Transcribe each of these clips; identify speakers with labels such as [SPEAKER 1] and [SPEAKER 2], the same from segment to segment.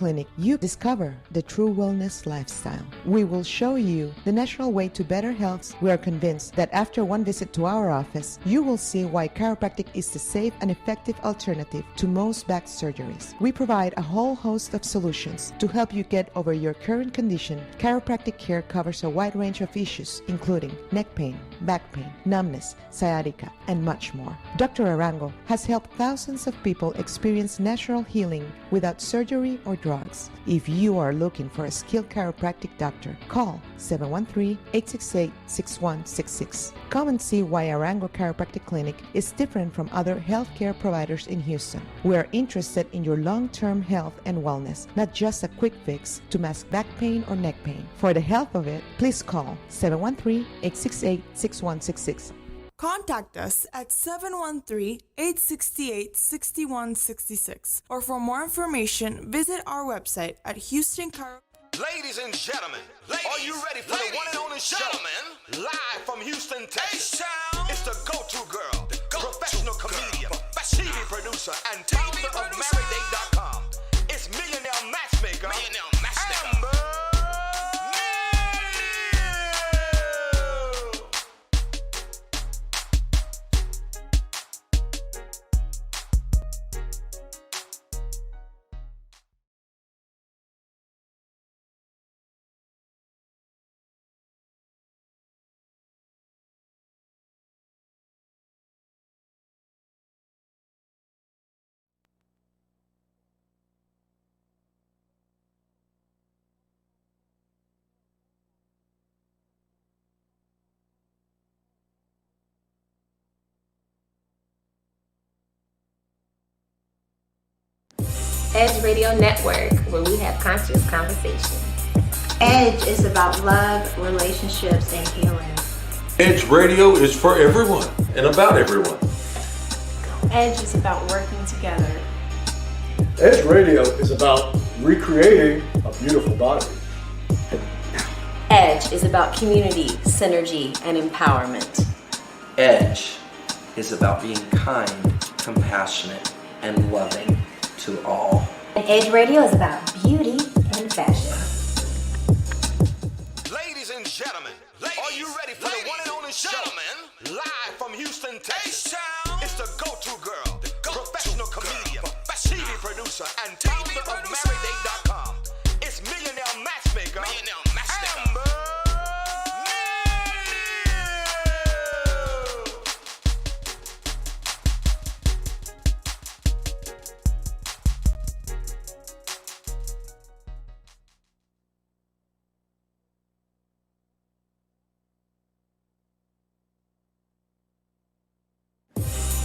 [SPEAKER 1] Clinic, you discover the true wellness lifestyle. We will show you the natural way to better health. We are convinced that after one visit to our office, you will see why chiropractic is the safe and effective alternative to most back surgeries. We provide a whole host of solutions to help you get over your current condition. Chiropractic care covers a wide range of issues, including neck pain, back pain, numbness, sciatica, and much more. Dr. Arango has helped thousands of people experience natural healing without surgery or drugs. If you are looking for a skilled chiropractic doctor, call 713-868-6166. Come and see why Arango Chiropractic Clinic is different from other healthcare providers in Houston. We are interested in your long-term health and wellness, not just a quick fix to mask back pain or neck pain. For the health of it, please call 713-868-6166.
[SPEAKER 2] Contact us at 713-868-6166, or for more information, visit our website at Houston Chiro.
[SPEAKER 3] Ladies and gentlemen, are you ready for the one and only show? Live from Houston, Texas. It's the go-to girl, professional comedian, TV producer, and founder of MarriedDate.com. It's millionaire matchmaker, Amber.
[SPEAKER 4] Edge Radio Network, where we have conscious conversation.
[SPEAKER 5] Edge is about love, relationships, and healing.
[SPEAKER 6] Edge Radio is for everyone and about everyone.
[SPEAKER 5] Edge is about working together.
[SPEAKER 7] Edge Radio is about recreating a beautiful body.
[SPEAKER 4] Edge is about community, synergy, and empowerment.
[SPEAKER 8] Edge is about being kind, compassionate, and loving to all.
[SPEAKER 5] And Edge Radio is about beauty and fashion.
[SPEAKER 3] Ladies and gentlemen, are you ready for the one and only show? Live from Houston, Texas. It's the go-to girl, professional comedian, TV producer, and founder of MarriedDate.com. It's millionaire matchmaker, Amber.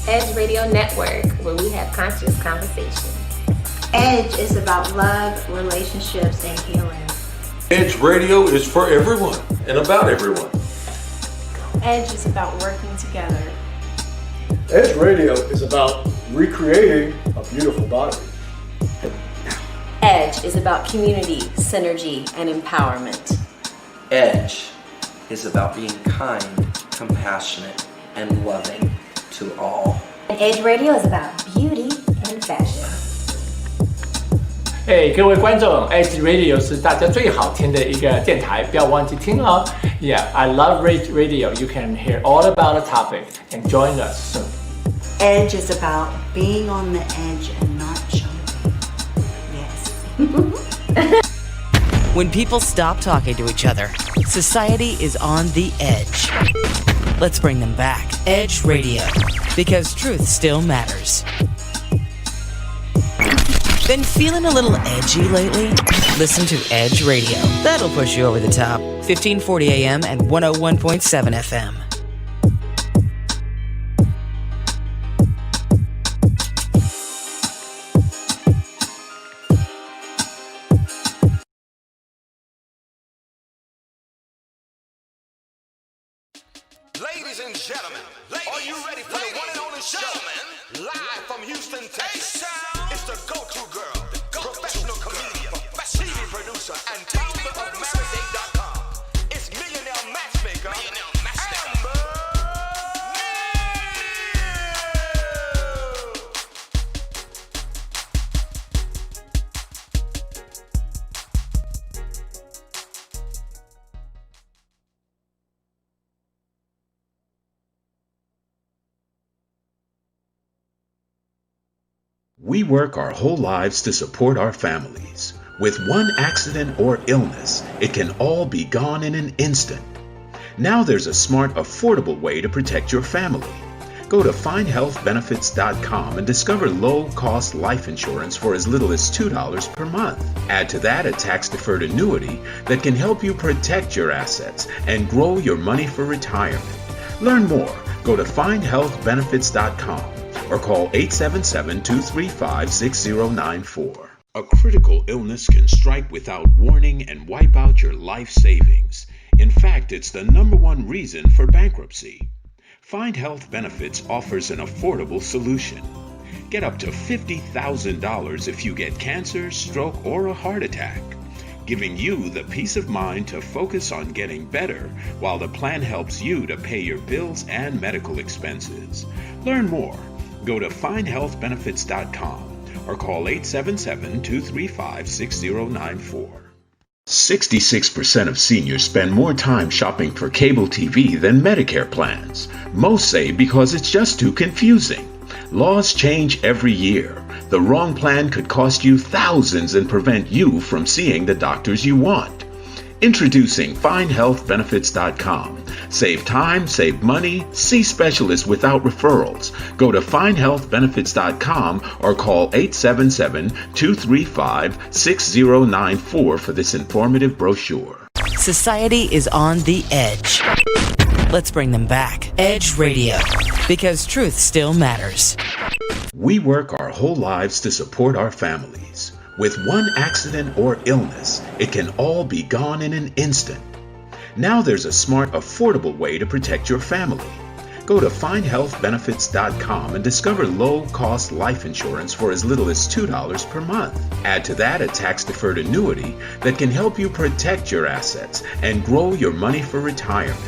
[SPEAKER 4] Edge Radio Network, where we have conscious conversation.
[SPEAKER 5] Edge is about love, relationships, and healing.
[SPEAKER 6] Edge Radio is for everyone and about everyone.
[SPEAKER 5] Edge is about working together.
[SPEAKER 7] Edge Radio is about recreating a beautiful body.
[SPEAKER 4] Edge is about community, synergy, and empowerment.
[SPEAKER 8] Edge is about being kind, compassionate, and loving to all.
[SPEAKER 5] And Edge Radio is about beauty and fashion.
[SPEAKER 9] 各位观众 ，Edge Radio 是大家最好听的一个电台，不要忘记听哦。Yeah, I love Edge Radio. You can hear all about the topic and join us soon.
[SPEAKER 10] Edge is about being on the edge and not jumping. Yes.
[SPEAKER 11] When people stop talking to each other, society is on the edge. Let's bring them back. Edge Radio, because truth still matters. Been feeling a little edgy lately? Listen to Edge Radio. That'll push you over the top. 1540 AM and 101.7 FM.
[SPEAKER 3] Ladies and gentlemen, are you ready for the one and only show? Live from Houston, Texas. It's the go-to girl, professional comedian, TV producer, and founder of MarriedDate.com. It's millionaire matchmaker, Amber.
[SPEAKER 12] We work our whole lives to support our families. With one accident or illness, it can all be gone in an instant. Now there's a smart, affordable way to protect your family. Go to findhealthbenefits.com and discover low-cost life insurance for as little as $2 per month. Add to that a tax-deferred annuity that can help you protect your assets and grow your money for retirement. Learn more. Go to findhealthbenefits.com or call 877-235-6094. A critical illness can strike without warning and wipe out your life savings. In fact, it's the #1 reason for bankruptcy. Find Health Benefits offers an affordable solution. Get up to $50,000 if you get cancer, stroke, or a heart attack, giving you the peace of mind to focus on getting better while the plan helps you to pay your bills and medical expenses. Learn more. Go to findhealthbenefits.com or call 877-235-6094. 66% of seniors spend more time shopping for cable TV than Medicare plans. Most say because it's just too confusing. Laws change every year. The wrong plan could cost you thousands and prevent you from seeing the doctors you want. Introducing FindHealthBenefits.com. Save time, save money, see specialists without referrals. Go to FindHealthBenefits.com or call 877-235-6094 for this informative brochure.
[SPEAKER 11] Society is on the edge. Let's bring them back. Edge Radio, because truth still matters.
[SPEAKER 12] We work our whole lives to support our families. With one accident or illness, it can all be gone in an instant. Now there's a smart, affordable way to protect your family. Go to findhealthbenefits.com and discover low-cost life insurance for as little as $2 per month. Add to that a tax-deferred annuity that can help you protect your assets and grow your money for retirement.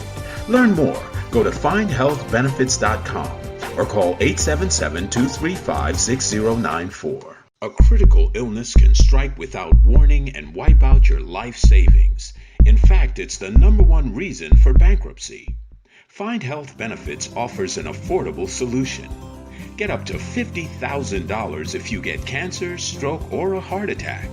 [SPEAKER 12] Learn more. Go to findhealthbenefits.com or call 877-235-6094. A critical illness can strike without warning and wipe out your life savings. In fact, it's the #1 reason for bankruptcy. Find Health Benefits offers an affordable solution. Get up to $50,000 if you get cancer, stroke, or a heart attack,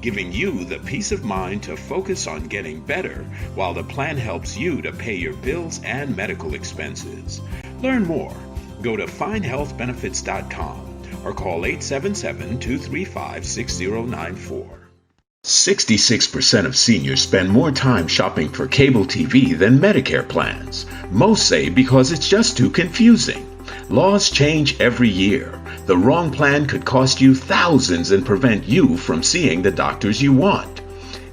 [SPEAKER 12] giving you the peace of mind to focus on getting better while the plan helps you to pay your bills and medical expenses. Learn more. Go to findhealthbenefits.com or call 877-235-6094. 66% of seniors spend more time shopping for cable TV than Medicare plans. Most say because it's just too confusing. Laws change every year. The wrong plan could cost you thousands and prevent you from seeing the doctors you want.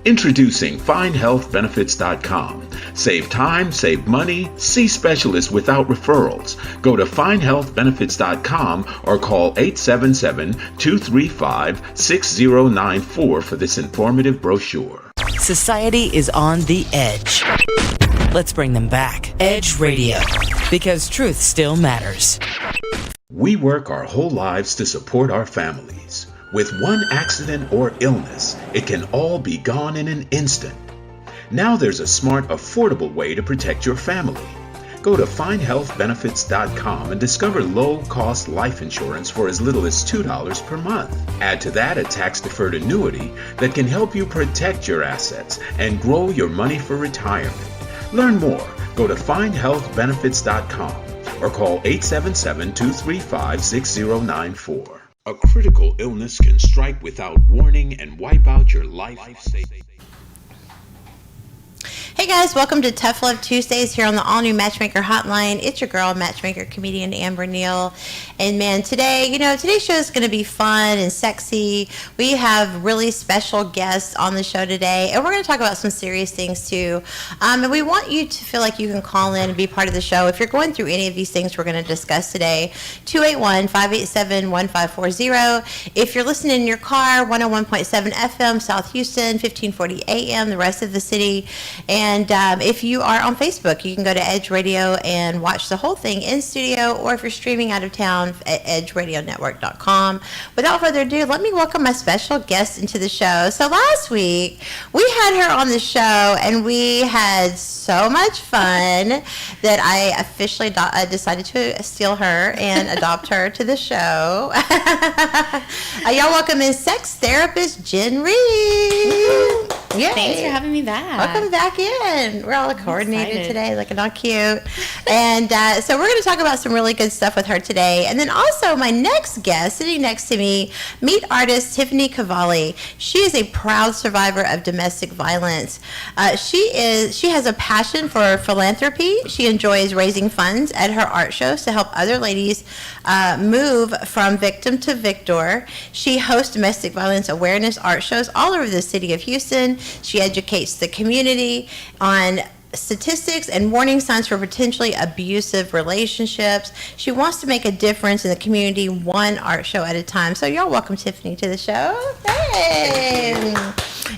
[SPEAKER 12] Introducing FindHealthBenefits.com. Save time, save money, see specialists without referrals. Go to FindHealthBenefits.com or call 877-235-6094 for this informative brochure.
[SPEAKER 11] Society is on the edge. Let's bring them back. Edge Radio, because truth still matters.
[SPEAKER 12] We work our whole lives to support our families. With one accident or illness, it can all be gone in an instant. Now there's a smart, affordable way to protect your family. Go to findhealthbenefits.com and discover low-cost life insurance for as little as $2 per month. Add to that a tax-deferred annuity that can help you protect your assets and grow your money for retirement. Learn more. Go to findhealthbenefits.com or call 877-235-6094. A critical illness can strike without warning and wipe out your life savings.
[SPEAKER 13] Hey guys, welcome to Tough Love Tuesdays here on the all-new Matchmaker Hotline. It's your girl, Matchmaker comedian Amber Neal. And man, today's show is going to be fun and sexy. We have really special guests on the show today, and we're going to talk about some serious things too. And we want you to feel like you can call in and be part of the show. If you're going through any of these things we're going to discuss today, 281-587-1540. If you're listening in your car, 101.7 FM, South Houston, 1540 AM, the rest of the city. And And if you are on Facebook, you can go to Edge Radio and watch the whole thing in studio, or if you're streaming out of town at edgeradionetwork.com. Without further ado, let me welcome my special guest into the show. So last week, we had her on the show, and we had so much fun that I officially decided to steal her and adopt her to the show. Y'all welcome in sex therapist Jen Reed. Yay.
[SPEAKER 14] Thanks for having me back.
[SPEAKER 13] Welcome back in. We're all coordinated today, looking all cute. And so we're going to talk about some really good stuff with her today. And then also my next guest, sitting next to me, meet artist Tiffany Cavalli. She is a proud survivor of domestic violence. She has a passion for philanthropy. She enjoys raising funds at her art shows to help other ladies move from victim to victor. She hosts domestic violence awareness art shows all over the city of Houston. She educates the community on statistics and warning signs for potentially abusive relationships. She wants to make a difference in the community, one art show at a time. So y'all welcome Tiffany to the show. Hey.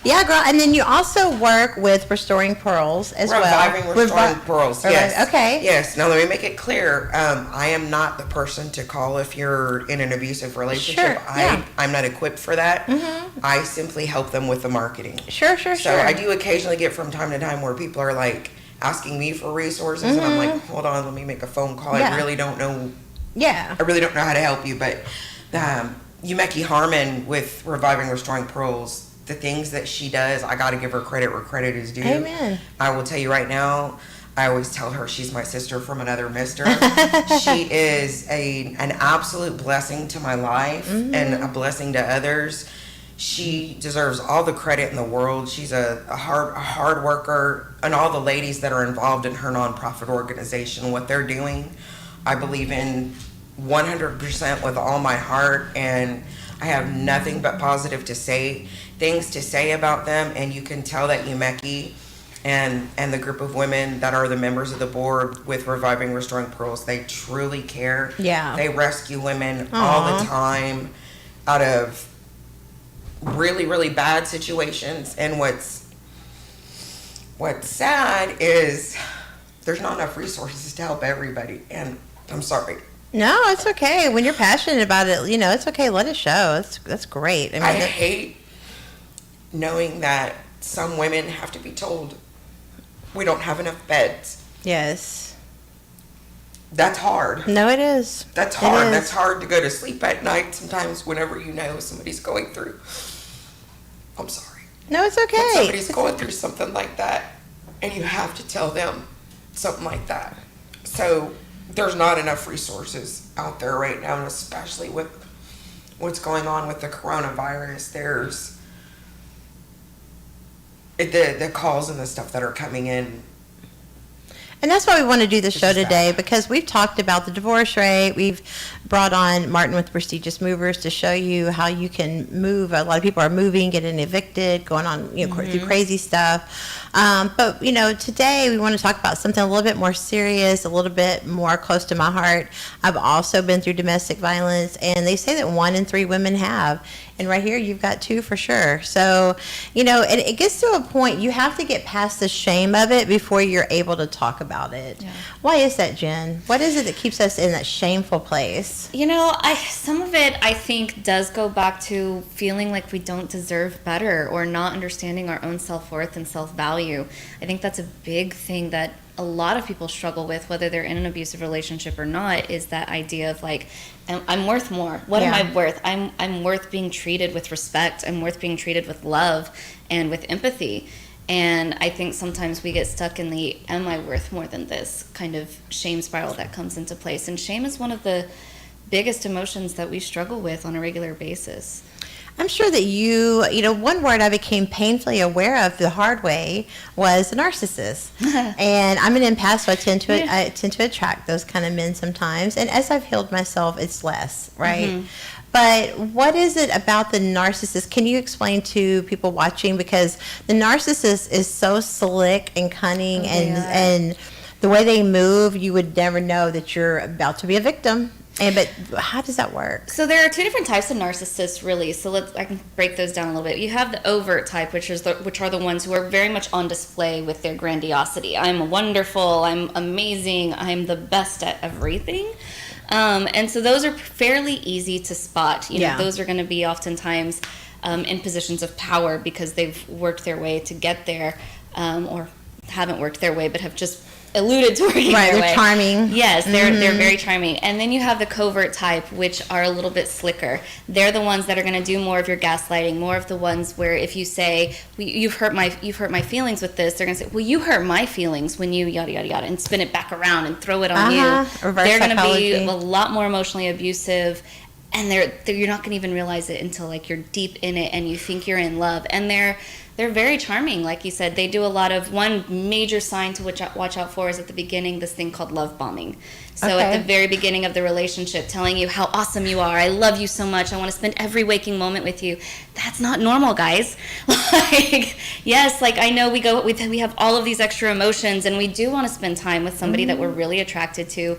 [SPEAKER 13] Yeah, girl. And then you also work with Restoring Pearls as
[SPEAKER 15] Reviving
[SPEAKER 13] well.
[SPEAKER 15] Restoring Pearls, yes.
[SPEAKER 13] Okay.
[SPEAKER 15] Yes. Now, let me make it clear. I am not the person to call if you're in an abusive relationship.
[SPEAKER 13] Sure.
[SPEAKER 15] I'm not equipped for that.
[SPEAKER 13] Mm-hmm.
[SPEAKER 15] I simply help them with the marketing.
[SPEAKER 13] Sure.
[SPEAKER 15] So I do occasionally get from time to time where people are like asking me for resources, and I'm like, hold on, let me make a phone call.
[SPEAKER 13] Yeah.
[SPEAKER 15] I really don't know.
[SPEAKER 13] Yeah.
[SPEAKER 15] I really don't know how to help you, but Yumeki Harmon with Reviving Restoring Pearls, the things that she does, I got to give her credit where credit is due.
[SPEAKER 13] Amen.
[SPEAKER 15] I will tell you right now, I always tell her she's my sister from another mister. She is an absolute blessing to my life and a blessing to others. She deserves all the credit in the world. She's a hard worker, and all the ladies that are involved in her nonprofit organization, what they're doing, I believe in 100% with all my heart, and I have nothing but positive things to say about them. And you can tell that Yumeki and the group of women that are the members of the board with Reviving Restoring Pearls, they truly care.
[SPEAKER 13] Yeah.
[SPEAKER 15] They rescue women all the time out of really, really bad situations. And what's sad is there's not enough resources to help everybody. And I'm sorry.
[SPEAKER 13] No, it's okay. When you're passionate about it, it's okay. Let it show. That's great.
[SPEAKER 15] I hate knowing that some women have to be told we don't have enough beds.
[SPEAKER 13] Yes.
[SPEAKER 15] That's hard.
[SPEAKER 13] No, it is.
[SPEAKER 15] That's hard. That's hard to go to sleep at night sometimes whenever you know somebody's going through. I'm sorry.
[SPEAKER 13] No, it's okay.
[SPEAKER 15] When somebody's going through something like that, and you have to tell them something like that. So there's not enough resources out there right now, and especially with what's going on with the coronavirus, there's the calls and the stuff that are coming in.
[SPEAKER 13] And that's why we want to do the show today, because we've talked about the divorce rate. We've brought on Martin with Prestigious Movers to show you how you can move. A lot of people are moving, getting evicted, going on through crazy stuff. But today we want to talk about something a little bit more serious, a little bit more close to my heart. I've also been through domestic violence, and they say that 1 in 3 women have. And right here, you've got 2 for sure. So, it gets to a point you have to get past the shame of it before you're able to talk about it. Yeah. Why is that, Jen? What is it that keeps us in that shameful place?
[SPEAKER 14] Some of it, I think, does go back to feeling like we don't deserve better or not understanding our own self-worth and self-value. I think that's a big thing that a lot of people struggle with, whether they're in an abusive relationship or not, is that idea of like, I'm worth more. What am I worth? I'm worth being treated with respect. I'm worth being treated with love and with empathy. And I think sometimes we get stuck in the am I worth more than this kind of shame spiral that comes into place. And shame is one of the biggest emotions that we struggle with on a regular basis.
[SPEAKER 13] I'm sure that one word I became painfully aware of the hard way was a narcissist. And I'm an empath, so I tend to attract those kind of men sometimes. And as I've healed myself, it's less, right? Mm-hmm. But what is it about the narcissist? Can you explain to people watching? Because the narcissist is so slick and cunning, and the way they move, you would never know that you're about to be a victim. But how does that work?
[SPEAKER 14] So there are two different types of narcissists, really. So I can break those down a little bit. You have the overt type, which are the ones who are very much on display with their grandiosity. I'm wonderful. I'm amazing. I'm the best at everything. And so those are fairly easy to spot. Those are going to be oftentimes in positions of power because they've worked their way to get there, or haven't worked their way, but have just alluded to working their way.
[SPEAKER 13] They're charming.
[SPEAKER 14] Yes, they're very charming. And then you have the covert type, which are a little bit slicker. They're the ones that are going to do more of your gaslighting, more of the ones where if you say, you've hurt my feelings with this, they're going to say, well, you hurt my feelings when you yada, yada, yada, and spin it back around and throw it on you.
[SPEAKER 13] Reverse
[SPEAKER 14] they're going to be
[SPEAKER 13] psychology.
[SPEAKER 14] a lot more emotionally abusive, and you're not going to even realize it until like you're deep in it and you think you're in love. And they're very charming, like you said. They do a lot of, one major sign to watch out for is at the beginning, this thing called love bombing. So at the very beginning of the relationship, telling you how awesome you are, I love you so much, I want to spend every waking moment with you. That's not normal, guys. Yes, I know we have all of these extra emotions, and we do want to spend time with somebody that we're really attracted to,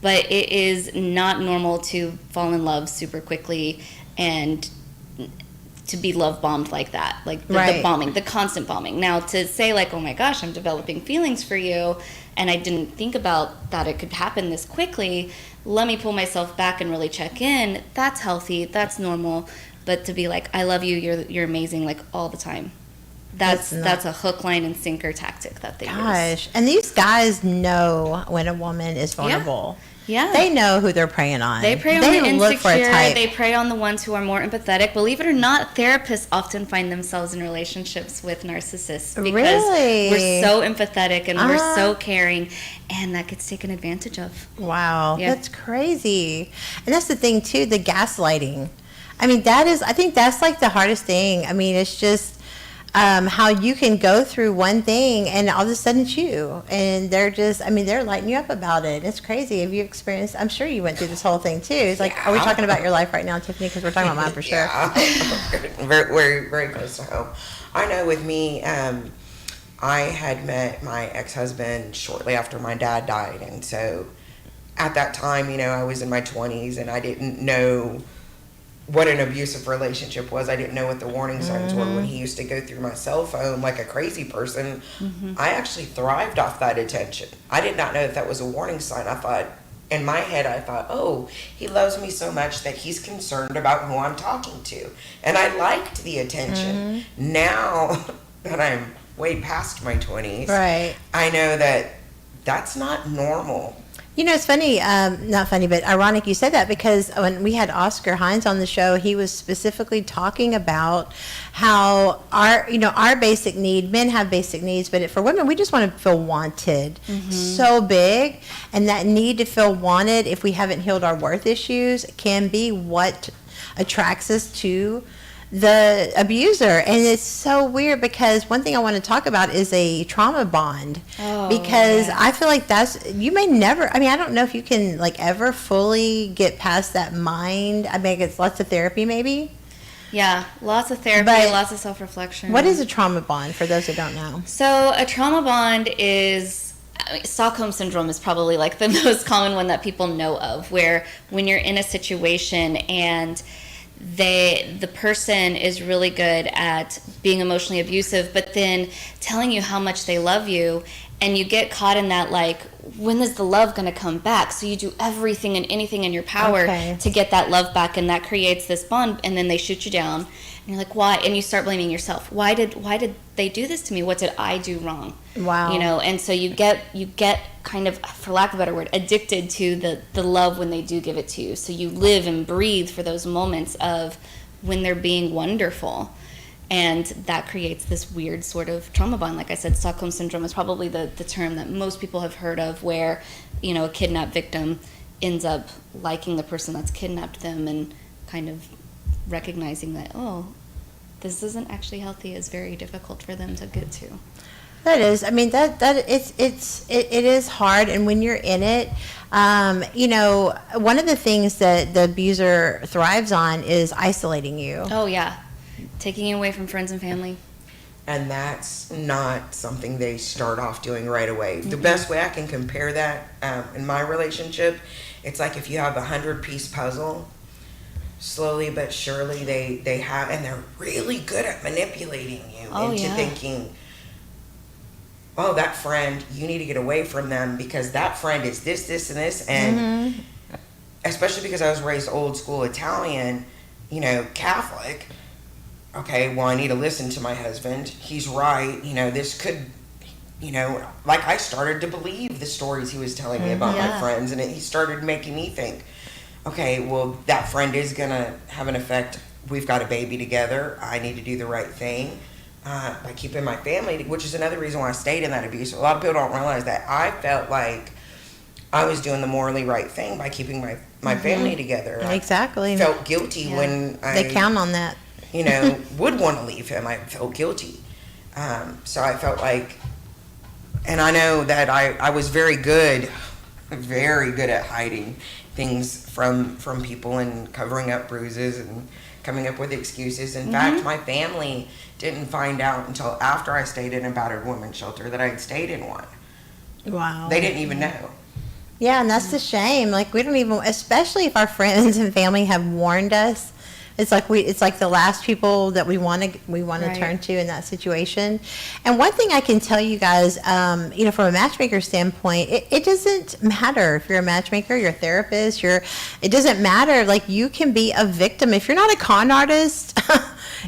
[SPEAKER 14] but it is not normal to fall in love super quickly and to be love bombed like that, the bombing, the constant bombing. Now to say oh my gosh, I'm developing feelings for you, and I didn't think about that it could happen this quickly, let me pull myself back and really check in, that's healthy, that's normal. But to be I love you, you're amazing, all the time, that's a hook, line, and sinker tactic that they use.
[SPEAKER 13] And these guys know when a woman is vulnerable.
[SPEAKER 14] Yeah.
[SPEAKER 13] They know who they're preying on.
[SPEAKER 14] They prey on the insecure. They prey on the ones who are more empathetic. Believe it or not, therapists often find themselves in relationships with narcissists because we're so empathetic and we're so caring, and that gets taken advantage of.
[SPEAKER 13] Wow. Yeah. That's crazy. And that's the thing, too, the gaslighting. I mean, I think that's the hardest thing. I mean, it's just how you can go through one thing and all of a sudden it's you, and they're lighting you up about it. It's crazy. Have you experienced, I'm sure you went through this whole thing too. It's are we talking about your life right now, Tiffany? Because we're talking about mine for sure.
[SPEAKER 15] very, very, very close to home. I know with me, I had met my ex-husband shortly after my dad died, and so at that time, I was in my 20s and I didn't know what an abusive relationship was. I didn't know what the warning signs were when he used to go through my cell phone like a crazy person. I actually thrived off that attention. I did not know that was a warning sign. In my head, I thought, oh, he loves me so much that he's concerned about who I'm talking to. And I liked the attention. Now that I'm way past my 20s, I know that that's not normal.
[SPEAKER 13] It's funny, not funny, but ironic you said that, because when we had Oscar Hines on the show, he was specifically talking about how our basic need, men have basic needs, but for women, we just want to feel wanted so big. And that need to feel wanted, if we haven't healed our worth issues, can be what attracts us to the abuser. And it's so weird, because one thing I want to talk about is a trauma bond, because I feel like you may never, I don't know if you can ever fully get past that mind. I mean, it's lots of therapy maybe.
[SPEAKER 14] Yeah, lots of therapy, lots of self-reflection.
[SPEAKER 13] What is a trauma bond for those who don't know?
[SPEAKER 14] So a trauma bond is, Stockholm Syndrome is probably the most common one that people know of, where when you're in a situation and the person is really good at being emotionally abusive, but then telling you how much they love you, and you get caught in that when is the love going to come back? So you do everything and anything in your power to get that love back, and that creates this bond, and then they shoot you down, and you're why? And you start blaming yourself. Why did they do this to me? What did I do wrong?
[SPEAKER 13] Wow.
[SPEAKER 14] And so you get kind of, for lack of a better word, addicted to the love when they do give it to you. So you live and breathe for those moments of when they're being wonderful. And that creates this weird sort of trauma bond. Like I said, Stockholm Syndrome is probably the term that most people have heard of, where, a kidnapped victim ends up liking the person that's kidnapped them, and kind of recognizing that, this isn't actually healthy, is very difficult for them to get to.
[SPEAKER 13] That is, it is hard, and when you're in it, one of the things that the abuser thrives on is isolating you.
[SPEAKER 14] Oh yeah, taking you away from friends and family.
[SPEAKER 15] And that's not something they start off doing right away. The best way I can compare that in my relationship, it's like if you have a 100-piece puzzle, slowly but surely they have, and they're really good at manipulating you into thinking, oh, that friend, you need to get away from them because that friend is this, this, and this. And especially because I was raised old school Italian, Catholic. Okay, well, I need to listen to my husband. He's right. This could, like I started to believe the stories he was telling me about my friends, and he started making me think, okay, well, that friend is going to have an effect. We've got a baby together. I need to do the right thing by keeping my family, which is another reason why I stayed in that abuse. A lot of people don't realize that I felt like I was doing the morally right thing by keeping my family together.
[SPEAKER 13] Exactly.
[SPEAKER 15] I felt guilty when
[SPEAKER 13] they count on that.
[SPEAKER 15] Would want to leave him. I felt guilty. So I felt like, and I know that I was very good at hiding things from people and covering up bruises and coming up with excuses. In fact, my family didn't find out until after I stayed in a battered women's shelter that I had stayed in one.
[SPEAKER 13] Wow.
[SPEAKER 15] They didn't even know.
[SPEAKER 13] Yeah, and that's the shame. Like, we don't even, especially if our friends and family have warned us. It's like the last people that we want to turn to in that situation. And one thing I can tell you guys, from a matchmaker standpoint, it doesn't matter if you're a matchmaker, you're a therapist, it doesn't matter. Like, you can be a victim if you're not a con artist.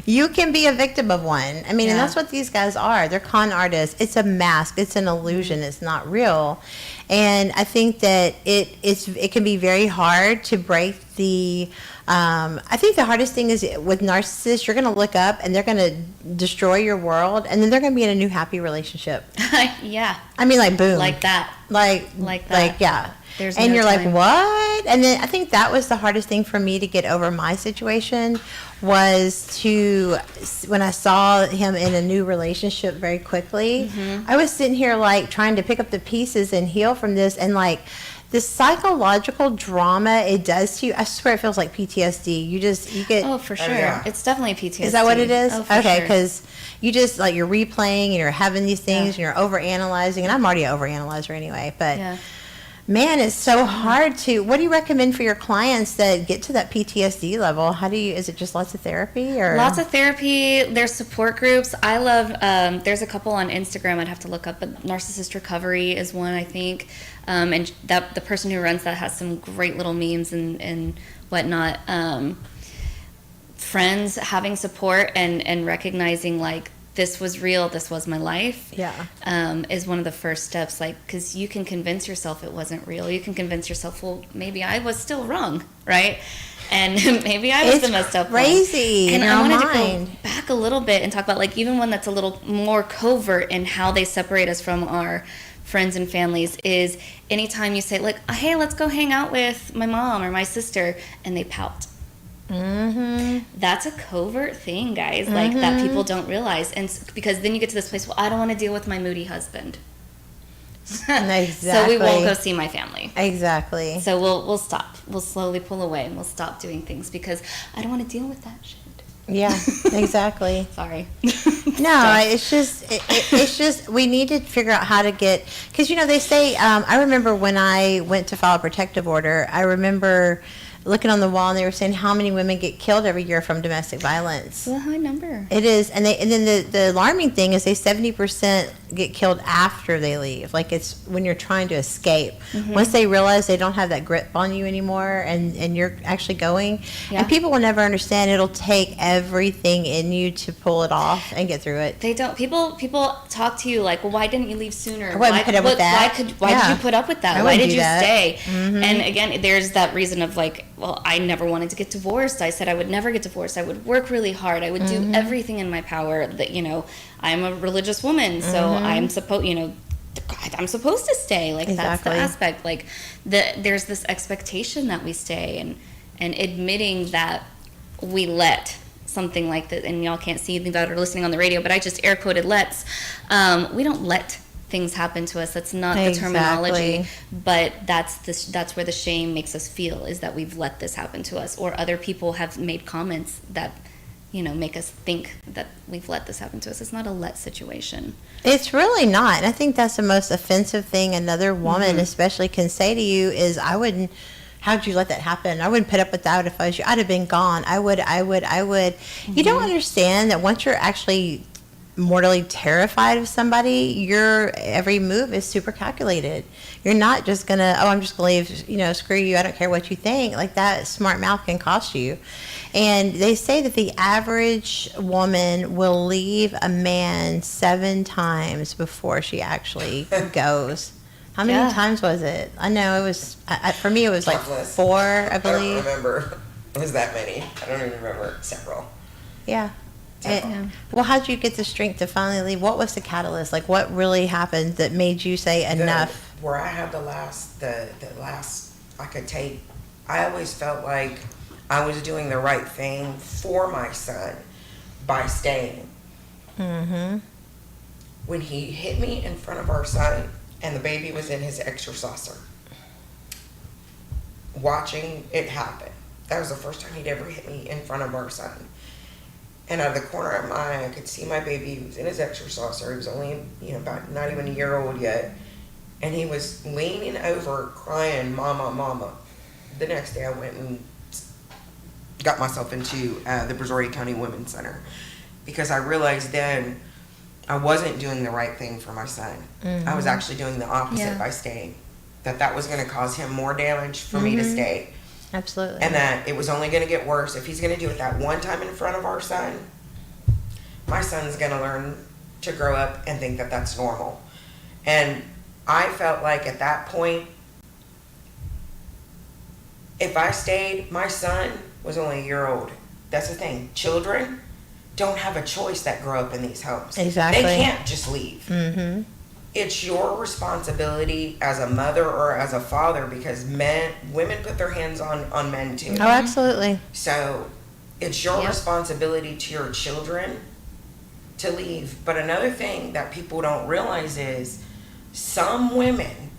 [SPEAKER 13] You can be a victim of one. I mean, and that's what these guys are. They're con artists. It's a mask. It's an illusion. It's not real. And I think that it can be very hard to break the. I think the hardest thing is with narcissists, you're going to look up and they're going to destroy your world, and then they're going to be in a new happy relationship.
[SPEAKER 14] Yeah.
[SPEAKER 13] I mean, like, boom.
[SPEAKER 14] Like that.
[SPEAKER 13] Like that. Like, yeah.
[SPEAKER 14] There's
[SPEAKER 13] and
[SPEAKER 14] no
[SPEAKER 13] you're
[SPEAKER 14] time.
[SPEAKER 13] like, what? And then I think that was the hardest thing for me to get over my situation was when I saw him in a new relationship very quickly, I was sitting here like trying to pick up the pieces and heal from this, and like the psychological drama it does to you, I swear it feels like PTSD. You get...
[SPEAKER 14] Oh, for sure. It's definitely PTSD.
[SPEAKER 13] Is that what it is?
[SPEAKER 14] Oh, for
[SPEAKER 13] okay,
[SPEAKER 14] sure.
[SPEAKER 13] because you just, like, you're replaying and you're having these things and you're overanalyzing, and I'm already an overanalyzer anyway, but... Man, it's so hard to. What do you recommend for your clients that get to that PTSD level? Is it just lots of therapy or?
[SPEAKER 14] Lots of therapy. There's support groups. I love. There's a couple on Instagram I'd have to look up, but Narcissist Recovery is one, I think, and that the person who runs that has some great little memes and whatnot. Friends having support and recognizing like, this was real, this was my life, is one of the first steps, like, because you can convince yourself it wasn't real. You can convince yourself, well, maybe I was still wrong, right? And maybe I was the messed up
[SPEAKER 13] crazy
[SPEAKER 14] one. And
[SPEAKER 13] in
[SPEAKER 14] I wanted
[SPEAKER 13] our mind.
[SPEAKER 14] to go back a little bit and talk about, like, even one that's a little more covert in how they separate us from our friends and families is anytime you say, like, hey, let's go hang out with my mom or my sister, and they pout. That's a covert thing, guys, like that people don't realize, and because then you get to this place, well, I don't want to deal with my moody husband.
[SPEAKER 13] Exactly.
[SPEAKER 14] So we won't go see my family.
[SPEAKER 13] Exactly.
[SPEAKER 14] So we'll stop. We'll slowly pull away and we'll stop doing things because I don't want to deal with that shit.
[SPEAKER 13] Yeah, exactly.
[SPEAKER 14] Sorry.
[SPEAKER 13] No, it's just we need to figure out how to get, because they say I remember when I went to file a protective order, I remember looking on the wall and they were saying how many women get killed every year from domestic violence.
[SPEAKER 14] It's a high number.
[SPEAKER 13] It is, and then the alarming thing is they 70% get killed after they leave. Like, it's when you're trying to escape. Once they realize they don't have that grip on you anymore, and you're actually going, and people will never understand. It'll take everything in you to pull it off and get through it.
[SPEAKER 14] They don't. People talk to you like, well, why didn't you leave sooner?
[SPEAKER 13] Why did you put
[SPEAKER 14] up with that? Why did you stay? And again, there's that reason of like, well, I never wanted to get divorced. I said I would never get divorced. I would work really hard. I would do everything in my power. That I'm a religious woman, so I'm supposed to stay. Like, that's the aspect. Like, there's this expectation that we stay, and admitting that we let something like that, and y'all can't see that are listening on the radio, but I just air quoted lets. We don't let things happen to us. That's not the terminology, but that's where the shame makes us feel, is that we've let this happen to us, or other people have made comments that make us think that we've let this happen to us. It's not a let situation.
[SPEAKER 13] It's really not. And I think that's the most offensive thing another woman especially can say to you is, how'd you let that happen? I wouldn't put up with that if I was you. I'd have been gone. I would. You don't understand that once you're actually mortally terrified of somebody, your every move is super calculated. You're not just gonna, I'm just gonna leave, screw you, I don't care what you think. Like, that smart mouth can cost you. And they say that the average woman will leave a man 7 times before she actually goes. How many times was it? I know it was, for me it was like 4, I believe.
[SPEAKER 15] I don't remember. It was that many. I don't even remember. Several.
[SPEAKER 13] Yeah. Well, how'd you get the strength to finally leave? What was the catalyst? Like, what really happened that made you say enough?
[SPEAKER 15] Where I had the last I could take, I always felt like I was doing the right thing for my son by staying.
[SPEAKER 13] Mm-hmm.
[SPEAKER 15] When he hit me in front of our son and the baby was in his extra saucer, watching it happen, that was the first time he'd ever hit me in front of our son. And out of the corner of my eye, I could see my baby. He was in his extra saucer. He was only, about not even a year old yet. And he was leaning over, crying, "Mama, Mama." The next day, I went and got myself into the Brazoria County Women's Center, because I realized then I wasn't doing the right thing for my son.
[SPEAKER 13] Mm-hmm.
[SPEAKER 15] I was actually doing the opposite by staying. That was going to cause him more damage for me to stay.
[SPEAKER 13] Absolutely.
[SPEAKER 15] And that it was only going to get worse. If he's going to do it that one time in front of our son, my son's going to learn to grow up and think that that's normal. And I felt like at that point, if I stayed, my son was only a year old. That's the thing. Children don't have a choice that grow up in these homes.
[SPEAKER 13] Exactly.
[SPEAKER 15] They can't just leave.
[SPEAKER 13] Mm-hmm.
[SPEAKER 15] It's your responsibility as a mother or as a father, because women put their hands on men too.
[SPEAKER 13] Oh, absolutely.
[SPEAKER 15] So it's your responsibility to your children to leave. But another thing that people don't realize is some women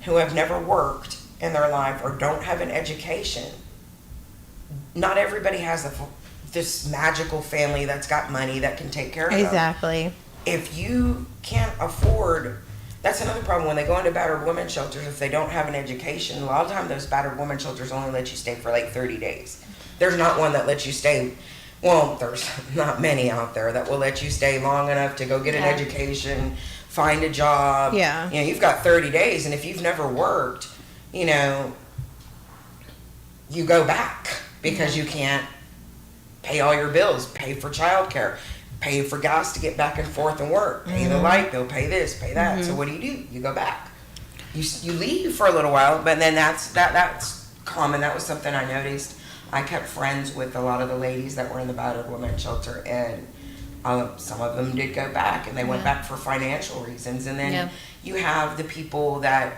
[SPEAKER 15] who have never worked in their life or don't have an education, not everybody has this magical family that's got money that can take care of them.
[SPEAKER 13] Exactly.
[SPEAKER 15] If you can't afford, that's another problem when they go into battered women shelters. If they don't have an education, a lot of times those battered women shelters only let you stay for like 30 days. There's not one that lets you stay, well, there's not many out there that will let you stay long enough to go get an education, find a job.
[SPEAKER 13] Yeah.
[SPEAKER 15] You've got 30 days, and if you've never worked, you go back because you can't pay all your bills, pay for childcare, pay for gas to get back and forth and work, pay the light bill, pay this, pay that. So what do? You go back. You leave for a little while, but then that's common. That was something I noticed. I kept friends with a lot of the ladies that were in the battered women shelter, and some of them did go back, and they went back for financial reasons. And then you have the people that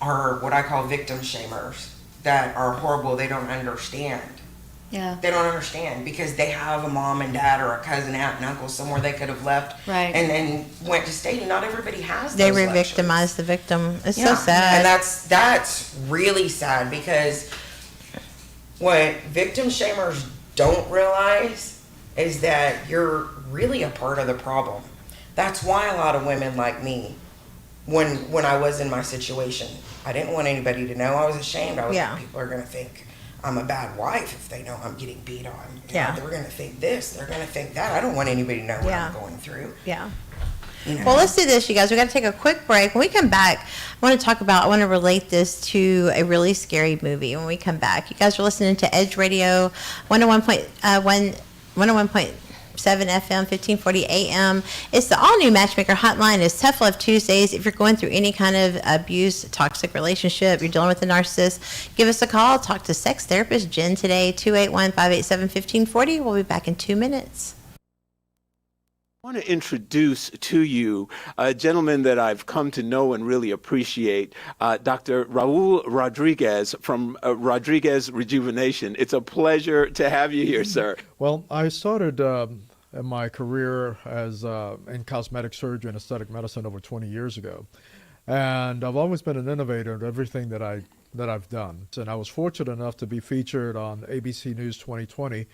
[SPEAKER 15] are what I call victim shamers, that are horrible. They don't understand.
[SPEAKER 14] Yeah.
[SPEAKER 15] They don't understand because they have a mom and dad or a cousin, aunt, and uncle somewhere they could have left and went to state. And not everybody has those
[SPEAKER 13] They
[SPEAKER 15] luxuries.
[SPEAKER 13] re-victimize the victim. It's so sad.
[SPEAKER 15] And that's really sad, because what victim shamers don't realize is that you're really a part of the problem. That's why a lot of women like me, when I was in my situation, I didn't want anybody to know. I was ashamed. I was like, people are going to think I'm a bad wife if they know I'm getting beat on. They're going to think this. They're going to think that. I don't want anybody to know what I'm going through.
[SPEAKER 13] Yeah. Well, let's do this, you guys. We got to take a quick break. When we come back, I want to relate this to a really scary movie when we come back. You guys are listening to Edge Radio 101.7 FM, 1540 AM. It's the all-new Matchmaker Hotline. It's Tough Love Tuesdays. If you're going through any kind of abuse, toxic relationship, you're dealing with a narcissist, give us a call. Talk to sex therapist Jen today, 281-587-1540. We'll be back in 2 minutes.
[SPEAKER 12] I want to introduce to you a gentleman that I've come to know and really appreciate, Dr. Raul Rodriguez from Rodriguez Rejuvenation. It's a pleasure to have you here, sir.
[SPEAKER 7] Well, I started in my career as in cosmetic surgery and aesthetic medicine over 20 years ago. And I've always been an innovator in everything that I've done. And I was fortunate enough to be featured on ABC News 2020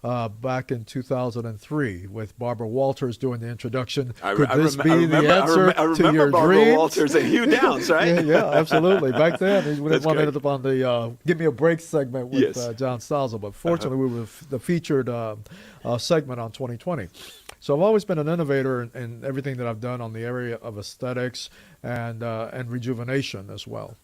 [SPEAKER 7] back in 2003 with Barbara Walters doing the introduction.
[SPEAKER 16] I
[SPEAKER 7] Could this be
[SPEAKER 16] remember,
[SPEAKER 7] the answer
[SPEAKER 16] I remember
[SPEAKER 7] to your
[SPEAKER 16] Barbara
[SPEAKER 7] dreams?
[SPEAKER 16] Walters and Hugh Downs, right?
[SPEAKER 7] yeah, absolutely. Back then, he
[SPEAKER 16] That's
[SPEAKER 7] wanted
[SPEAKER 16] great.
[SPEAKER 7] it on the Give Me a Break segment with
[SPEAKER 16] Yes.
[SPEAKER 7] John Stossel, but fortunately we were the featured segment on 2020. So I've always been an innovator in everything that I've done on the area of aesthetics and rejuvenation as well.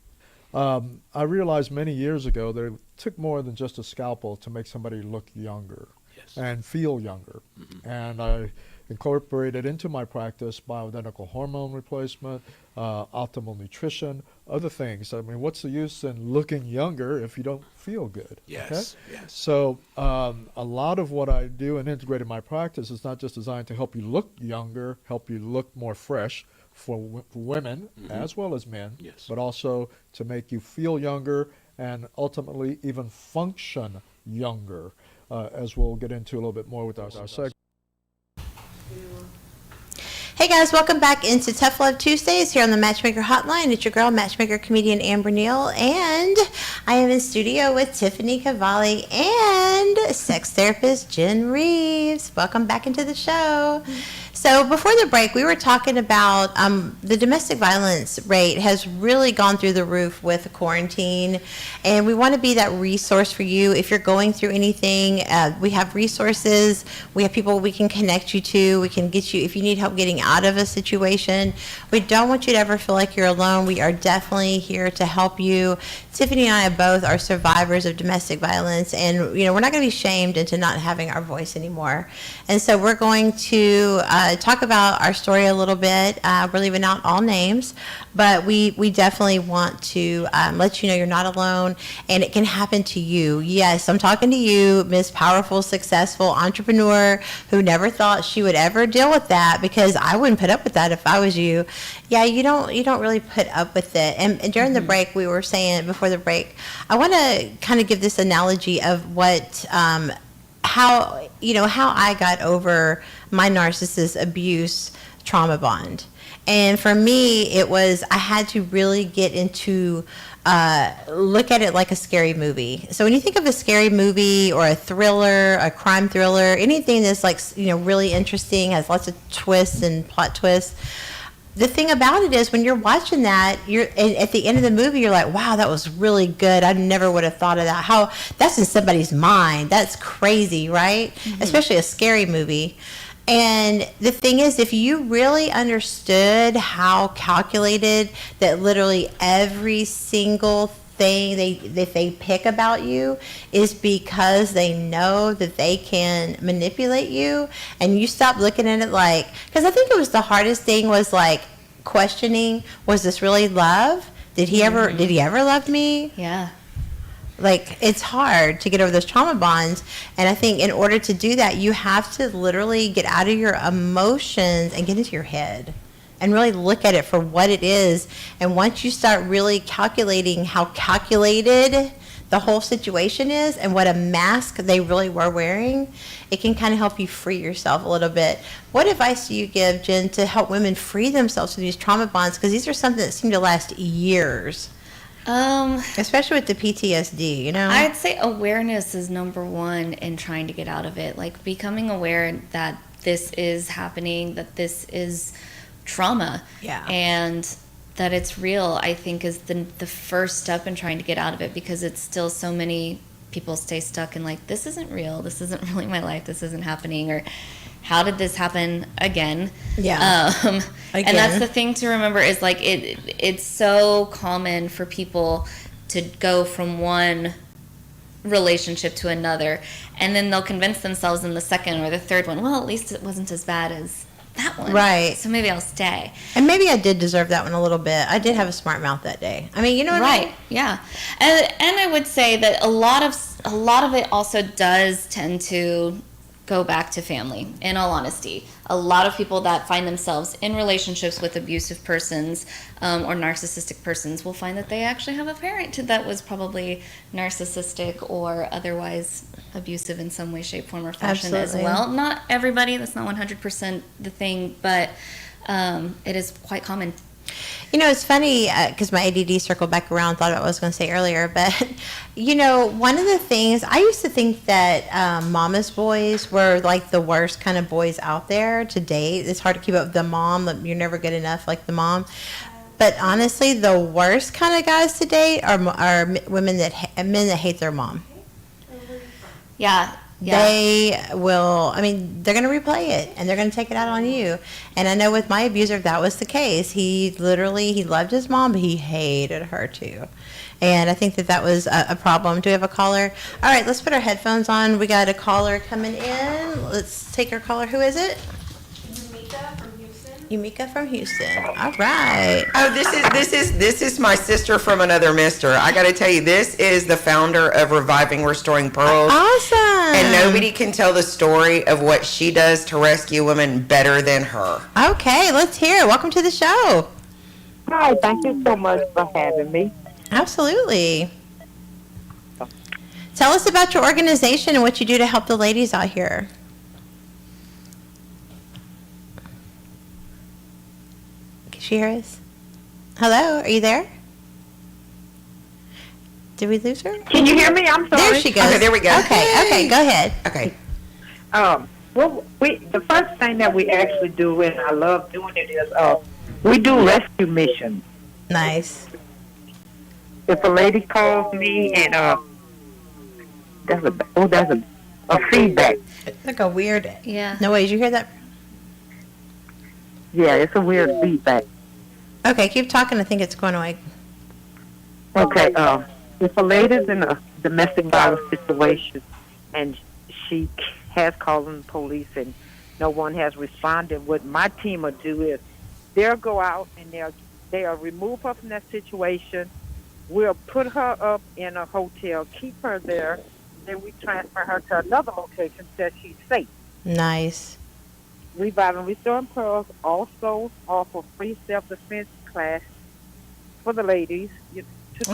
[SPEAKER 7] I realized many years ago that it took more than just a scalpel to make somebody look younger and feel younger. And I incorporated into my practice bioidentical hormone replacement, optimal nutrition, other things. I mean, what's the use in looking younger if you don't feel good?
[SPEAKER 16] Yes,
[SPEAKER 7] okay?
[SPEAKER 16] yes.
[SPEAKER 7] So a lot of what I do and integrate in my practice is not just designed to help you look younger, help you look more fresh, for women as well as men, but also to make you feel younger and ultimately even function younger, as we'll get into a little bit more with our segment.
[SPEAKER 13] Hey guys, welcome back into Tough Love Tuesdays here on the Matchmaker Hotline. It's your girl, Matchmaker comedian Amber Neal, and I am in studio with Tiffany Cavalli and sex therapist Jen Reeves. Welcome back into the show. So before the break, we were talking about the domestic violence rate has really gone through the roof with the quarantine, and we want to be that resource for you if you're going through anything. We have resources. We have people we can connect you to. We can get you if you need help getting out of a situation. We don't want you to ever feel like you're alone. We are definitely here to help you. Tiffany and I both are survivors of domestic violence, and we're not going to be shamed into not having our voice anymore. And so we're going to talk about our story a little bit. We're leaving out all names, but we definitely want to let you know you're not alone, and it can happen to you. Yes, I'm talking to you, Miss Powerful, Successful Entrepreneur who never thought she would ever deal with that, because I wouldn't put up with that if I was you. Yeah, you don't really put up with it. And during the break, we were saying before the break, I want to kind of give this analogy of what how I got over my narcissist abuse trauma bond. And for me, it was I had to really get into look at it like a scary movie. So when you think of a scary movie or a thriller, a crime thriller, anything that's like really interesting, has lots of twists and plot twists. The thing about it is when you're watching that, at the end of the movie, you're like, wow, that was really good. I never would have thought of that. How that's in somebody's mind. That's crazy, right? Mm-hmm. Especially a scary movie. And the thing is, if you really understood how calculated that literally every single thing they pick about you is because they know that they can manipulate you, and you stop looking at it like, because I think it was the hardest thing was like questioning, was this really love? Did he ever love me?
[SPEAKER 14] Yeah.
[SPEAKER 13] Like, it's hard to get over those trauma bonds. And I think in order to do that, you have to literally get out of your emotions and get into your head and really look at it for what it is. And once you start really calculating how calculated the whole situation is and what a mask they really were wearing, it can kind of help you free yourself a little bit. What advice do you give, Jen, to help women free themselves from these trauma bonds? Because these are something that seem to last years. Especially with the PTSD,
[SPEAKER 14] I'd say awareness is number one in trying to get out of it. Like becoming aware that this is happening, that this is trauma, and that it's real, I think is the first step in trying to get out of it, because it's still so many people stay stuck in like, this isn't real, this isn't really my life, this isn't happening, or how did this happen again?
[SPEAKER 13] Yeah.
[SPEAKER 14] And that's the thing to remember is like it's so common for people to go from one relationship to another, and then they'll convince themselves in the second or the third one, well, at least it wasn't as bad as that one.
[SPEAKER 13] Right.
[SPEAKER 14] So maybe I'll stay.
[SPEAKER 13] And maybe I did deserve that one a little bit. I did have a smart mouth that day. I mean, you know what I mean?
[SPEAKER 14] Right. Yeah. And I would say that a lot of it also does tend to go back to family, in all honesty. A lot of people that find themselves in relationships with abusive persons or narcissistic persons will find that they actually have a parent that was probably narcissistic or otherwise abusive in some way, shape, form, or fashion. Absolutely. As well. Not everybody, that's not 100% the thing, but it is quite common.
[SPEAKER 13] You know, it's funny because my ADD circled back around, thought about what I was going to say earlier. But, you know, one of the things, I used to think that mama's boys were like the worst kind of boys out there to date. It's hard to keep up with the mom. You're never good enough like the mom. But honestly, the worst kind of guys to date are men that hate their mom.
[SPEAKER 14] Yeah.
[SPEAKER 13] They will, I mean, they're going to replay it and they're going to take it out on you. And I know with my abuser, that was the case. He loved his mom, but he hated her too. And I think that was a problem. Do we have a caller? All right, let's put our headphones on. We got a caller coming in. Let's take our caller. Who is it? Yumika from Houston. All right.
[SPEAKER 15] Oh, this is my sister from another mister. I got to tell you, this is the founder of Reviving Restoring Pearls.
[SPEAKER 13] Awesome.
[SPEAKER 15] And nobody can tell the story of what she does to rescue women better than her.
[SPEAKER 13] Okay, let's hear it. Welcome to the show.
[SPEAKER 16] Hi, thank you so much for having me.
[SPEAKER 13] Absolutely. Tell us about your organization and what you do to help the ladies out here. Can she hear us? Hello, are you there? Did we lose her?
[SPEAKER 16] Can you hear me? I'm sorry.
[SPEAKER 13] There she goes.
[SPEAKER 15] Okay, there we go.
[SPEAKER 13] Okay, go ahead.
[SPEAKER 15] Okay.
[SPEAKER 16] Well, the first thing that we actually do, and I love doing it, is we do rescue missions.
[SPEAKER 13] Nice.
[SPEAKER 16] If a lady calls me and that's a feedback.
[SPEAKER 13] It's like a weird noise. You hear that?
[SPEAKER 16] Yeah, it's a weird feedback.
[SPEAKER 13] Okay, keep talking. I think it's going away.
[SPEAKER 16] Okay, if a lady's in a domestic violence situation and she has called the police and no one has responded, what my team will do is they'll go out and they'll remove her from that situation. We'll put her up in a hotel, keep her there, then we transfer her to another location so she's safe.
[SPEAKER 13] Nice.
[SPEAKER 16] Reviving Restoring Pearls also offer free self-defense class for the ladies to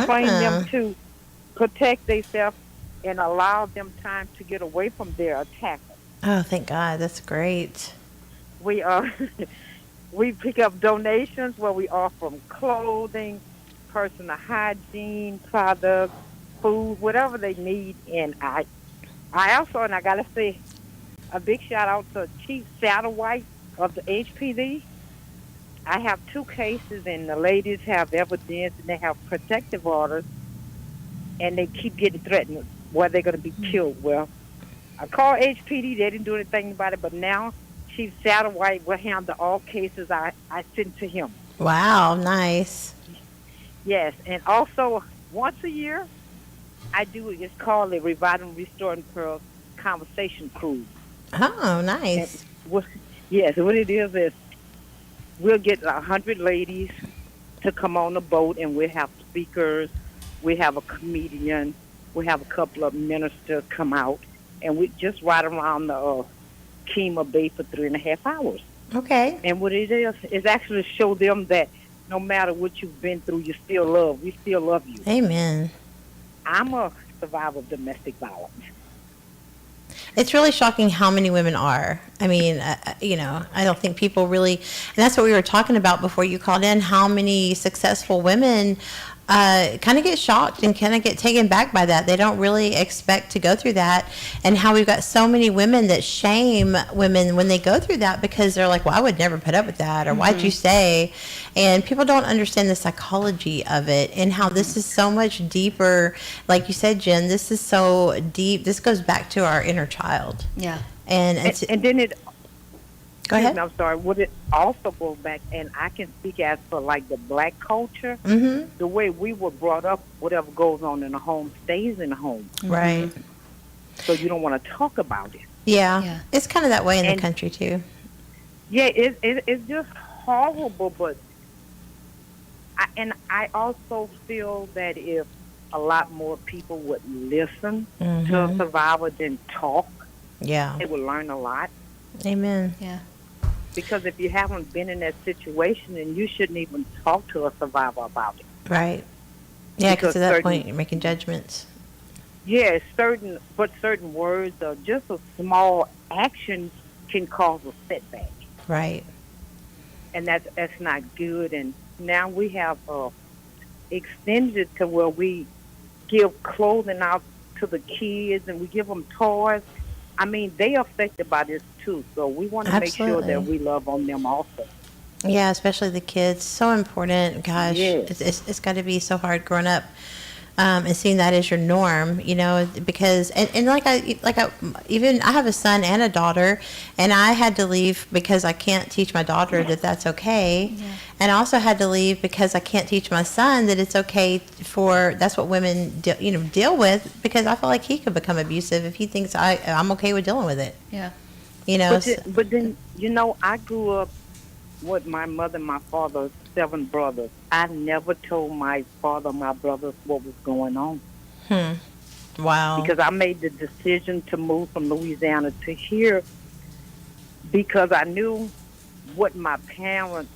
[SPEAKER 16] train them to protect themselves and allow them time to get away from their attacker.
[SPEAKER 13] Oh, thank God. That's great.
[SPEAKER 16] We we pick up donations where we offer them clothing, personal hygiene products, food, whatever they need. And I also, and I got to say, a big shout out to Chief Satterwhite of the HPD. I have 2 cases, and the ladies have evidence, and they have protective orders, and they keep getting threatened where they're going to be killed. Well, I called HPD. They didn't do anything about it, but now Chief Satterwhite will handle all cases I send to him.
[SPEAKER 13] Wow, nice.
[SPEAKER 16] Yes, and also once a year, I do it's called the Reviving Restoring Pearls Conversation Cruise.
[SPEAKER 13] Oh, nice.
[SPEAKER 16] Yes, what it is we'll get 100 ladies to come on the boat, and we'll have speakers, we have a comedian, we have a couple of ministers come out, and we just ride around the Kemah Bay for 3.5 hours.
[SPEAKER 13] Okay.
[SPEAKER 16] And what it is actually show them that no matter what you've been through, we still love you.
[SPEAKER 13] Amen.
[SPEAKER 16] I'm a survivor of domestic violence.
[SPEAKER 13] It's really shocking how many women are. I mean, I don't think people really, and that's what we were talking about before you called in, how many successful women kind of get shocked and kind of get taken back by that. They don't really expect to go through that, and how we've got so many women that shame women when they go through that because they're like, well, I would never put up with that, or why'd you stay? And people don't understand the psychology of it and how this is so much deeper. Like you said, Jen, this is so deep. This goes back to our inner child.
[SPEAKER 14] Yeah.
[SPEAKER 16] And then it...
[SPEAKER 13] Go ahead.
[SPEAKER 16] I'm sorry. Would it also go back, and I can speak as for like the black culture, the way we were brought up, whatever goes on in the home stays in the home.
[SPEAKER 13] Right.
[SPEAKER 16] So you don't want to talk about it.
[SPEAKER 13] Yeah. It's kind of that way in the country too.
[SPEAKER 16] Yeah, it's just horrible, but I also feel that if a lot more people would listen to a survivor than talk, they would learn a lot.
[SPEAKER 13] Amen.
[SPEAKER 14] Yeah.
[SPEAKER 16] Because if you haven't been in that situation, then you shouldn't even talk to a survivor about it.
[SPEAKER 13] Right. Yeah, because at that point you're making judgments.
[SPEAKER 16] Yeah, certain words or just a small action can cause a setback.
[SPEAKER 13] Right.
[SPEAKER 16] And that's not good. And now we have extended it to where we give clothing out to the kids and we give them toys. I mean, they affected by this too, so we want to make sure that
[SPEAKER 13] Absolutely.
[SPEAKER 16] we love on them also.
[SPEAKER 13] Yeah, especially the kids. So important. Gosh,
[SPEAKER 16] Yes.
[SPEAKER 13] it's got to be so hard growing up, and seeing that as your norm. Because and even I have a son and a daughter, and I had to leave because I can't teach my daughter that that's okay, and I also had to leave because I can't teach my son that it's okay for that's what women deal with, because I feel like he could become abusive if he thinks I'm okay with dealing with it.
[SPEAKER 14] Yeah.
[SPEAKER 16] But then, I grew up with my mother and my father, 7 brothers. I never told my father, my brothers, what was going on.
[SPEAKER 13] Wow.
[SPEAKER 16] Because I made the decision to move from Louisiana to here because I knew what my parents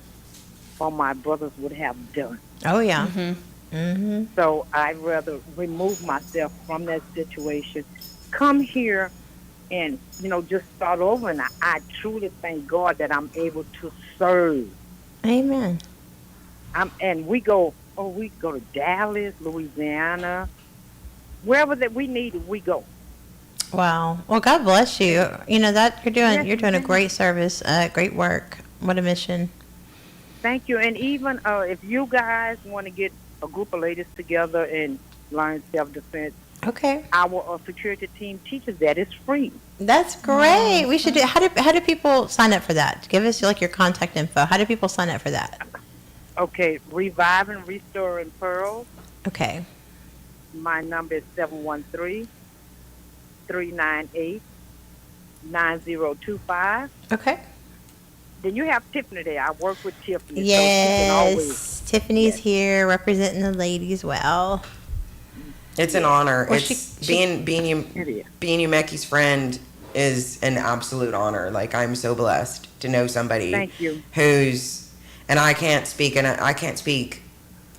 [SPEAKER 16] or my brothers would have done.
[SPEAKER 13] Oh yeah.
[SPEAKER 16] So I'd rather remove myself from that situation, come here and, just start over. And I truly thank God that I'm able to serve.
[SPEAKER 13] Amen.
[SPEAKER 16] And we go to Dallas, Louisiana, wherever that we need it, we go.
[SPEAKER 13] Wow. Well, God bless you. That you're doing.
[SPEAKER 16] Yes,
[SPEAKER 13] You're doing a
[SPEAKER 16] ma'am.
[SPEAKER 13] great service. Great work. What a mission.
[SPEAKER 16] Thank you. And even if you guys want to get a group of ladies together and learn self-defense,
[SPEAKER 13] okay,
[SPEAKER 16] our security team teaches that. It's free.
[SPEAKER 13] That's great. We should do. How do people sign up for that? Give us your contact info. How do people sign up for that?
[SPEAKER 16] Okay, Revive and Restore in Pearls.
[SPEAKER 13] Okay.
[SPEAKER 16] My number is 713-398-9025.
[SPEAKER 13] Okay.
[SPEAKER 16] Then you have Tiffany there. I work with Tiffany. So she can always,
[SPEAKER 13] Yes. Tiffany's here representing the ladies well.
[SPEAKER 15] It's an honor.
[SPEAKER 13] Well,
[SPEAKER 15] Being Yumeki's friend is an absolute honor. Like, I'm so blessed to know somebody
[SPEAKER 16] Thank you.
[SPEAKER 15] and I can't speak,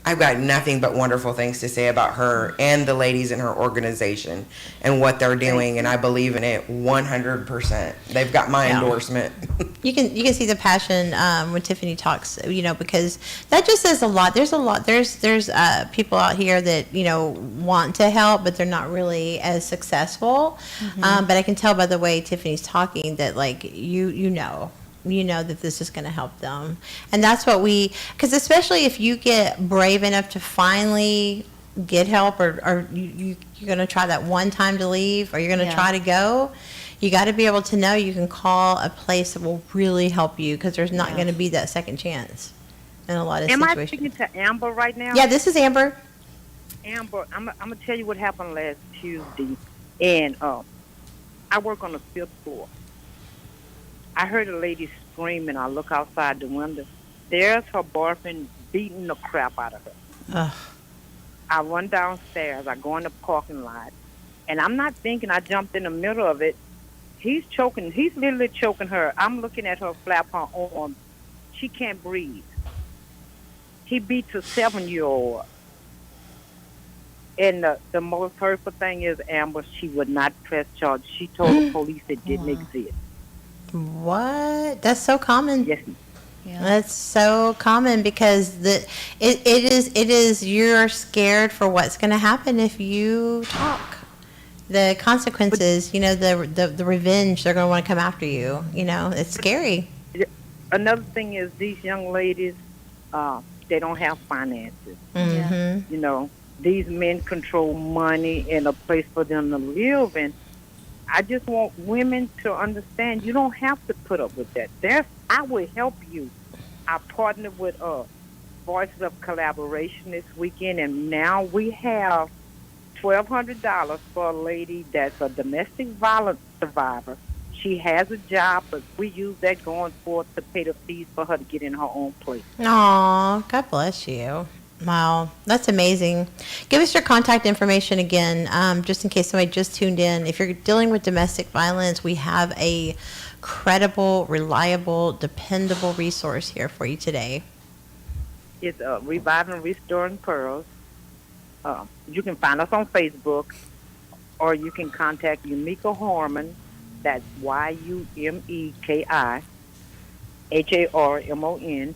[SPEAKER 15] I've got nothing but wonderful things to say about her and the ladies in her organization and what they're doing, and I believe in it 100%. They've got my endorsement.
[SPEAKER 13] You can see the passion when Tiffany talks, because that just says a lot. There's people out here that want to help, but they're not really as successful. But I can tell by the way Tiffany's talking that you know that this is going to help them. And that's what because especially if you get brave enough to finally get help, or you're going to try that one time to leave, or you're going to try to go, you got to be able to know you can call a place that will really help you, because there's not going to be that second chance in a lot of situations.
[SPEAKER 16] Am I speaking to Amber right now?
[SPEAKER 13] Yeah, this is Amber.
[SPEAKER 16] Amber, I'm going to tell you what happened last Tuesday. And I work on the 5th floor. I heard a lady screaming. I look outside the window. There's her boyfriend beating the crap out of her.
[SPEAKER 13] Ugh.
[SPEAKER 16] I run downstairs. I go in the parking lot. And I'm not thinking. I jumped in the middle of it. He's choking. He's literally choking her. I'm looking at her flap her arm. She can't breathe. He beats a 7-year-old. And the most hurtful thing is, Amber, she would not press charge. She told the police it didn't exist.
[SPEAKER 13] What? That's so common.
[SPEAKER 16] Yes.
[SPEAKER 14] Yeah.
[SPEAKER 13] That's so common, because it is you're scared for what's going to happen if you talk. The consequences, the revenge, they're going to want to come after you. It's scary.
[SPEAKER 16] Another thing is, these young ladies, they don't have finances.
[SPEAKER 13] Mm-hmm.
[SPEAKER 16] These men control money and a place for them to live in. I just want women to understand you don't have to put up with that. I will help you. I partnered with Voices of Collaboration this weekend, and now we have $1,200 for a lady that's a domestic violence survivor. She has a job, but we use that going forth to pay the fees for her to get in her own place.
[SPEAKER 13] Aw, God bless you. Wow, that's amazing. Give us your contact information again, just in case somebody just tuned in. If you're dealing with domestic violence, we have a credible, reliable, dependable resource here for you today.
[SPEAKER 16] It's Revive and Restoring Pearls. You can find us on Facebook, or you can contact Yumeka Harmon. That's YUMEKI HARMON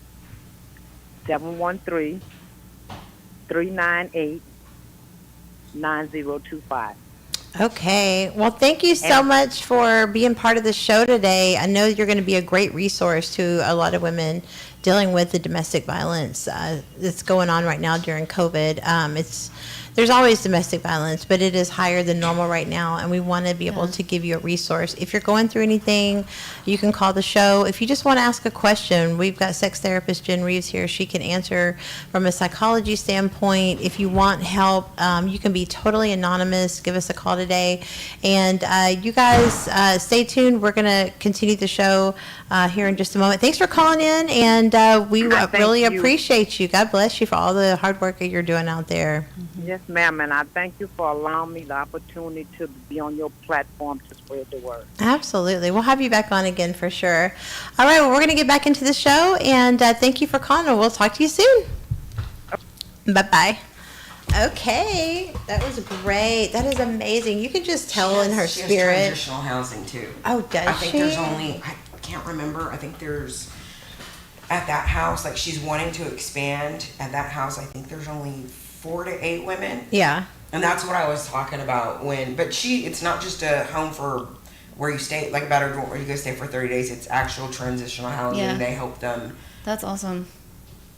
[SPEAKER 16] 713-398-9025.
[SPEAKER 13] Okay. Well, thank you so much for being part of the show today. I know you're going to be a great resource to a lot of women dealing with the domestic violence that's going on right now during COVID. There's always domestic violence, but it is higher than normal right now, and we want to be able to give you a resource. If you're going through anything, you can call the show. If you just want to ask a question, we've got sex therapist Jen Reeves here. She can answer from a psychology standpoint. If you want help, you can be totally anonymous. Give us a call today. And you guys, stay tuned. We're going to continue the show here in just a moment. Thanks for calling in, and we really appreciate you. God bless you for all the hard work that you're doing out there.
[SPEAKER 16] Yes, ma'am, and I thank you for allowing me the opportunity to be on your platform to spread the word.
[SPEAKER 13] Absolutely. We'll have you back on again for sure. All right, well, we're going to get back into the show, and thank you for calling. We'll talk to you soon. Bye-bye. Okay, that was great. That is amazing. You can just tell in her
[SPEAKER 15] she
[SPEAKER 13] spirit.
[SPEAKER 15] has transitional housing, too.
[SPEAKER 13] Oh, does
[SPEAKER 15] I think
[SPEAKER 13] she?
[SPEAKER 15] there's only, I can't remember, I think there's, at that house, like she's wanting to expand. At that house, I think there's only 4 to 8 women.
[SPEAKER 13] Yeah.
[SPEAKER 15] And that's what I was talking about but it's not just a home for where you stay, like a battered dorm where you go stay for 30 days. It's actual transitional housing.
[SPEAKER 14] Yeah.
[SPEAKER 15] They help them.
[SPEAKER 14] That's awesome.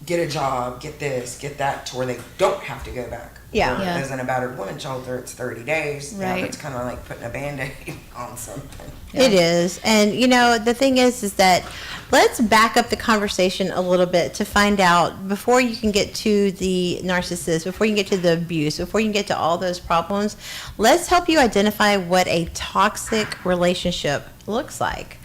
[SPEAKER 15] Get a job, get this, get that, to where they don't have to go back.
[SPEAKER 13] Yeah.
[SPEAKER 15] Whereas in a battered woman shelter, it's 30 days.
[SPEAKER 14] Right.
[SPEAKER 15] Yeah, it's kind of like putting a Band-Aid on something.
[SPEAKER 13] It is. And, the thing is that let's back up the conversation a little bit to find out, before you can get to the narcissist, before you can get to the abuse, before you can get to all those problems, let's help you identify what a toxic relationship looks like.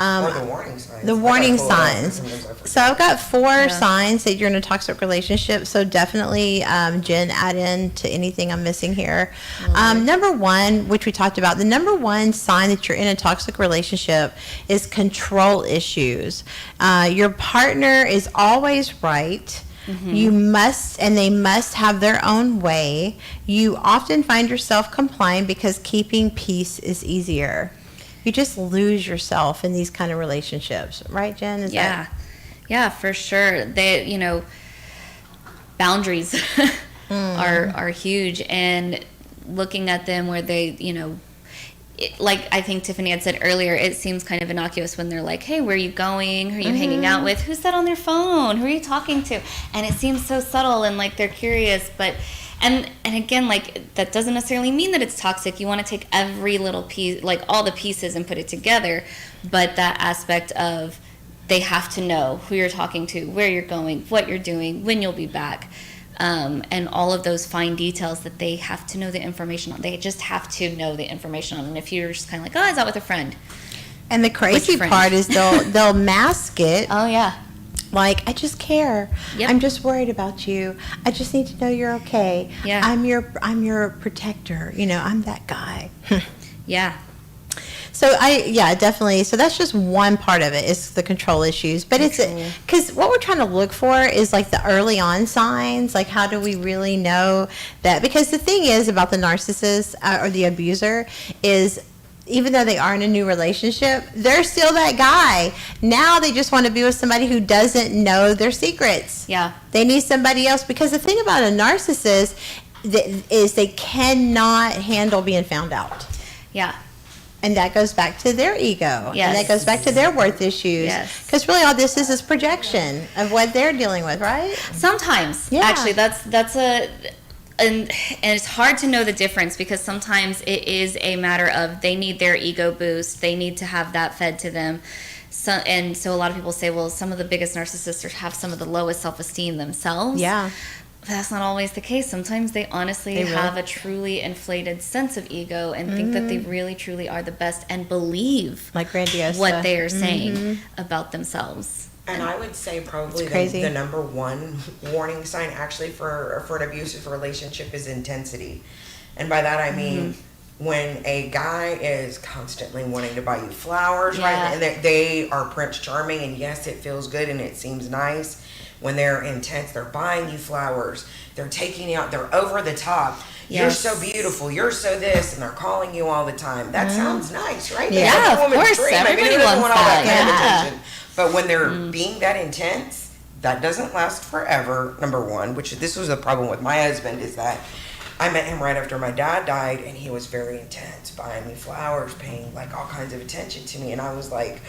[SPEAKER 15] Or the warning signs.
[SPEAKER 13] The warning signs. So I've got 4 signs that you're in a toxic relationship. So definitely, Jen, add in to anything I'm missing here. Number 1, which we talked about, the number 1 sign that you're in a toxic relationship is control issues. Your partner is always right. You must, and they must have their own way. You often find yourself complying because keeping peace is easier. You just lose yourself in these kind of relationships, right, Jen?
[SPEAKER 14] Yeah, for sure. They, boundaries are huge, and looking at them where they, like I think Tiffany had said earlier, it seems kind of innocuous when they're like, hey, where are you going? Who are you hanging out with? Who's that on their phone? Who are you talking to? And it seems so subtle and like they're curious, but and again, like, that doesn't necessarily mean that it's toxic. You want to take every little piece, like all the pieces, and put it together. But that aspect of they have to know who you're talking to, where you're going, what you're doing, when you'll be back, and all of those fine details that they have to know the information on. They just have to know the information on. And if you're just kind of like, oh, I was out with a friend.
[SPEAKER 13] And the crazy part is they'll mask it.
[SPEAKER 14] Oh, yeah.
[SPEAKER 13] Like, I just care.
[SPEAKER 14] Yep.
[SPEAKER 13] I'm just worried about you. I just need to know you're okay.
[SPEAKER 14] Yeah.
[SPEAKER 13] I'm your protector. I'm that guy.
[SPEAKER 14] Yeah.
[SPEAKER 13] So definitely. So that's just one part of it, is the control issues. But it's because what we're trying to look for is like the early on signs. Like, how do we really know that? Because the thing is about the narcissist or the abuser is, even though they are in a new relationship, they're still that guy. Now they just want to be with somebody who doesn't know their secrets.
[SPEAKER 14] Yeah.
[SPEAKER 13] They need somebody else, because the thing about a narcissist is they cannot handle being found out.
[SPEAKER 14] Yeah.
[SPEAKER 13] And that goes back to their ego.
[SPEAKER 14] Yes.
[SPEAKER 13] And that goes back to their worth issues.
[SPEAKER 14] Yes.
[SPEAKER 13] Because really all this is projection of what they're dealing with, right?
[SPEAKER 14] Sometimes.
[SPEAKER 13] Yeah.
[SPEAKER 14] Actually, that's a... And it's hard to know the difference, because sometimes it is a matter of they need their ego boost. They need to have that fed to them. So a lot of people say, well, some of the biggest narcissists have some of the lowest self-esteem themselves.
[SPEAKER 13] Yeah.
[SPEAKER 14] But that's not always the case. Sometimes they honestly have a truly inflated sense of ego and think that they really, truly are the best and believe
[SPEAKER 13] like grandiose
[SPEAKER 14] what they are saying about themselves.
[SPEAKER 15] And I would say probably the number 1 warning sign actually for an abusive relationship is intensity. And by that I mean when a guy is constantly wanting to buy you flowers, right? And they are Prince Charming, and yes, it feels good and it seems nice. When they're intense, they're buying you flowers. They're taking you out. They're over the top. Yes. You're so beautiful. You're so this. And they're calling you all the time. That sounds nice, right?
[SPEAKER 14] Yeah, of course.
[SPEAKER 15] Dream.
[SPEAKER 14] Everybody
[SPEAKER 15] wants
[SPEAKER 14] wants that.
[SPEAKER 15] Kind of attention. But when they're being that intense, that doesn't last forever, number one, which this was the problem with my husband, is that I met him right after my dad died, and he was very intense, buying me flowers, paying like all kinds of attention to me, and I was like,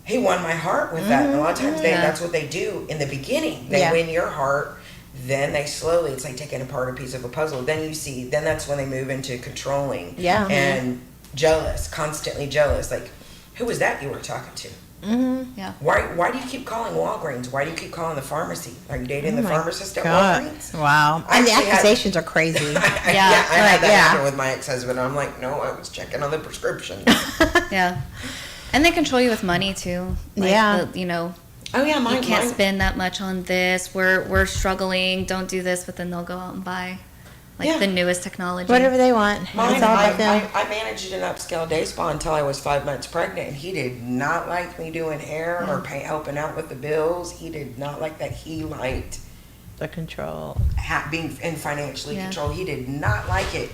[SPEAKER 15] he won my heart with that. And a lot of times that's what they do in the beginning. They win your heart, then they slowly, it's like taking apart a piece of a puzzle. Then that's when they move into controlling and jealous, constantly jealous. Like, who was that you were talking to?
[SPEAKER 14] Yeah.
[SPEAKER 15] Why do you keep calling Walgreens? Why do you keep calling the pharmacy? Are you dating the pharmacist at Walgreens?
[SPEAKER 13] Wow. And the accusations are crazy.
[SPEAKER 15] I had that happen with my ex-husband. I'm like, no, I was checking on the prescription.
[SPEAKER 14] Yeah. And they control you with money too. Like you know.
[SPEAKER 15] Oh yeah,
[SPEAKER 14] you can't spend that much on this. We're struggling. Don't do this, but then they'll go out and buy the newest technology.
[SPEAKER 13] Whatever they want. It's all about them.
[SPEAKER 15] I managed an upscale day spa until I was 5 months pregnant, and he did not like me doing hair or helping out with the bills. He did not like that. He liked
[SPEAKER 13] the control,
[SPEAKER 15] being in financially control. He did not like it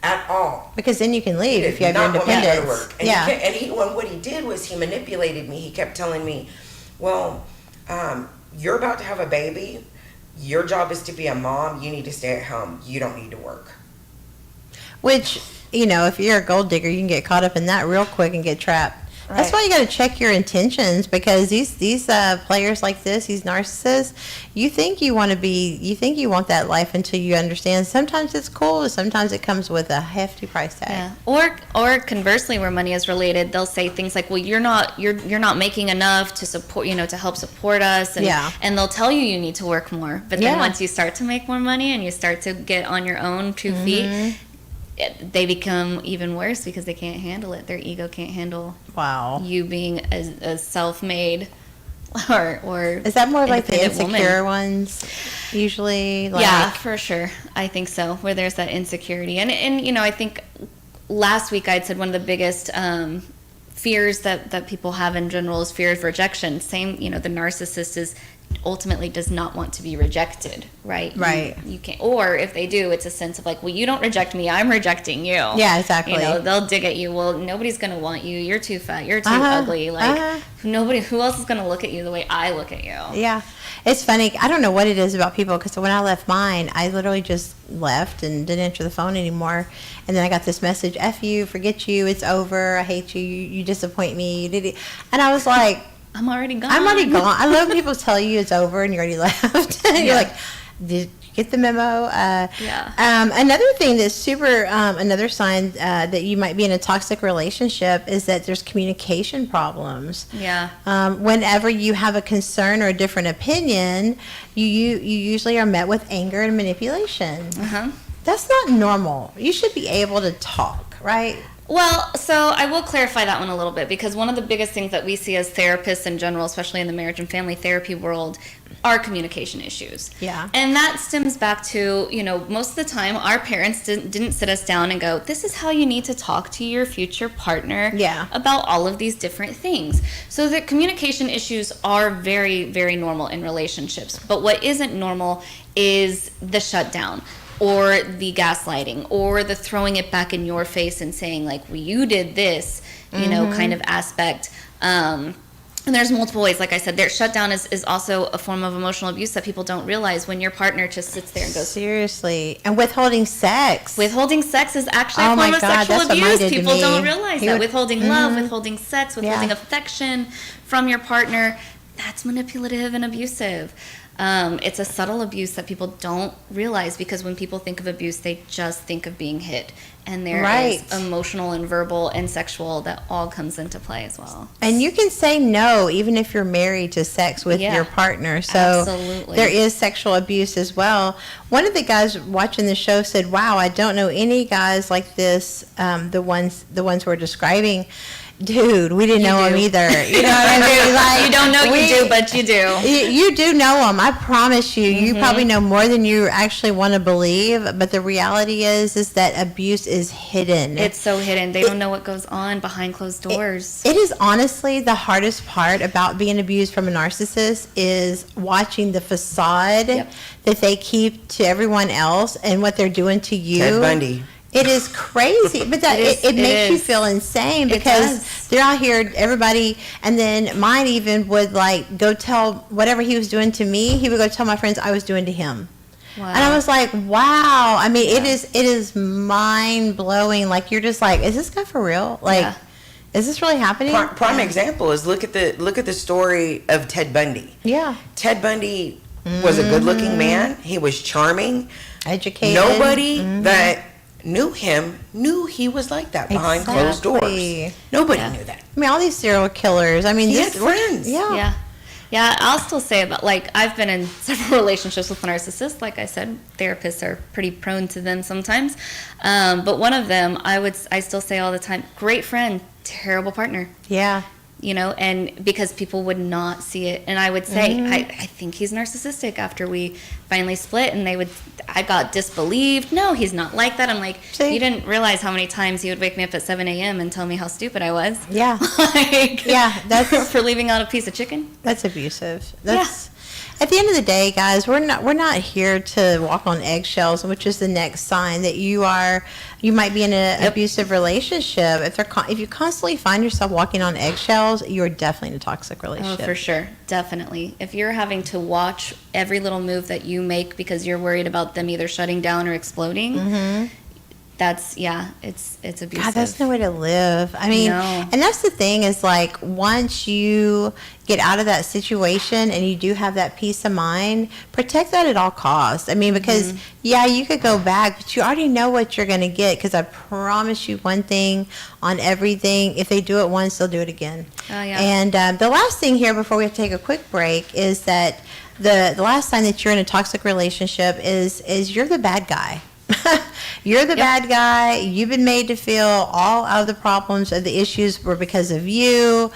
[SPEAKER 15] at all.
[SPEAKER 13] Because then you can leave if you have your independence.
[SPEAKER 15] Work. And what he did was he manipulated me. He kept telling me, well, you're about to have a baby. Your job is to be a mom. You need to stay at home. You don't need to work.
[SPEAKER 13] Which, you know, if you're a gold digger, you can get caught up in that real quick and get trapped. Right. That's why you got to check your intentions, because these players like this, these narcissists, you think you want that life until you understand. Sometimes it's cool, sometimes it comes with a hefty price tag.
[SPEAKER 14] Yeah. Or conversely, where money is related, they'll say things like, "Well, you're not making enough to support, to help support us," and they'll tell you need to work more. But then once you start to make more money and you start to get on your own 2 feet, they become even worse because they can't handle it. Their ego can't handle you being a self-made or
[SPEAKER 13] is that more like the insecure ones usually?
[SPEAKER 14] Yeah, for sure. I think so, where there's that insecurity. And I think last week I'd said one of the biggest fears that people have in general is fear of rejection. Same, the narcissist ultimately does not want to be rejected, right?
[SPEAKER 13] Right.
[SPEAKER 14] You can't, or if they do, it's a sense of like, well, you don't reject me, I'm rejecting you.
[SPEAKER 13] Yeah, exactly.
[SPEAKER 14] They'll dig at you. Well, nobody's gonna want you. You're too fat. You're too ugly. Like who else is gonna look at you the way I look at you?
[SPEAKER 13] Yeah, it's funny. I don't know what it is about people, because when I left mine, I literally just left and didn't answer the phone anymore. And then I got this message: "F you, forget you, it's over. I hate you. You disappoint me. You did it." And I was like,
[SPEAKER 14] I'm already gone.
[SPEAKER 13] I love when people tell you it's over and you already left. You're like, did you get the memo? Another thing that's super, another sign that you might be in a toxic relationship is that there's communication problems.
[SPEAKER 14] Yeah.
[SPEAKER 13] Whenever you have a concern or a different opinion, you usually are met with anger and manipulation. That's not normal. You should be able to talk, right?
[SPEAKER 14] Well, so I will clarify that one a little bit, because one of the biggest things that we see as therapists in general, especially in the marriage and family therapy world, are communication issues.
[SPEAKER 13] Yeah.
[SPEAKER 14] And that stems back to, most of the time our parents didn't sit us down and go, this is how you need to talk to your future partner about all of these different things. So the communication issues are very, very normal in relationships. But what isn't normal is the shutdown, or the gaslighting, or the throwing it back in your face and saying like, well, you did this, kind of aspect. And there's multiple ways. Like I said, their shutdown is also a form of emotional abuse that people don't realize, when your partner just sits there and goes,
[SPEAKER 13] seriously. And withholding sex.
[SPEAKER 14] Withholding sex is actually a form of sexual abuse. People don't realize that. Withholding love, withholding sex, withholding affection from your partner, that's manipulative and abusive. It's a subtle abuse that people don't realize, because when people think of abuse, they just think of being hit. And there is emotional and verbal and sexual that all comes into play as well.
[SPEAKER 13] And you can say no even if you're married to sex with your partner. So
[SPEAKER 14] absolutely.
[SPEAKER 13] There is sexual abuse as well. One of the guys watching the show said, wow, I don't know any guys like this, the ones we're describing. Dude, we didn't know him either. You know what I mean? Like,
[SPEAKER 14] you don't know you do, but you do.
[SPEAKER 13] You do know him. I promise you. You probably know more than you actually want to believe. But the reality is that abuse is hidden.
[SPEAKER 14] It's so hidden. They don't know what goes on behind closed doors.
[SPEAKER 13] It is honestly the hardest part about being abused from a narcissist, is watching the facade that they keep to everyone else and what they're doing to you.
[SPEAKER 15] Ted Bundy.
[SPEAKER 13] It is crazy, but that it makes you feel insane because they're out here, everybody, and then mine even would like go tell whatever he was doing to me, he would go tell my friends I was doing to him. Wow. And I was like, wow. I mean, it is mind blowing. Like you're just like, is this guy for real? Like, is this really happening?
[SPEAKER 15] Prime example is look at the story of Ted Bundy.
[SPEAKER 13] Yeah,
[SPEAKER 15] Ted Bundy was a good looking man. He was charming,
[SPEAKER 13] educated.
[SPEAKER 15] Nobody that knew him knew he was like that behind closed doors. Nobody knew that.
[SPEAKER 13] I mean, all these serial killers. I mean,
[SPEAKER 15] he had friends.
[SPEAKER 14] Yeah, I'll still say about, like, I've been in several relationships with narcissists. Like I said, therapists are pretty prone to them sometimes. But one of them, I still say all the time, great friend, terrible partner.
[SPEAKER 13] Yeah.
[SPEAKER 14] You know, and because people would not see it. And I would say, I think he's narcissistic after we finally split. And I got disbelieved. No, he's not like that. I'm like, you didn't realize how many times he would wake me up at 7 a.m. and tell me how stupid I was.
[SPEAKER 13] Yeah.
[SPEAKER 14] That's for leaving out a piece of chicken.
[SPEAKER 13] That's abusive. At the end of the day, guys, we're not here to walk on eggshells, which is the next sign that you might be in an abusive relationship. If you constantly find yourself walking on eggshells, you're definitely in a toxic relationship.
[SPEAKER 14] Oh, for sure, definitely. If you're having to watch every little move that you make because you're worried about them either shutting down or exploding. That's it's abusive.
[SPEAKER 13] God, that's no way to live. I mean, and that's the thing is like once you get out of that situation and you do have that peace of mind, protect that at all costs. I mean, because you could go back, but you already know what you're going to get. Because I promise you one thing on everything: if they do it once, they'll do it again. Oh yeah. And the last thing here before we have to take a quick break is that the last sign that you're in a toxic relationship is you're the bad guy. You're the bad guy. You've been made to feel all of the problems of the issues were because of you.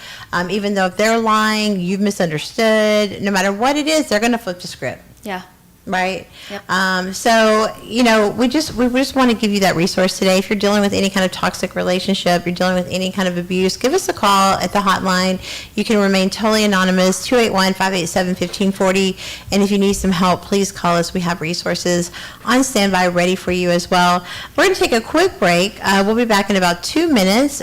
[SPEAKER 13] Even though if they're lying, you've misunderstood. No matter what it is, they're going to flip the script.
[SPEAKER 14] Yeah.
[SPEAKER 13] Right. Yep. So we just want to give you that resource today. If you're dealing with any kind of toxic relationship, you're dealing with any kind of abuse, give us a call at the hotline. You can remain totally anonymous, 281-587-1540. And if you need some help, please call us. We have resources on standby ready for you as well. We're going to take a quick break. We'll be back in about 2 minutes.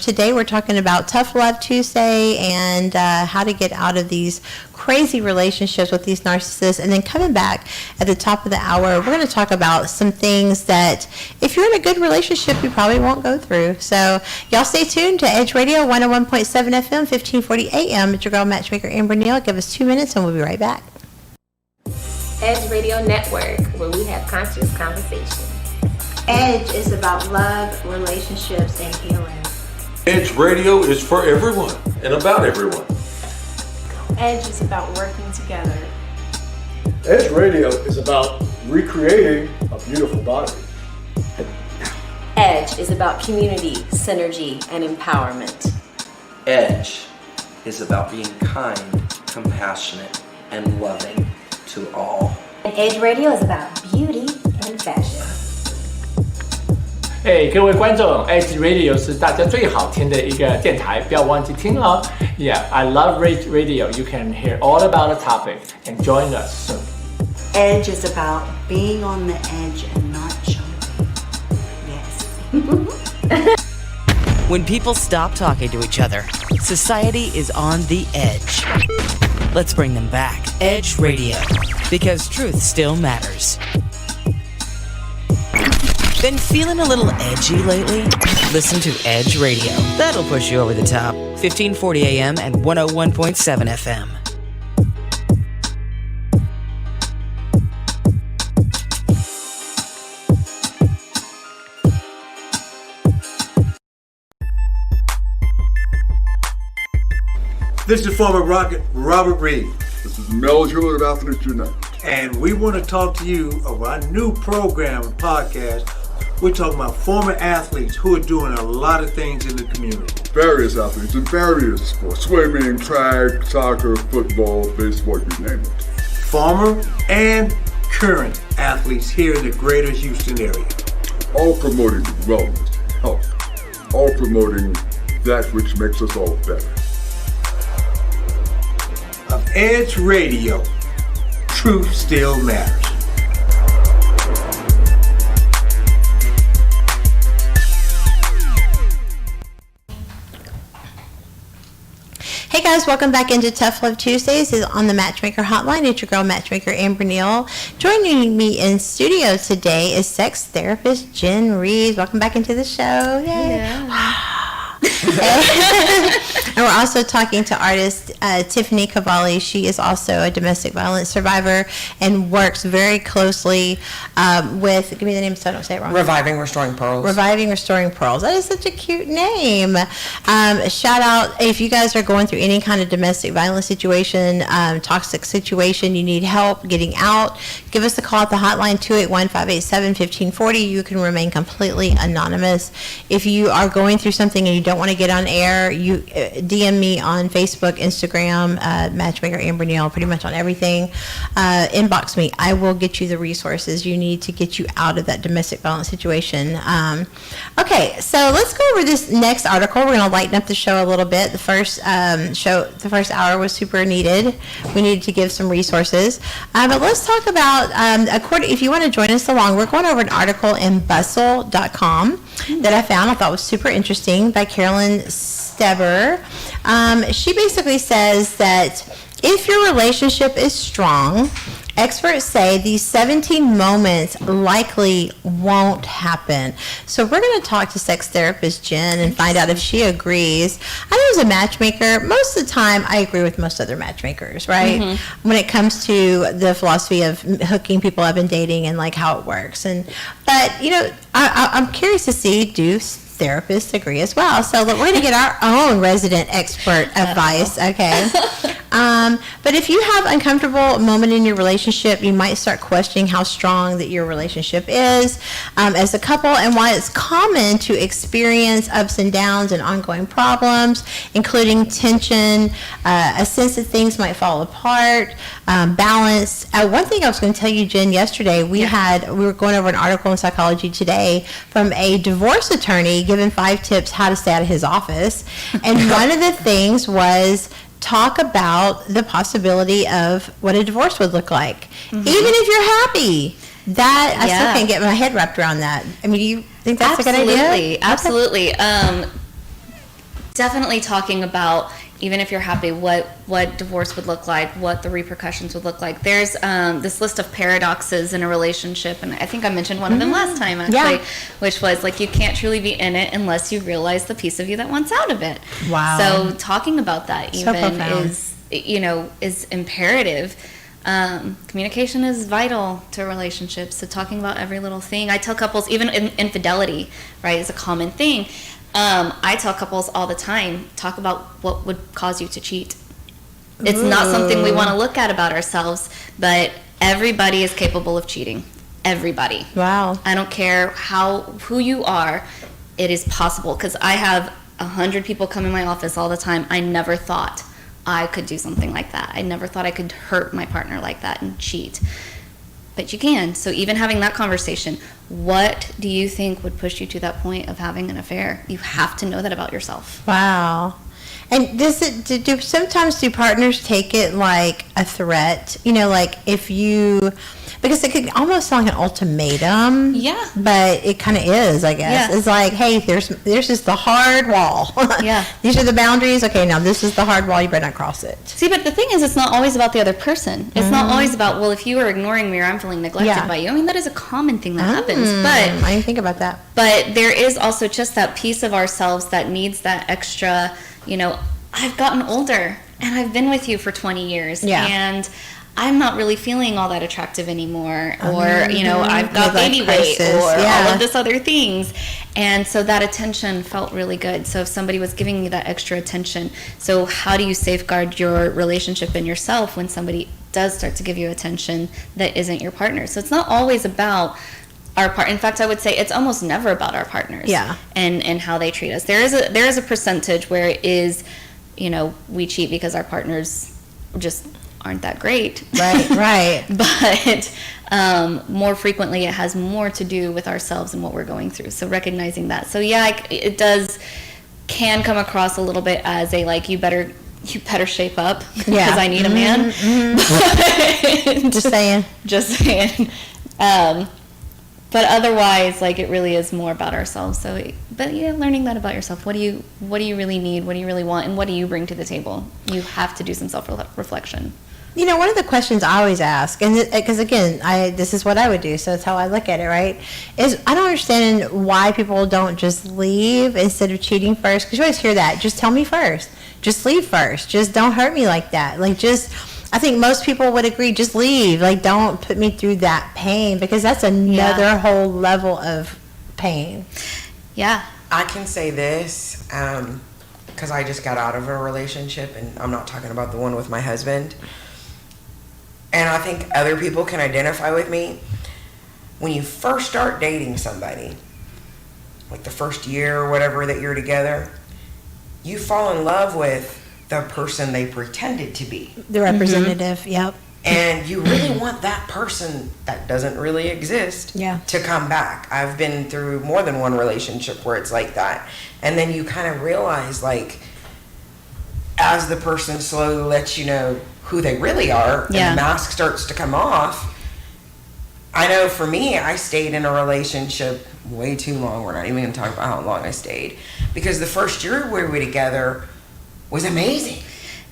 [SPEAKER 13] Today we're talking about Tough Love Tuesday and how to get out of these crazy relationships with these narcissists. And then coming back at the top of the hour, we're going to talk about some things that if you're in a good relationship, you probably won't go through. So y'all stay tuned to Edge Radio 101.7 FM, 1540 AM. It's your girl Matchmaker Amber Neal. Give us 2 minutes and we'll be right back.
[SPEAKER 4] Edge Radio Network, where we have conscious conversation.
[SPEAKER 5] Edge is about love, relationships, and healing.
[SPEAKER 6] Edge Radio is for everyone and about everyone.
[SPEAKER 17] Edge is about working together.
[SPEAKER 7] Edge Radio is about recreating a beautiful body.
[SPEAKER 17] Edge is about community, synergy, and empowerment.
[SPEAKER 8] Edge is about being kind, compassionate, and loving to all.
[SPEAKER 17] And Edge Radio is about beauty and fashion.
[SPEAKER 9] 各位观众 ，Edge Radio 是大家最好听的一个电台，不要忘记听哦。Yeah, I love Radio. You can hear all about the topic and join us soon.
[SPEAKER 10] Edge is about being on the edge and not jumping. Yes.
[SPEAKER 11] When people stop talking to each other, society is on the edge. Let's bring them back. Edge Radio, because truth still matters. Been feeling a little edgy lately? Listen to Edge Radio. That'll push you over the top. 1540 AM and 101.7 FM.
[SPEAKER 18] This is former Rocket Robert Reed.
[SPEAKER 19] This is Mel Jewett of Athletes United.
[SPEAKER 18] And we want to talk to you of our new program and podcast. We're talking about former athletes who are doing a lot of things in the community.
[SPEAKER 19] Various athletes in various sports. Swimming, track, soccer, football, baseball, you name it.
[SPEAKER 18] Former and current athletes here in the greater Houston area.
[SPEAKER 19] All promoting wellness, health. All promoting that which makes us all better.
[SPEAKER 18] Of Edge Radio, truth still matters.
[SPEAKER 13] Hey guys, welcome back into Tough Love Tuesdays on the Matchmaker Hotline. It's your girl, Matchmaker Amber Neal. Joining me in studio today is sex therapist Jen Reeves. Welcome back into the show. Yay. Yeah. And we're also talking to artist Tiffany Cavalli. She is also a domestic violence survivor and works very closely with, give me the name so I don't say it wrong.
[SPEAKER 15] Reviving Restoring Pearls.
[SPEAKER 13] Reviving Restoring Pearls. That is such a cute name. Shout out, if you guys are going through any kind of domestic violence situation, toxic situation, you need help getting out, give us a call at the hotline 281-587-1540. You can remain completely anonymous. If you are going through something and you don't want to get on air, you DM me on Facebook, Instagram, Matchmaker Amber Neal, pretty much on everything. Inbox me. I will get you the resources you need to get you out of that domestic violence situation. Okay, so let's go over this next article. We're going to lighten up the show a little bit. The first hour was super needed. We needed to give some resources. But let's talk about, if you want to join us along, we're going over an article in bustle.com that I found. I thought was super interesting by Carolyn Steber. She basically says that if your relationship is strong, experts say these 17 moments likely won't happen. So we're going to talk to sex therapist Jen and find out if she agrees. I know as a matchmaker, most of the time I agree with most other matchmakers, right? Mm-hmm. When it comes to the philosophy of hooking people up and dating and like how it works. But I'm curious to see, do therapists agree as well? So we're going to get our own resident expert advice, okay? But if you have an uncomfortable moment in your relationship, you might start questioning how strong that your relationship is as a couple, and why it's common to experience ups and downs and ongoing problems, including tension, a sense that things might fall apart, balance. One thing I was going to tell you, Jen, yesterday, we were going over an article in Psychology Today from a divorce attorney giving 5 tips how to stay out of his office. And one of the things was talk about the possibility of what a divorce would look like. Mm-hmm. Even if you're happy. That, I still can't get my head wrapped around that. I mean, do you think that's a good idea?
[SPEAKER 14] Absolutely. Definitely talking about, even if you're happy, what divorce would look like, what the repercussions would look like. There's this list of paradoxes in a relationship, and I think I mentioned one of them last time, actually, which was like, you can't truly be in it unless you realize the piece of you that wants out of it. Wow. So talking about that is imperative. Communication is vital to relationships. So talking about every little thing. I tell couples, even infidelity, right, is a common thing. I tell couples all the time, talk about what would cause you to cheat. It's not something we want to look at about ourselves, but everybody is capable of cheating. Everybody. Wow. I don't care who you are, it is possible. Because I have 100 people come in my office all the time. I never thought I could do something like that. I never thought I could hurt my partner like that and cheat. But you can. So even having that conversation, what do you think would push you to that point of having an affair? You have to know that about yourself.
[SPEAKER 13] Wow. And sometimes do partners take it like a threat? Like if you, because it could almost sound like an ultimatum. Yeah. But it kind of is, I guess. Yeah. It's like, hey, there's just the hard wall. Yeah. These are the boundaries. Okay, now this is the hard wall. You better not cross it.
[SPEAKER 14] See, but the thing is, it's not always about the other person. It's not always about, well, if you are ignoring me or I'm feeling neglected by you. I mean, that is a common thing that happens. But
[SPEAKER 13] I didn't think about that.
[SPEAKER 14] But there is also just that piece of ourselves that needs that extra, I've gotten older and I've been with you for 20 years. Yeah. And I'm not really feeling all that attractive anymore, or I've got baby weight, or all of this other things, and so that attention felt really good. So if somebody was giving you that extra attention, so how do you safeguard your relationship and yourself when somebody does start to give you attention that isn't your partner? So it's not always about our part. In fact, I would say it's almost never about our partners. Yeah. And how they treat us. There is a percentage where it is, we cheat because our partners just aren't that great. Right. But more frequently, it has more to do with ourselves and what we're going through. So recognizing that. So it can come across a little bit as a like, you better shape up because I need a man. Mm-hmm. Just saying. But otherwise, like, it really is more about ourselves. So, but yeah, learning that about yourself. What do you really need? What do you really want? And what do you bring to the table? You have to do some self-reflection.
[SPEAKER 13] You know, one of the questions I always ask, and because again, this is what I would do, so it's how I look at it, right? Is I don't understand why people don't just leave instead of cheating first. Because you always hear that. Just tell me first. Just leave first. Just don't hurt me like that. Like, just. I think most people would agree, just leave. Like, don't put me through that pain, because that's another whole level of pain.
[SPEAKER 14] Yeah.
[SPEAKER 15] I can say this, because I just got out of a relationship, and I'm not talking about the one with my husband. And I think other people can identify with me. When you first start dating somebody, like the first year or whatever that you're together, you fall in love with the person they pretended to be.
[SPEAKER 13] The representative, yep.
[SPEAKER 15] And you really want that person that doesn't really exist to come back. I've been through more than one relationship where it's like that. And then you kind of realize, like, as the person slowly lets you know who they really are, and the mask starts to come off. I know for me, I stayed in a relationship way too long. We're not even going to talk about how long I stayed. Because the first year we were together was amazing.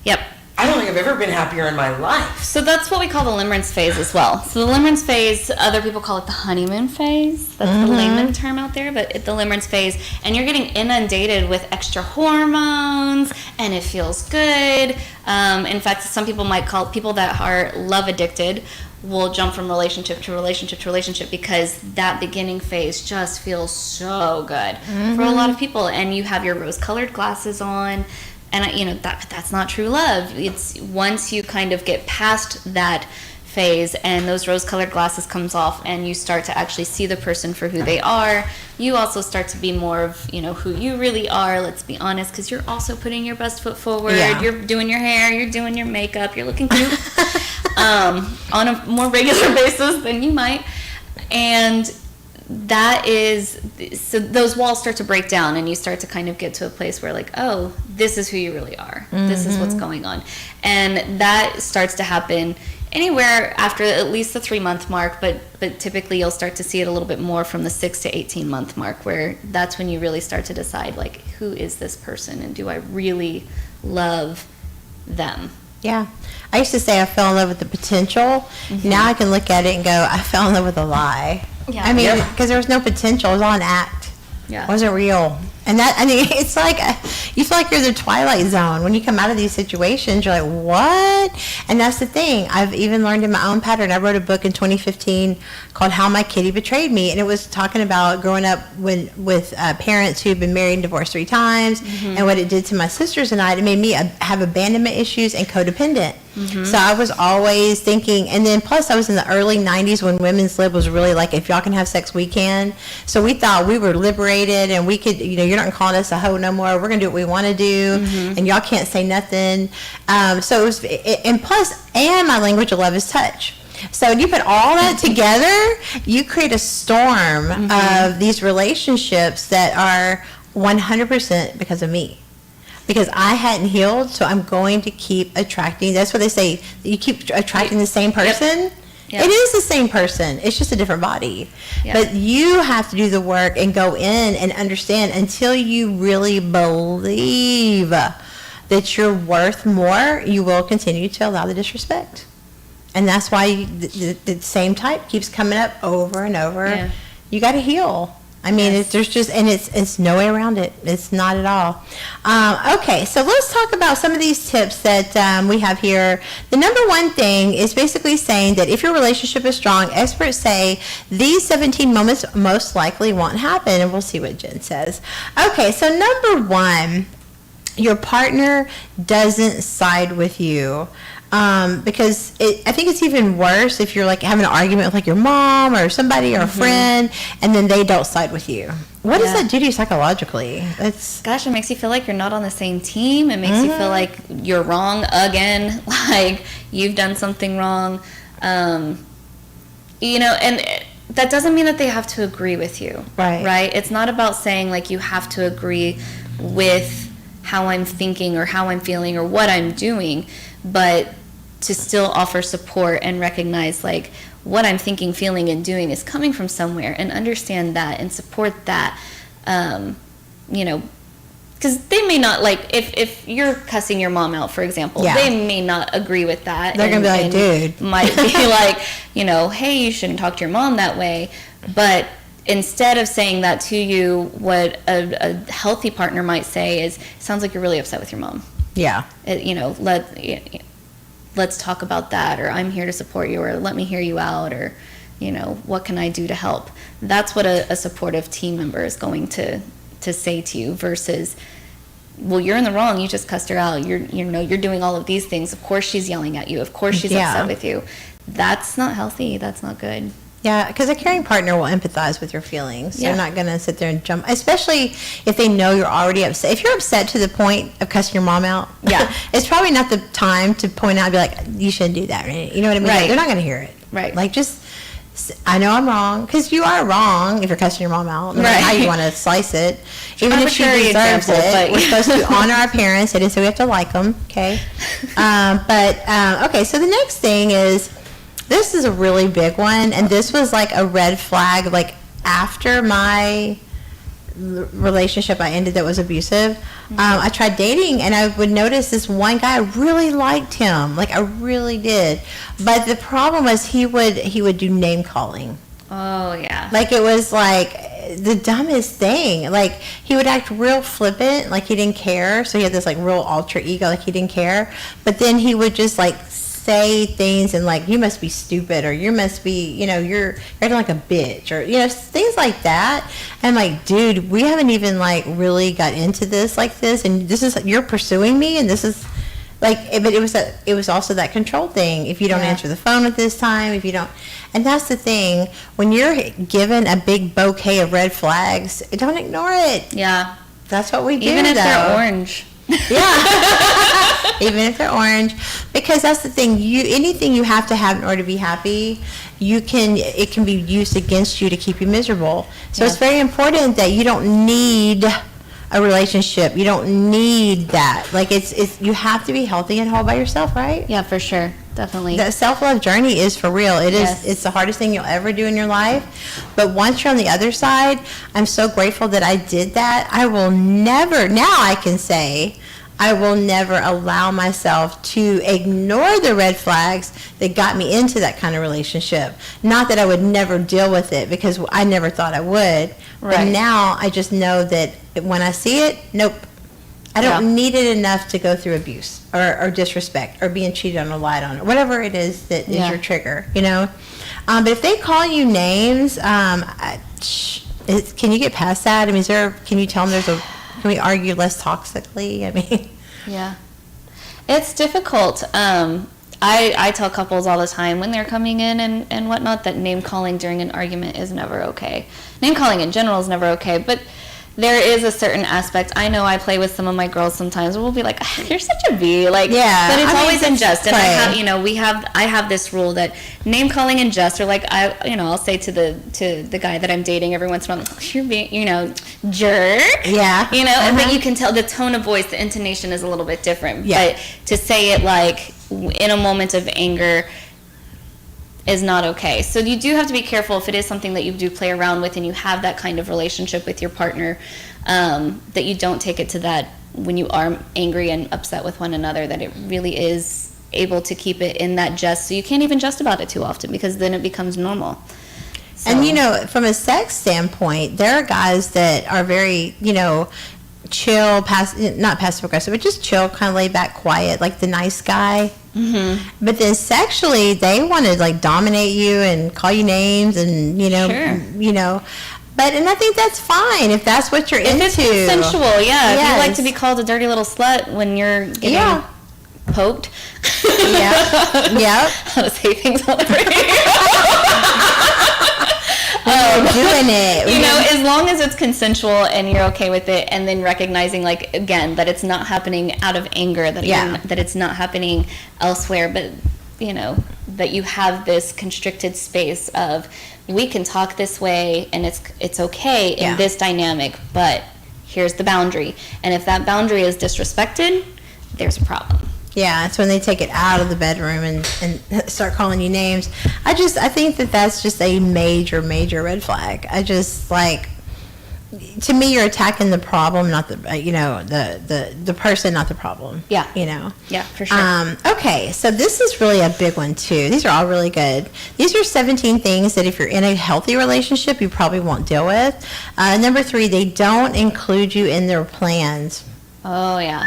[SPEAKER 14] Yep.
[SPEAKER 15] I don't think I've ever been happier in my life.
[SPEAKER 14] So that's what we call the limerence phase as well. So the limerence phase, other people call it the honeymoon phase. That's the layman term out there, but it's the limerence phase. And you're getting inundated with extra hormones, and it feels good. In fact, some people might call people that are love addicted will jump from relationship to relationship to relationship, because that beginning phase just feels so good for a lot of people. And you have your rose-colored glasses on. And that's not true love. It's once you kind of get past that phase and those rose-colored glasses comes off and you start to actually see the person for who they are, you also start to be more of, who you really are. Let's be honest, because you're also putting your best foot forward. Yeah. You're doing your hair, you're doing your makeup, you're looking cute on a more regular basis than you might. And that is, so those walls start to break down and you start to kind of get to a place where, like, oh, this is who you really are. This is what's going on. And that starts to happen anywhere after at least the 3-month mark, but typically you'll start to see it a little bit more from the 6 to 18-month mark, where that's when you really start to decide, like, who is this person and do I really love them?
[SPEAKER 13] Yeah. I used to say I fell in love with the potential. Now I can look at it and go, I fell in love with a lie. Yeah. I mean, because there was no potential. It was all an act. Yeah. It wasn't real. And that, I mean, it's like, you feel like you're in the Twilight Zone. When you come out of these situations, you're like, what? And that's the thing. I've even learned in my own pattern. I wrote a book in 2015 called How My Kitty Betrayed Me. And it was talking about growing up with parents who'd been married and divorced 3 times and what it did to my sisters and I. It made me have abandonment issues and codependent. So I was always thinking, and then plus I was in the early 90s when women's lib was really like, if y'all can have sex, we can. So we thought we were liberated and we could, you're not calling us a hoe no more. We're going to do what we want to do, and y'all can't say nothing. So it was, and plus, and my language of love is touch. So when you put all that together, you create a storm of these relationships that are 100% because of me. Because I hadn't healed, so I'm going to keep attracting. That's what they say. You keep attracting the same person. Yep. Yep. It is the same person. It's just a different body. Yep. But you have to do the work and go in and understand until you really believe that you're worth more, you will continue to allow the disrespect. And that's why the same type keeps coming up over and over. Yeah. You got to heal. I mean, it's no way around it. It's not at all. Okay, so let's talk about some of these tips that we have here. The number one thing is basically saying that if your relationship is strong, experts say these 17 moments most likely won't happen, and we'll see what Jen says. Okay, so number one, your partner doesn't side with you. Because I think it's even worse if you're like having an argument with like your mom or somebody or a friend, and then they don't side with you. What does that do to you psychologically?
[SPEAKER 14] Gosh, it makes you feel like you're not on the same team. It makes you feel like you're wrong again, like you've done something wrong. And that doesn't mean that they have to agree with you. Right? It's not about saying like you have to agree with how I'm thinking or how I'm feeling or what I'm doing, but to still offer support and recognize like what I'm thinking, feeling, and doing is coming from somewhere, and understand that and support that. You know, because they may not, like, if you're cussing your mom out, for example, they may not agree with that.
[SPEAKER 13] They're going to be like, dude.
[SPEAKER 14] Might be like, you know, hey, you shouldn't talk to your mom that way. But instead of saying that to you, what a healthy partner might say is, it sounds like you're really upset with your mom.
[SPEAKER 13] Yeah.
[SPEAKER 14] You know, let's talk about that, or I'm here to support you, or let me hear you out, or, you know, what can I do to help? That's what a supportive team member is going to say to you, versus, well, you're in the wrong, you just cussed her out, you're doing all of these things, of course she's yelling at you, of course she's upset with you. That's not healthy, that's not good.
[SPEAKER 13] Yeah, because a caring partner will empathize with your feelings. They're not going to sit there and jump, especially if they know you're already upset. If you're upset to the point of cussing your mom out, it's probably not the time to point out and be like, you shouldn't do that, right? You know what I mean?
[SPEAKER 14] Right.
[SPEAKER 13] They're not going to hear it.
[SPEAKER 14] Right.
[SPEAKER 13] Like, just, I know I'm wrong, because you are wrong if you're cussing your mom out, no matter how you want to slice it. Even if she deserves it. We're supposed to honor our parents. It is, so we have to like them, okay? Okay, so the next thing is, this is a really big one, and this was like a red flag, like after my relationship I ended that was abusive. I tried dating, and I would notice this one guy, I really liked him, like I really did, but the problem was he would do name calling.
[SPEAKER 14] Oh yeah.
[SPEAKER 13] Like, it was like the dumbest thing. Like, he would act real flippant, like he didn't care, so he had this like real alter ego, like he didn't care, but then he would just like say things and like, you must be stupid, or you must be, you know, you're acting like a bitch, or, you know, things like that. And I'm like, dude, we haven't even like really got into this like this, and this is, you're pursuing me, and this is like, but it was also that control thing. If you don't answer the phone at this time, if you don't, and that's the thing, when you're given a big bouquet of red flags, don't ignore it.
[SPEAKER 14] Yeah.
[SPEAKER 13] That's what we do,
[SPEAKER 14] even if they're orange.
[SPEAKER 13] Yeah. Even if they're orange, because that's the thing, anything you have to have in order to be happy, it can be used against you to keep you miserable. So it's very important that you don't need a relationship. You don't need that. Like, it's you have to be healthy and whole by yourself, right?
[SPEAKER 14] Yeah, for sure. Definitely.
[SPEAKER 13] The self-love journey is for real. It is. It's the hardest thing you'll ever do in your life. But once you're on the other side, I'm so grateful that I did that. I will never, now I can say, I will never allow myself to ignore the red flags that got me into that kind of relationship. Not that I would never deal with it, because I never thought I would. But now I just know that when I see it, nope. I don't need it enough to go through abuse or disrespect or being cheated on or lied on or whatever it is that is your trigger, you know. But if they call you names, can you get past that? I mean, can you tell them can we argue less toxically? I mean,
[SPEAKER 14] yeah, it's difficult. I tell couples all the time when they're coming in and whatnot that name calling during an argument is never okay. Name calling in general is never okay, but there is a certain aspect. I know I play with some of my girls sometimes, and we'll be like, "You're such a bee," like, but it's always in jest. And I have this rule that name calling in jest, or like I'll say to the guy that I'm dating every once in a while, "You're being, jerk," but you can tell the tone of voice, the intonation is a little bit different. But to say it like in a moment of anger is not okay. So you do have to be careful if it is something that you do play around with and you have that kind of relationship with your partner, that you don't take it to that when you are angry and upset with one another, that it really is able to keep it in that jest. So you can't even jest about it too often, because then it becomes normal. So.
[SPEAKER 13] And from a sex standpoint, there are guys that are very, chill, not passive aggressive, but just chill, kind of laid back, quiet, like the nice guy. Mm-hmm. But then sexually, they want to like dominate you and call you names, and But I think that's fine if that's what you're into.
[SPEAKER 14] If it's consensual, If you like to be called a dirty little slut when you're getting poked. How to say things on the radio.
[SPEAKER 13] Doing it.
[SPEAKER 14] As long as it's consensual and you're okay with it, and then recognizing, like, again, that it's not happening out of anger, that it's not happening elsewhere, but that you have this constricted space of, we can talk this way and it's okay in this dynamic, but here's the boundary, and if that boundary is disrespected, there's a problem.
[SPEAKER 13] Yeah, it's when they take it out of the bedroom and start calling you names. I think that's just a major, major red flag. I just like, to me, you're attacking the problem, not the the person, not the problem.
[SPEAKER 14] Yeah.
[SPEAKER 13] Yeah,
[SPEAKER 14] for sure.
[SPEAKER 13] Okay, so this is really a big one too. These are all really good. These are 17 things that if you're in a healthy relationship, you probably won't deal with. Number 3, they don't include you in their plans.
[SPEAKER 14] Oh yeah.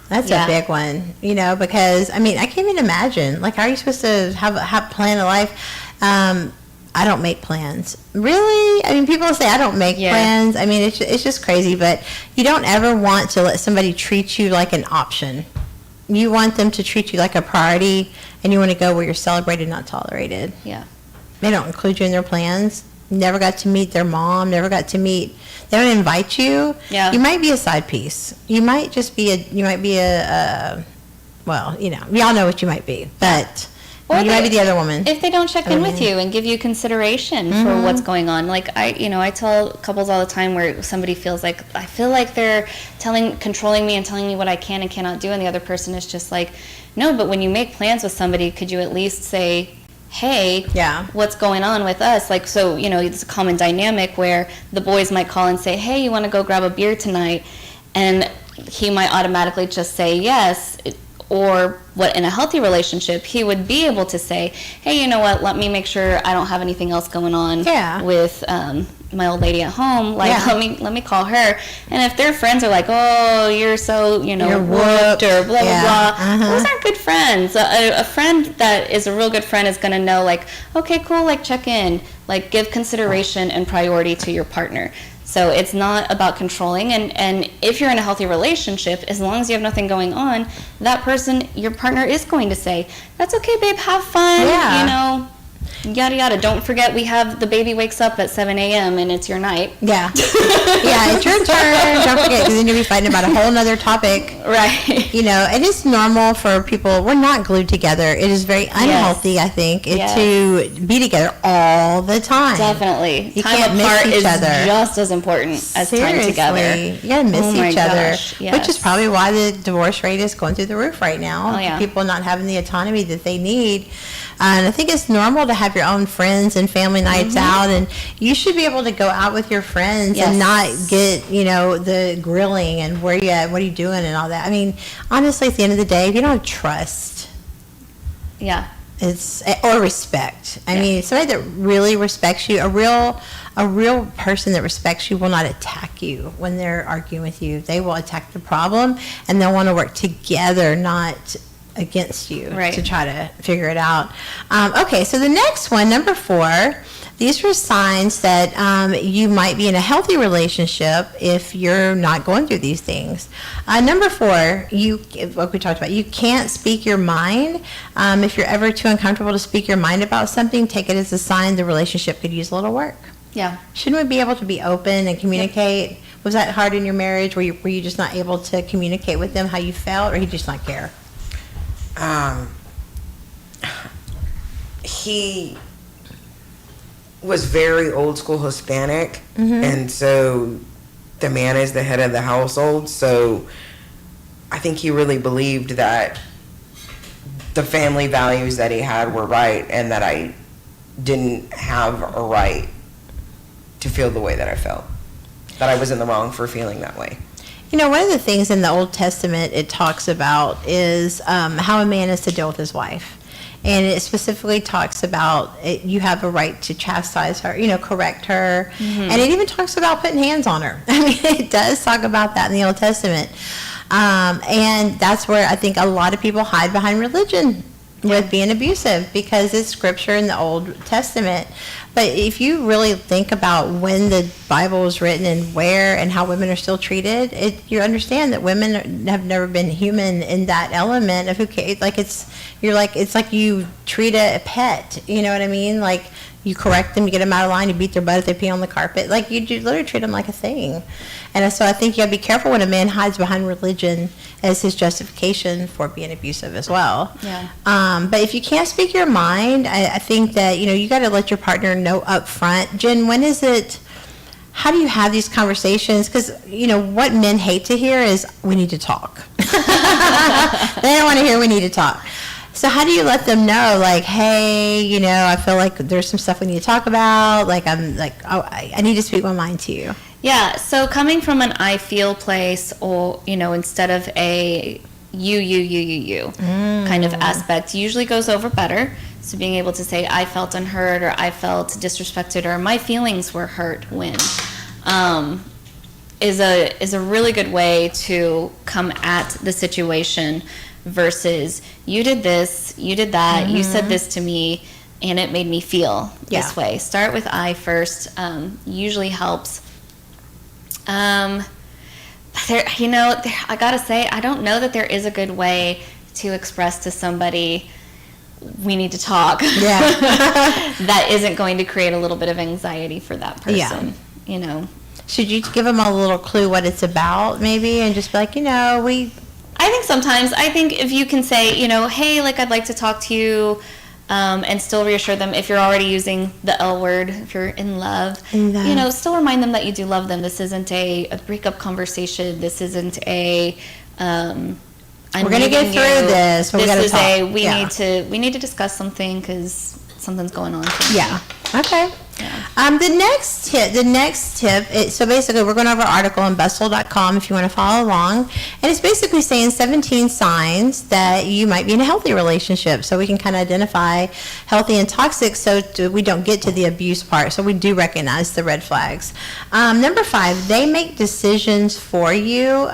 [SPEAKER 13] That's a big one, because I can't even imagine. Like, how are you supposed to have a plan of life? I don't make plans. Really? People say I don't make plans. It's just crazy, but you don't ever want to let somebody treat you like an option. You want them to treat you like a priority, and you want to go where you're celebrated, not tolerated.
[SPEAKER 14] Yeah.
[SPEAKER 13] They don't include you in their plans. Never got to meet their mom, they don't invite you.
[SPEAKER 14] Yeah.
[SPEAKER 13] You might be a side piece. You might just be well, y'all know what you might be, but you might be the other woman.
[SPEAKER 14] If they don't check in with you and give you consideration for what's going on. Like, I tell couples all the time where somebody feels like, I feel like they're controlling me and telling me what I can and cannot do, and the other person is just like, no, but when you make plans with somebody, could you at least say, hey, what's going on with us? Like, so, it's a common dynamic where the boys might call and say, hey, you want to go grab a beer tonight? And he might automatically just say yes. Or what, in a healthy relationship, he would be able to say, hey, you know what, let me make sure I don't have anything else going on with my old lady at home. Like, let me call her. And if their friends are like, oh, you're so, you're whooped or blah, blah, blah, those aren't good friends. A friend that is a real good friend is going to know, like, okay, cool, like, check in. Like, give consideration and priority to your partner. So it's not about controlling, and if you're in a healthy relationship, as long as you have nothing going on, that person, your partner, is going to say, that's okay, babe, have fun, yada yada. Don't forget, we have the baby wakes up at 7 a.m. and it's your night. Yeah.
[SPEAKER 13] Yeah, it's your turn. Don't forget, because then you'll be fighting about a whole nother topic.
[SPEAKER 14] Right.
[SPEAKER 13] It is normal for people, we're not glued together. It is very unhealthy, I think, to be together all the time.
[SPEAKER 14] Definitely.
[SPEAKER 13] You
[SPEAKER 14] time
[SPEAKER 13] can't
[SPEAKER 14] apart
[SPEAKER 13] miss each other.
[SPEAKER 14] Is just as important as time together.
[SPEAKER 13] You gotta miss each other,
[SPEAKER 14] Yes.
[SPEAKER 13] which is probably why the divorce rate is going through the roof right now.
[SPEAKER 14] Oh, yeah.
[SPEAKER 13] People not having the autonomy that they need. And I think it's normal to have your own friends and family nights out, and you should be able to go out with your friends and not get, the grilling and where you at, what are you doing and all that. Honestly, at the end of the day, if you don't have trust, or respect. Somebody that really respects you, a real person that respects you will not attack you when they're arguing with you. They will attack the problem, and they'll want to work together, not against you, to try to figure it out. Okay, so the next one, number 4, these are signs that you might be in a healthy relationship if you're not going through these things. Number 4, like we talked about, you can't speak your mind. If you're ever too uncomfortable to speak your mind about something, take it as a sign the relationship could use a little work.
[SPEAKER 14] Yeah.
[SPEAKER 13] Shouldn't we be able to be open and communicate? Was that hard in your marriage? Were you just not able to communicate with them how you felt, or he just not care?
[SPEAKER 15] He was very old school Hispanic, and so the man is the head of the household, so I think he really believed that the family values that he had were right, and that I didn't have a right to feel the way that I felt, that I was in the wrong for feeling that way.
[SPEAKER 13] One of the things in the Old Testament it talks about is how a man is to deal with his wife. And it specifically talks about you have a right to chastise her, correct her. And it even talks about putting hands on her. It does talk about that in the Old Testament. And that's where I think a lot of people hide behind religion with being abusive, because it's scripture in the Old Testament. But if you really think about when the Bible was written and where and how women are still treated, you understand that women have never been human in that element of who cares. It's like you treat a pet. You know what I mean? Like, you correct them, you get them out of line, you beat their butt if they pee on the carpet. Like, you literally treat them like a thing. And so I think you got to be careful when a man hides behind religion as his justification for being abusive as well.
[SPEAKER 14] Yeah.
[SPEAKER 13] But if you can't speak your mind, I think that, you got to let your partner know up front. Jen, how do you have these conversations? Because, what men hate to hear is, we need to talk. They don't want to hear we need to talk. So how do you let them know, like, hey, you know, I feel like there's some stuff we need to talk about. Like, I'm like, oh, I need to speak my mind to you.
[SPEAKER 14] Yeah, so coming from an I feel place, or, you know, instead of a you kind of aspect, usually goes over better. So being able to say, I felt unheard, or I felt disrespected, or my feelings were hurt when, is a really good way to come at the situation versus you did this, you did that, you said this to me, and it made me feel this way. Start with I first. Usually helps. I gotta say, I don't know that there is a good way to express to somebody, we need to talk. Yeah. That isn't going to create a little bit of anxiety for that person. You know.
[SPEAKER 13] Should you give them a little clue what it's about, maybe, and just be like, you know,
[SPEAKER 14] I think sometimes, if you can say, you know, hey, like, I'd like to talk to you, and still reassure them if you're already using the L word, if you're in love, you know, still remind them that you do love them. This isn't a breakup conversation. This isn't a,
[SPEAKER 13] we're going to get through this.
[SPEAKER 14] This is a, we need to discuss something because something's going on.
[SPEAKER 13] Yeah. Okay. Yeah. The next tip, so basically we're going over an article on bustle.com if you want to follow along, and it's basically saying 17 signs that you might be in a healthy relationship, so we can kind of identify healthy and toxic, so we don't get to the abuse part, so we do recognize the red flags. Number 5, they make decisions for you.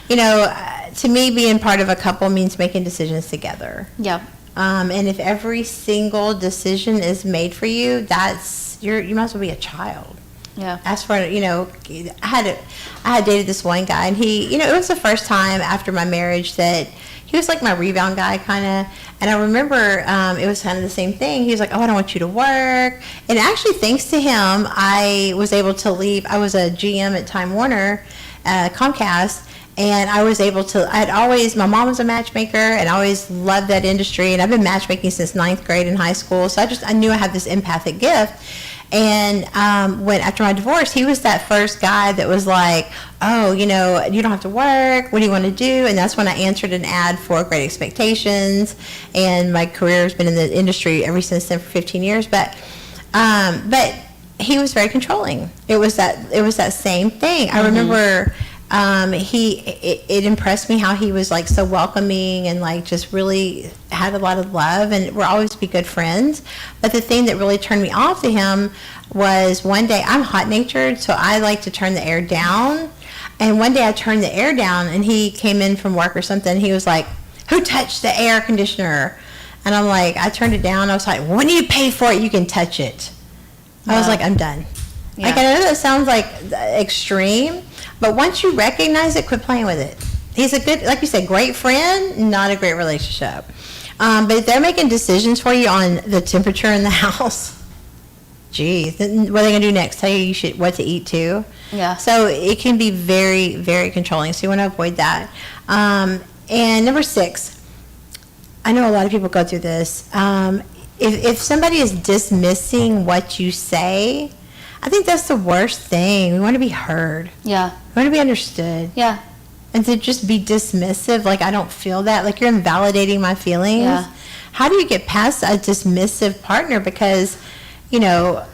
[SPEAKER 13] You know, to me, being part of a couple means making decisions together.
[SPEAKER 14] Yeah.
[SPEAKER 13] And if every single decision is made for you, you might as well be a child.
[SPEAKER 14] Yeah.
[SPEAKER 13] As for, you know, I had dated this one guy, and he, you know, it was the first time after my marriage that he was like my rebound guy, kind of. And I remember it was kind of the same thing. He was like, oh, I don't want you to work. And actually, thanks to him, I was able to leave. I was a GM at Time Warner, Comcast. And I was able to, my mom was a matchmaker, and I always loved that industry. And I've been matchmaking since 9th grade in high school. So I knew I had this empathic gift. And when after my divorce, he was that first guy that was like, oh, you know, you don't have to work. What do you want to do? And that's when I answered an ad for Great Expectations. And my career has been in the industry ever since then for 15 years. But he was very controlling. It was that same thing. I remember. It impressed me how he was like so welcoming and like just really had a lot of love, and we'll always be good friends. But the thing that really turned me off to him was one day, I'm hot natured, so I like to turn the air down. And one day I turned the air down, and he came in from work or something. He was like, who touched the air conditioner? And I'm like, I turned it down. I was like, when you pay for it, you can touch it. I was like, I'm done. Yeah. Like, I know that sounds like extreme, but once you recognize it, quit playing with it. He's a good, like you said, great friend, not a great relationship. But if they're making decisions for you on the temperature in the house, geez, what are they going to do next? Tell you what to eat too?
[SPEAKER 14] Yeah.
[SPEAKER 13] So it can be very, very controlling. So you want to avoid that. And number 6, I know a lot of people go through this. If somebody is dismissing what you say, I think that's the worst thing. We want to be heard.
[SPEAKER 14] Yeah.
[SPEAKER 13] We want to be understood.
[SPEAKER 14] Yeah.
[SPEAKER 13] And to just be dismissive, like I don't feel that, like you're invalidating my feelings.
[SPEAKER 14] Yeah.
[SPEAKER 13] How do you get past a dismissive partner? Because, you know,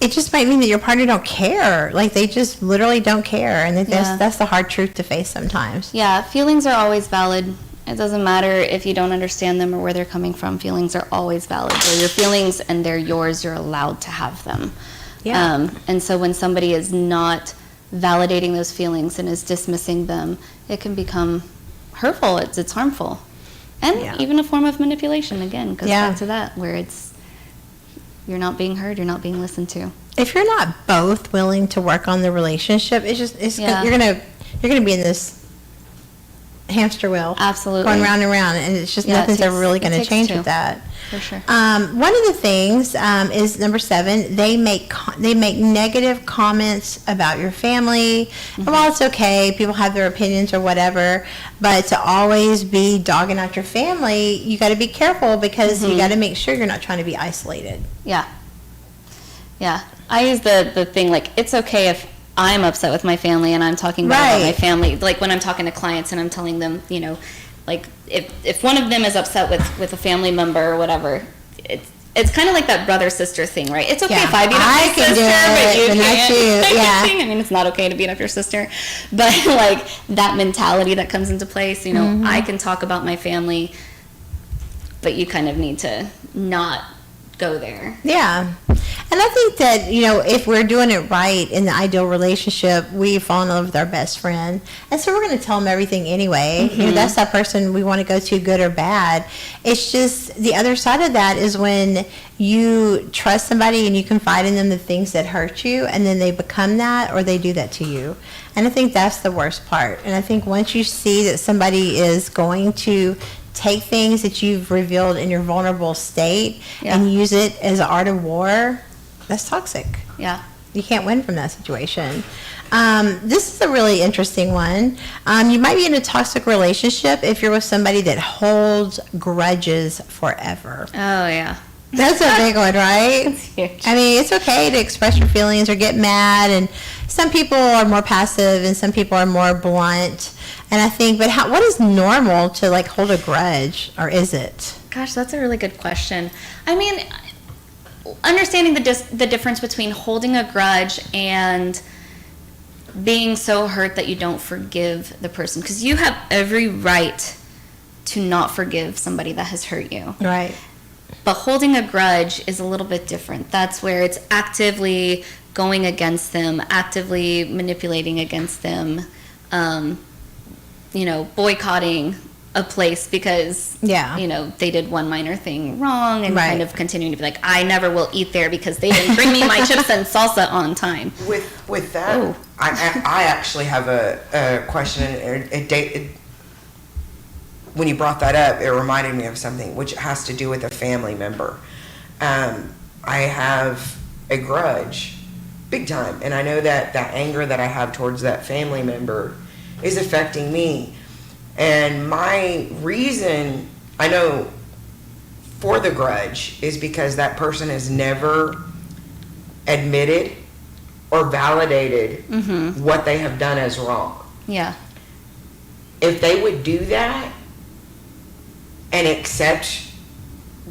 [SPEAKER 13] it just might mean that your partner don't care. Like they just literally don't care. And that's the hard truth to face sometimes.
[SPEAKER 14] Yeah, feelings are always valid. It doesn't matter if you don't understand them or where they're coming from. Feelings are always valid. They're your feelings and they're yours. You're allowed to have them. Yeah. And so when somebody is not validating those feelings and is dismissing them, it can become hurtful. It's harmful. And even a form of manipulation, again, goes back to that, where you're not being heard, you're not being listened to.
[SPEAKER 13] If you're not both willing to work on the relationship, you're gonna be in this hamster wheel.
[SPEAKER 14] Absolutely.
[SPEAKER 13] Going round and round, and it's just nothing's ever really going to change with that.
[SPEAKER 14] For sure.
[SPEAKER 13] One of the things is number 7. They make negative comments about your family. Mm-hmm. Well, it's okay. People have their opinions or whatever, but to always be dogging out your family, you got to be careful because you got to make sure you're not trying to be isolated.
[SPEAKER 14] Yeah. Yeah. I use the thing like it's okay if I'm upset with my family and I'm talking about my family. Like when I'm talking to clients and I'm telling them, you know, like if one of them is upset with a family member or whatever, it's kind of like that brother-sister thing, right? It's okay if I beat up my sister, but you can't. I mean, it's not okay to beat up your sister. But, like, that mentality that comes into place, you know, I can talk about my family, but you kind of need to not go there.
[SPEAKER 13] Yeah. And I think that, you know, if we're doing it right in the ideal relationship, we fall in love with our best friend. And so we're going to tell them everything anyway. You know, that's that person we want to go to, good or bad. It's just the other side of that is when you trust somebody and you confide in them the things that hurt you, and then they become that or they do that to you. And I think that's the worst part. And I think once you see that somebody is going to take things that you've revealed in your vulnerable state and use it as an art of war, that's toxic.
[SPEAKER 14] Yeah.
[SPEAKER 13] You can't win from that situation. This is a really interesting one. You might be in a toxic relationship if you're with somebody that holds grudges forever.
[SPEAKER 14] Oh, yeah.
[SPEAKER 13] That's a big one, right?
[SPEAKER 14] That's huge.
[SPEAKER 13] I mean, it's okay to express your feelings or get mad, and some people are more passive and some people are more blunt. And I think, but what is normal to like hold a grudge, or is it?
[SPEAKER 14] Gosh, that's a really good question. I mean, understanding the difference between holding a grudge and being so hurt that you don't forgive the person, because you have every right to not forgive somebody that has hurt you.
[SPEAKER 13] Right.
[SPEAKER 14] But holding a grudge is a little bit different. That's where it's actively going against them, actively manipulating against them, you know, boycotting a place because, you know, they did one minor thing wrong, and kind of continuing to be like, I never will eat there because they didn't bring me my chips and salsa on time.
[SPEAKER 15] With that, I actually have a question. When you brought that up, it reminded me of something which has to do with a family member. I have a grudge, big time, and I know that anger that I have towards that family member is affecting me. And my reason, I know, for the grudge is because that person has never admitted or validated what they have done as wrong.
[SPEAKER 14] Yeah.
[SPEAKER 15] If they would do that and accept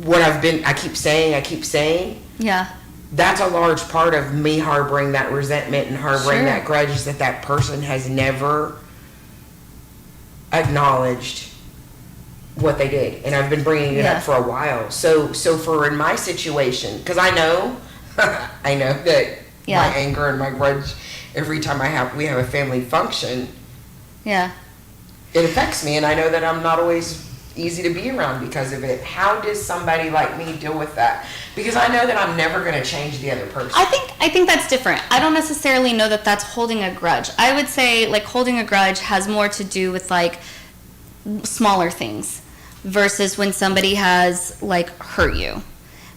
[SPEAKER 15] what I keep saying,
[SPEAKER 14] yeah,
[SPEAKER 15] that's a large part of me harboring that resentment and harboring that grudge, is that person has never acknowledged what they did, and I've been bringing it up for a while. So for in my situation, because I know that my anger and my grudge, every time we have a family function, it affects me, and I know that I'm not always easy to be around because of it. How does somebody like me deal with that? Because I know that I'm never going to change the other person.
[SPEAKER 14] I think that's different. I don't necessarily know that that's holding a grudge. I would say like holding a grudge has more to do with like smaller things versus when somebody has like hurt you.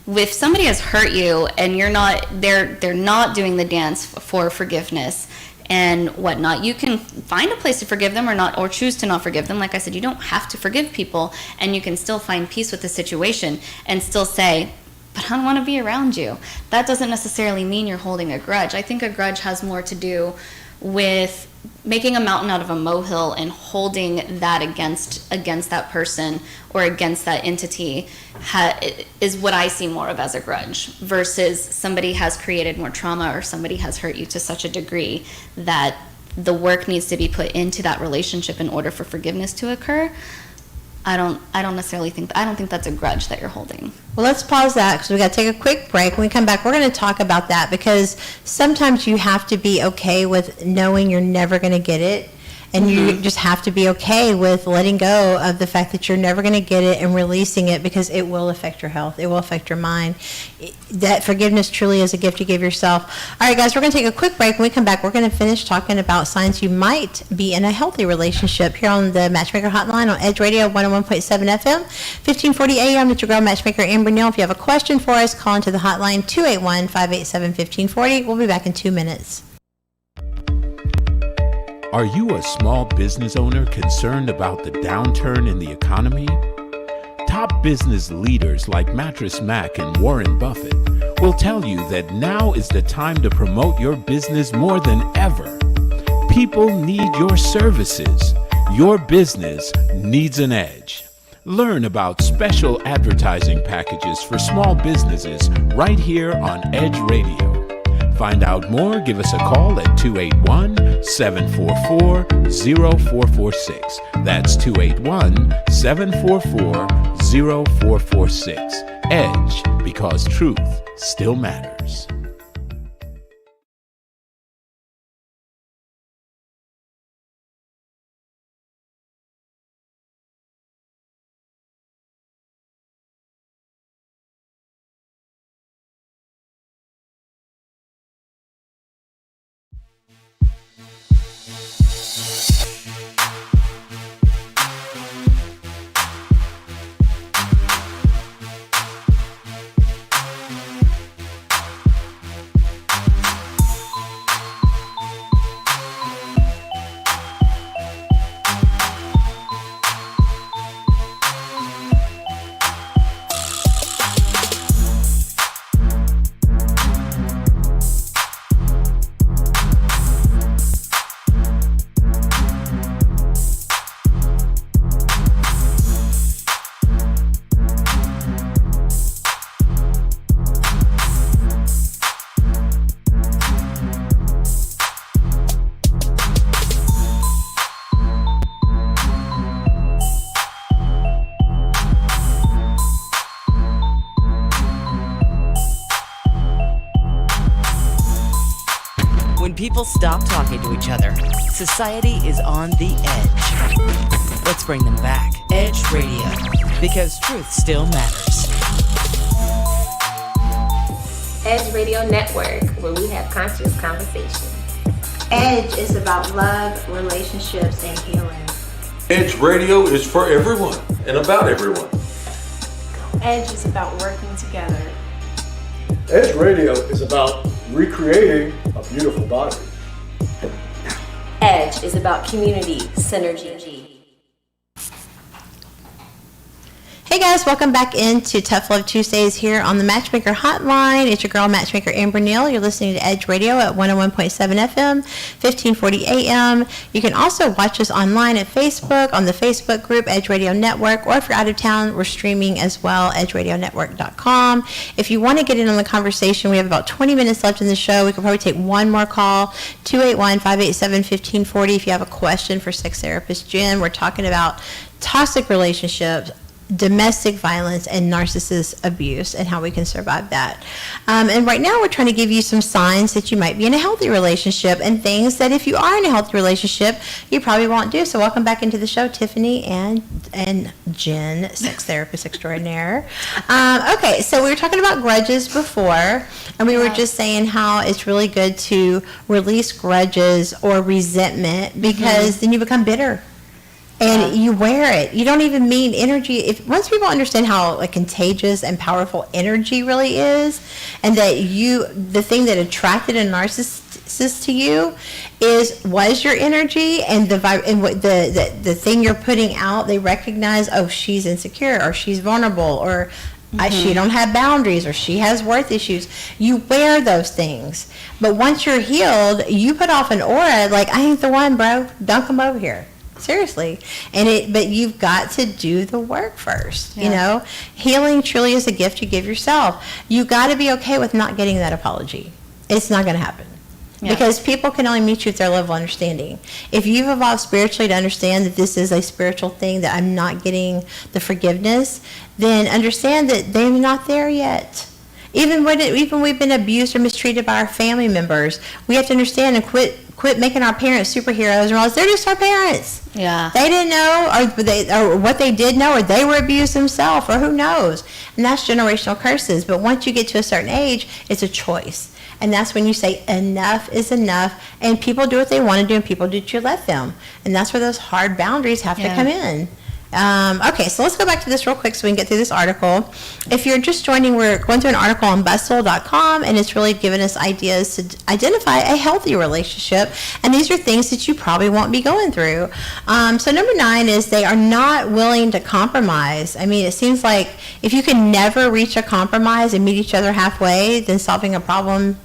[SPEAKER 14] If somebody has hurt you and they're not doing the dance for forgiveness and whatnot, you can find a place to forgive them or choose to not forgive them. Like I said, you don't have to forgive people, and you can still find peace with the situation and still say, but I don't want to be around you. That doesn't necessarily mean you're holding a grudge. I think a grudge has more to do with making a mountain out of a molehill and holding that against that person or against that entity is what I see more of as a grudge, versus somebody has created more trauma or somebody has hurt you to such a degree that the work needs to be put into that relationship in order for forgiveness to occur. I don't think that's a grudge that you're holding.
[SPEAKER 13] Well, let's pause that because we got to take a quick break. When we come back, we're going to talk about that, because sometimes you have to be okay with knowing you're never going to get it. And you just have to be okay with letting go of the fact that you're never going to get it and releasing it, because it will affect your health. It will affect your mind. That forgiveness truly is a gift you give yourself. All right, guys, we're going to take a quick break. When we come back, we're going to finish talking about signs you might be in a healthy relationship here on the Matchmaker Hotline on Edge Radio 101.7 FM, 1540 AM. It's your girl, Matchmaker Amber Neal. If you have a question for us, call into the hotline 281-587-1540. We'll be back in 2 minutes.
[SPEAKER 20] Are you a small business owner concerned about the downturn in the economy? Top business leaders like Mattress Mac and Warren Buffett will tell you that now is the time to promote your business more than ever. People need your services. Your business needs an edge. Learn about special advertising packages for small businesses right here on Edge Radio. Find out more, give us a call at 281-744-0446. That's 281-744-0446. Edge, because truth still matters.
[SPEAKER 11] People stop talking to each other. Society is on the edge. Let's bring them back. Edge Radio, because truth still matters.
[SPEAKER 4] Edge Radio Network, where we have conscious conversation.
[SPEAKER 5] Edge is about love, relationships, and healing.
[SPEAKER 6] Edge Radio is for everyone and about everyone.
[SPEAKER 21] Edge is about working together.
[SPEAKER 7] Edge Radio is about recreating a beautiful body.
[SPEAKER 17] Edge is about community, synergy.
[SPEAKER 13] Hey guys, welcome back into Tough Love Tuesdays here on the Matchmaker Hotline. It's your girl, Matchmaker Amber Neal. You're listening to Edge Radio at 101.7 FM, 1540 AM. You can also watch us online at Facebook, on the Facebook group, Edge Radio Network, or if you're out of town, we're streaming as well, edgeradionetwork.com. If you want to get in on the conversation, we have about 20 minutes left in the show. We could probably take one more call, 281-587-1540. If you have a question for sex therapist Jen, we're talking about toxic relationships, domestic violence, and narcissist abuse, and how we can survive that. And right now we're trying to give you some signs that you might be in a healthy relationship, and things that if you are in a healthy relationship you probably won't do. So welcome back into the show, Tiffany and Jen, sex therapist extraordinaire. Okay, so we were talking about grudges before, and we were just saying how it's really good to release grudges or resentment, because then you become bitter. And you wear it. You don't even mean energy. Once people understand how contagious and powerful energy really is, and that the thing that attracted a narcissist to you was your energy, and the thing you're putting out, they recognize, oh, she's insecure, or she's vulnerable, or she don't have boundaries, or she has worth issues. You wear those things. But once you're healed, you put off an aura like, I ain't the one, bro. Don't come over here. Seriously. But you've got to do the work first. You know, healing truly is a gift you give yourself. You got to be okay with not getting that apology. It's not going to happen. Because people can only meet you at their level of understanding. If you've evolved spiritually to understand that this is a spiritual thing, that I'm not getting the forgiveness, then understand that they're not there yet. Even we've been abused or mistreated by our family members, we have to understand and quit making our parents superheroes and realize they're just our parents.
[SPEAKER 14] Yeah.
[SPEAKER 13] They didn't know, or what they did know, or they were abused themselves, or who knows. And that's generational curses. But once you get to a certain age, it's a choice. And that's when you say enough is enough, and people do what they want to do, and people do what you let them. And that's where those hard boundaries have to come in. Okay, so let's go back to this real quick so we can get through this article. If you're just joining, we're going through an article on bustle.com, and it's really giving us ideas to identify a healthy relationship, and these are things that you probably won't be going through. So number 9 is they are not willing to compromise. I mean, it seems like if you can never reach a compromise and meet each other halfway, then solving a problem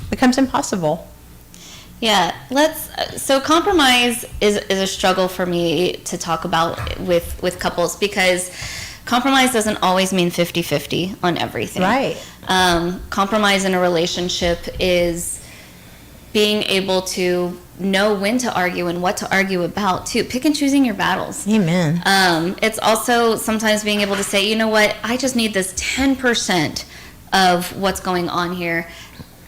[SPEAKER 13] becomes impossible.
[SPEAKER 14] Yeah, so compromise is a struggle for me to talk about with couples, because compromise doesn't always mean 50-50 on everything.
[SPEAKER 13] Right.
[SPEAKER 14] Compromise in a relationship is being able to know when to argue and what to argue about, too. Pick and choosing your battles.
[SPEAKER 13] Amen.
[SPEAKER 14] It's also sometimes being able to say, you know what, I just need this 10% of what's going on here.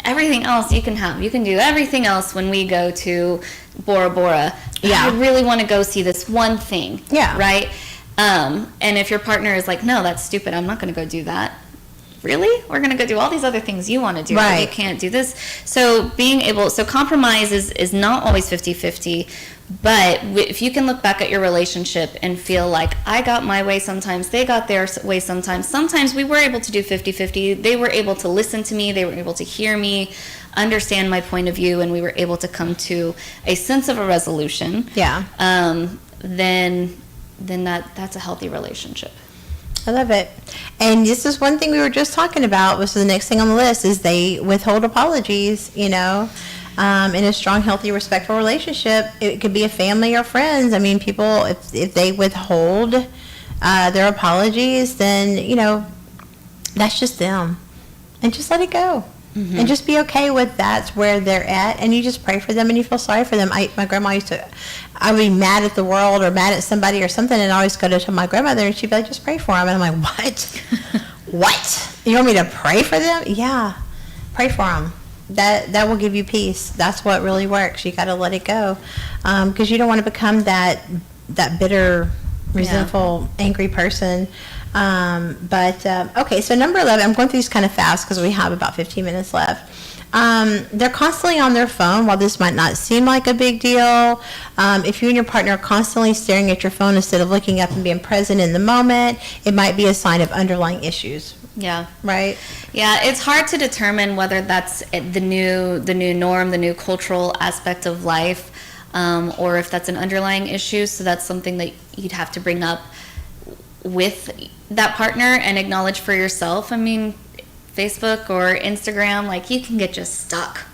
[SPEAKER 14] Everything else you can have. You can do everything else when we go to Bora Bora.
[SPEAKER 13] Yeah.
[SPEAKER 14] I really want to go see this one thing.
[SPEAKER 13] Yeah.
[SPEAKER 14] Right? And if your partner is like, no, that's stupid, I'm not going to go do that. Really? We're going to go do all these other things you want to do.
[SPEAKER 13] Right.
[SPEAKER 14] But you can't do this. So compromise is not always 50-50. But if you can look back at your relationship and feel like I got my way sometimes, they got their way sometimes. Sometimes we were able to do 50-50. They were able to listen to me. They were able to hear me, understand my point of view, and we were able to come to a sense of a resolution.
[SPEAKER 13] Yeah.
[SPEAKER 14] Then that's a healthy relationship.
[SPEAKER 13] I love it. And this is one thing we were just talking about, was the next thing on the list is they withhold apologies, in a strong, healthy, respectful relationship. It could be a family or friends. I mean, people, if they withhold their apologies, then, that's just them. And just let it go. Mm-hmm. And just be okay with that's where they're at. And you just pray for them and you feel sorry for them. My grandma I would be mad at the world or mad at somebody or something, and I always go to tell my grandmother, and she'd be like, just pray for them. And I'm like, what? What? You want me to pray for them? Yeah. Pray for them. That will give you peace. That's what really works. You got to let it go, because you don't want to become that bitter, resentful, angry person. Okay, so number 11, I'm going through these kind of fast because we have about 15 minutes left. They're constantly on their phone. While this might not seem like a big deal, if you and your partner are constantly staring at your phone instead of looking up and being present in the moment, it might be a sign of underlying issues.
[SPEAKER 14] Yeah.
[SPEAKER 13] Right?
[SPEAKER 14] Yeah, it's hard to determine whether that's the new norm, the new cultural aspect of life, or if that's an underlying issue. So that's something that you'd have to bring up with that partner and acknowledge for yourself. I mean, Facebook or Instagram, you can get just stuck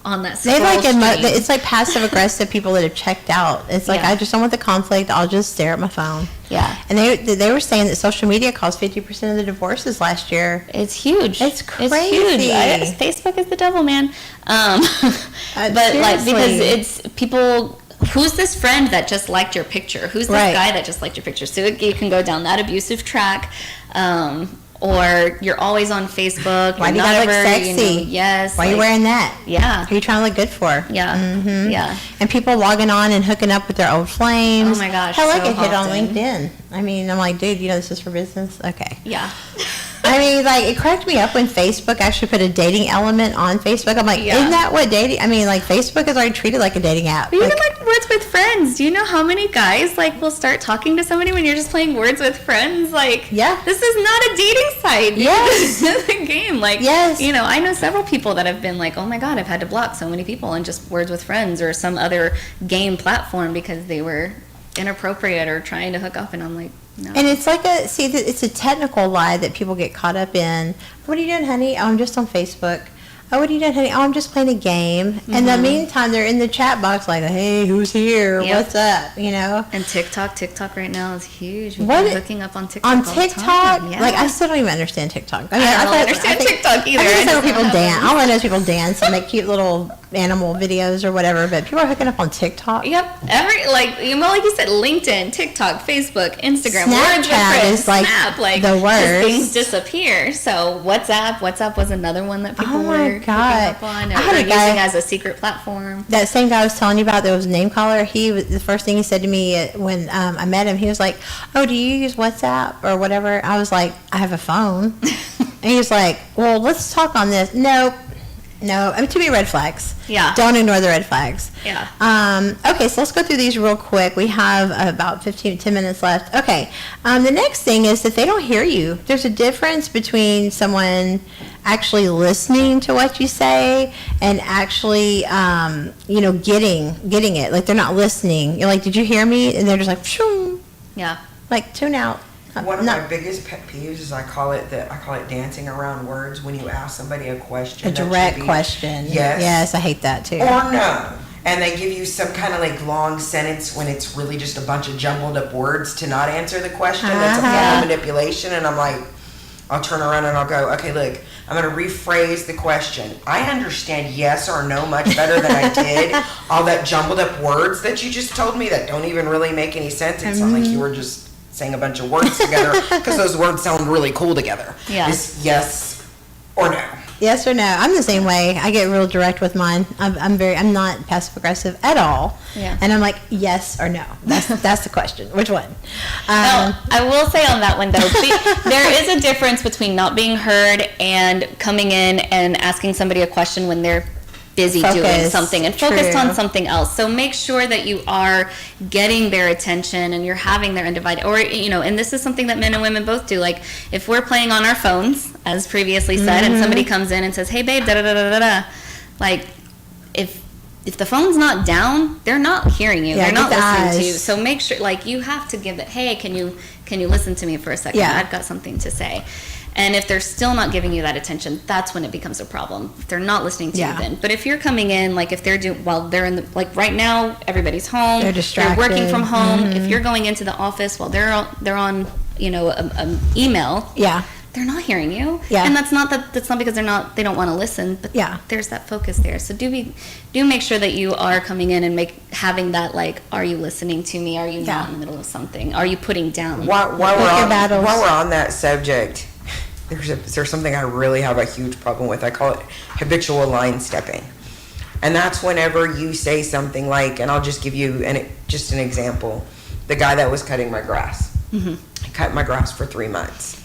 [SPEAKER 14] on that scroll stream.
[SPEAKER 13] It's like passive aggressive people that have checked out. It's like, I just don't want the conflict. I'll just stare at my phone.
[SPEAKER 14] Yeah.
[SPEAKER 13] And they were saying that social media caused 50% of the divorces last year.
[SPEAKER 14] It's huge.
[SPEAKER 13] It's crazy.
[SPEAKER 14] It's huge. Facebook is the devil, man. Because it's people. Who's this friend that just liked your picture? Who's this guy that just liked your picture? So you can go down that abusive track. Or you're always on Facebook.
[SPEAKER 13] Why do you gotta look sexy?
[SPEAKER 14] Yes.
[SPEAKER 13] Why are you wearing that?
[SPEAKER 14] Yeah.
[SPEAKER 13] Who are you trying to look good for?
[SPEAKER 14] Yeah.
[SPEAKER 13] Mm-hmm.
[SPEAKER 14] Yeah.
[SPEAKER 13] And people logging on and hooking up with their old flames.
[SPEAKER 14] Oh my gosh.
[SPEAKER 13] Hell, I get hit on LinkedIn. I mean, I'm like, dude, this is for business? Okay.
[SPEAKER 14] Yeah.
[SPEAKER 13] I mean, it cracked me up when Facebook actually put a dating element on Facebook. I'm like, isn't that what dating? I mean, Facebook is already treated like a dating app.
[SPEAKER 14] Even Words with Friends. Do you know how many guys will start talking to somebody when you're just playing Words with Friends? This is not a dating site.
[SPEAKER 13] Yes.
[SPEAKER 14] This is a game.
[SPEAKER 13] Yes.
[SPEAKER 14] I know several people that have been like, oh my God, I've had to block so many people on just Words with Friends or some other game platform because they were inappropriate or trying to hook up, and I'm like, no.
[SPEAKER 13] And it's it's a technical lie that people get caught up in. What are you doing, honey? Oh, I'm just on Facebook. Oh, what are you doing, honey? Oh, I'm just playing a game. Mm-hmm. In the meantime, they're in the chat box hey, who's here? Yep. What's up?
[SPEAKER 14] And TikTok right now is huge. People are hooking up on TikTok.
[SPEAKER 13] On TikTok?
[SPEAKER 14] Yeah.
[SPEAKER 13] I still don't even understand TikTok. I
[SPEAKER 14] don't understand TikTok either.
[SPEAKER 13] I think people dance. All I know is people dance and make cute little animal videos or whatever, but people are hooking up on TikTok.
[SPEAKER 14] Yep. Like you said, LinkedIn, TikTok, Facebook, Instagram,
[SPEAKER 13] Snapchat is
[SPEAKER 14] Snap,
[SPEAKER 13] the worst.
[SPEAKER 14] Things disappear. So WhatsApp was another one that people were hooking up on or using as a secret platform.
[SPEAKER 13] That same guy I was telling you about that was a name caller, the first thing he said to me when I met him, he was like, oh, do you use WhatsApp or whatever? I was like, I have a phone. And he was like, well, let's talk on this. Nope. No, I mean, too many red flags.
[SPEAKER 14] Yeah.
[SPEAKER 13] Don't ignore the red flags.
[SPEAKER 14] Yeah.
[SPEAKER 13] Okay, so let's go through these real quick. We have about 10 minutes left. Okay. The next thing is that they don't hear you. There's a difference between someone actually listening to what you say and actually, getting it. Like, they're not listening. You're like, did you hear me? And they're just like, pshoo.
[SPEAKER 14] Yeah.
[SPEAKER 13] Like, tune out.
[SPEAKER 15] One of my biggest pet peeves is I call it dancing around words when you ask somebody a question.
[SPEAKER 13] A direct question.
[SPEAKER 15] Yes.
[SPEAKER 13] Yes, I hate that too.
[SPEAKER 15] Or no. And they give you some kind of like long sentence when it's really just a bunch of jumbled up words to not answer the question. That's a form of manipulation. And I'm like, I'll turn around and I'll go, okay, look, I'm going to rephrase the question. I understand yes or no much better than I did all that jumbled up words that you just told me that don't even really make any sense. It sounds like you were just saying a bunch of words together because those words sound really cool together.
[SPEAKER 13] Yeah.
[SPEAKER 15] It's yes or no.
[SPEAKER 13] Yes or no. I'm the same way. I get real direct with mine. I'm not passive aggressive at all.
[SPEAKER 14] Yeah.
[SPEAKER 13] And I'm like, yes or no. That's the question. Which one?
[SPEAKER 14] I will say on that one though, there is a difference between not being heard and coming in and asking somebody a question when they're busy doing something and focused on something else. So make sure that you are getting their attention and you're having their undivided, or, and this is something that men and women both do. Like, if we're playing on our phones, as previously said, and somebody comes in and says, hey babe, da da da da da da, like, if the phone's not down, they're not hearing you.
[SPEAKER 13] Yeah,
[SPEAKER 14] they're not listening to you. So make sure, like, you have to give it, hey, can you listen to me for a second?
[SPEAKER 13] Yeah.
[SPEAKER 14] I've got something to say. And if they're still not giving you that attention, that's when it becomes a problem. If they're not listening to you then. But if you're coming in, like, if they're they're in like right now, everybody's home.
[SPEAKER 13] They're distracted.
[SPEAKER 14] They're working from home. If you're going into the office while they're on email.
[SPEAKER 13] Yeah.
[SPEAKER 14] They're not hearing you.
[SPEAKER 13] Yeah.
[SPEAKER 14] And that's not because they don't want to listen, but there's that focus there. So do make sure that you are coming in and having that, like, are you listening to me? Are you not in the middle of something? Are you putting down?
[SPEAKER 15] While we're on that subject, there's something I really have a huge problem with. I call it habitual line stepping. And that's whenever you say something like, and I'll just give you just an example. The guy that was cutting my grass. He cut my grass for 3 months.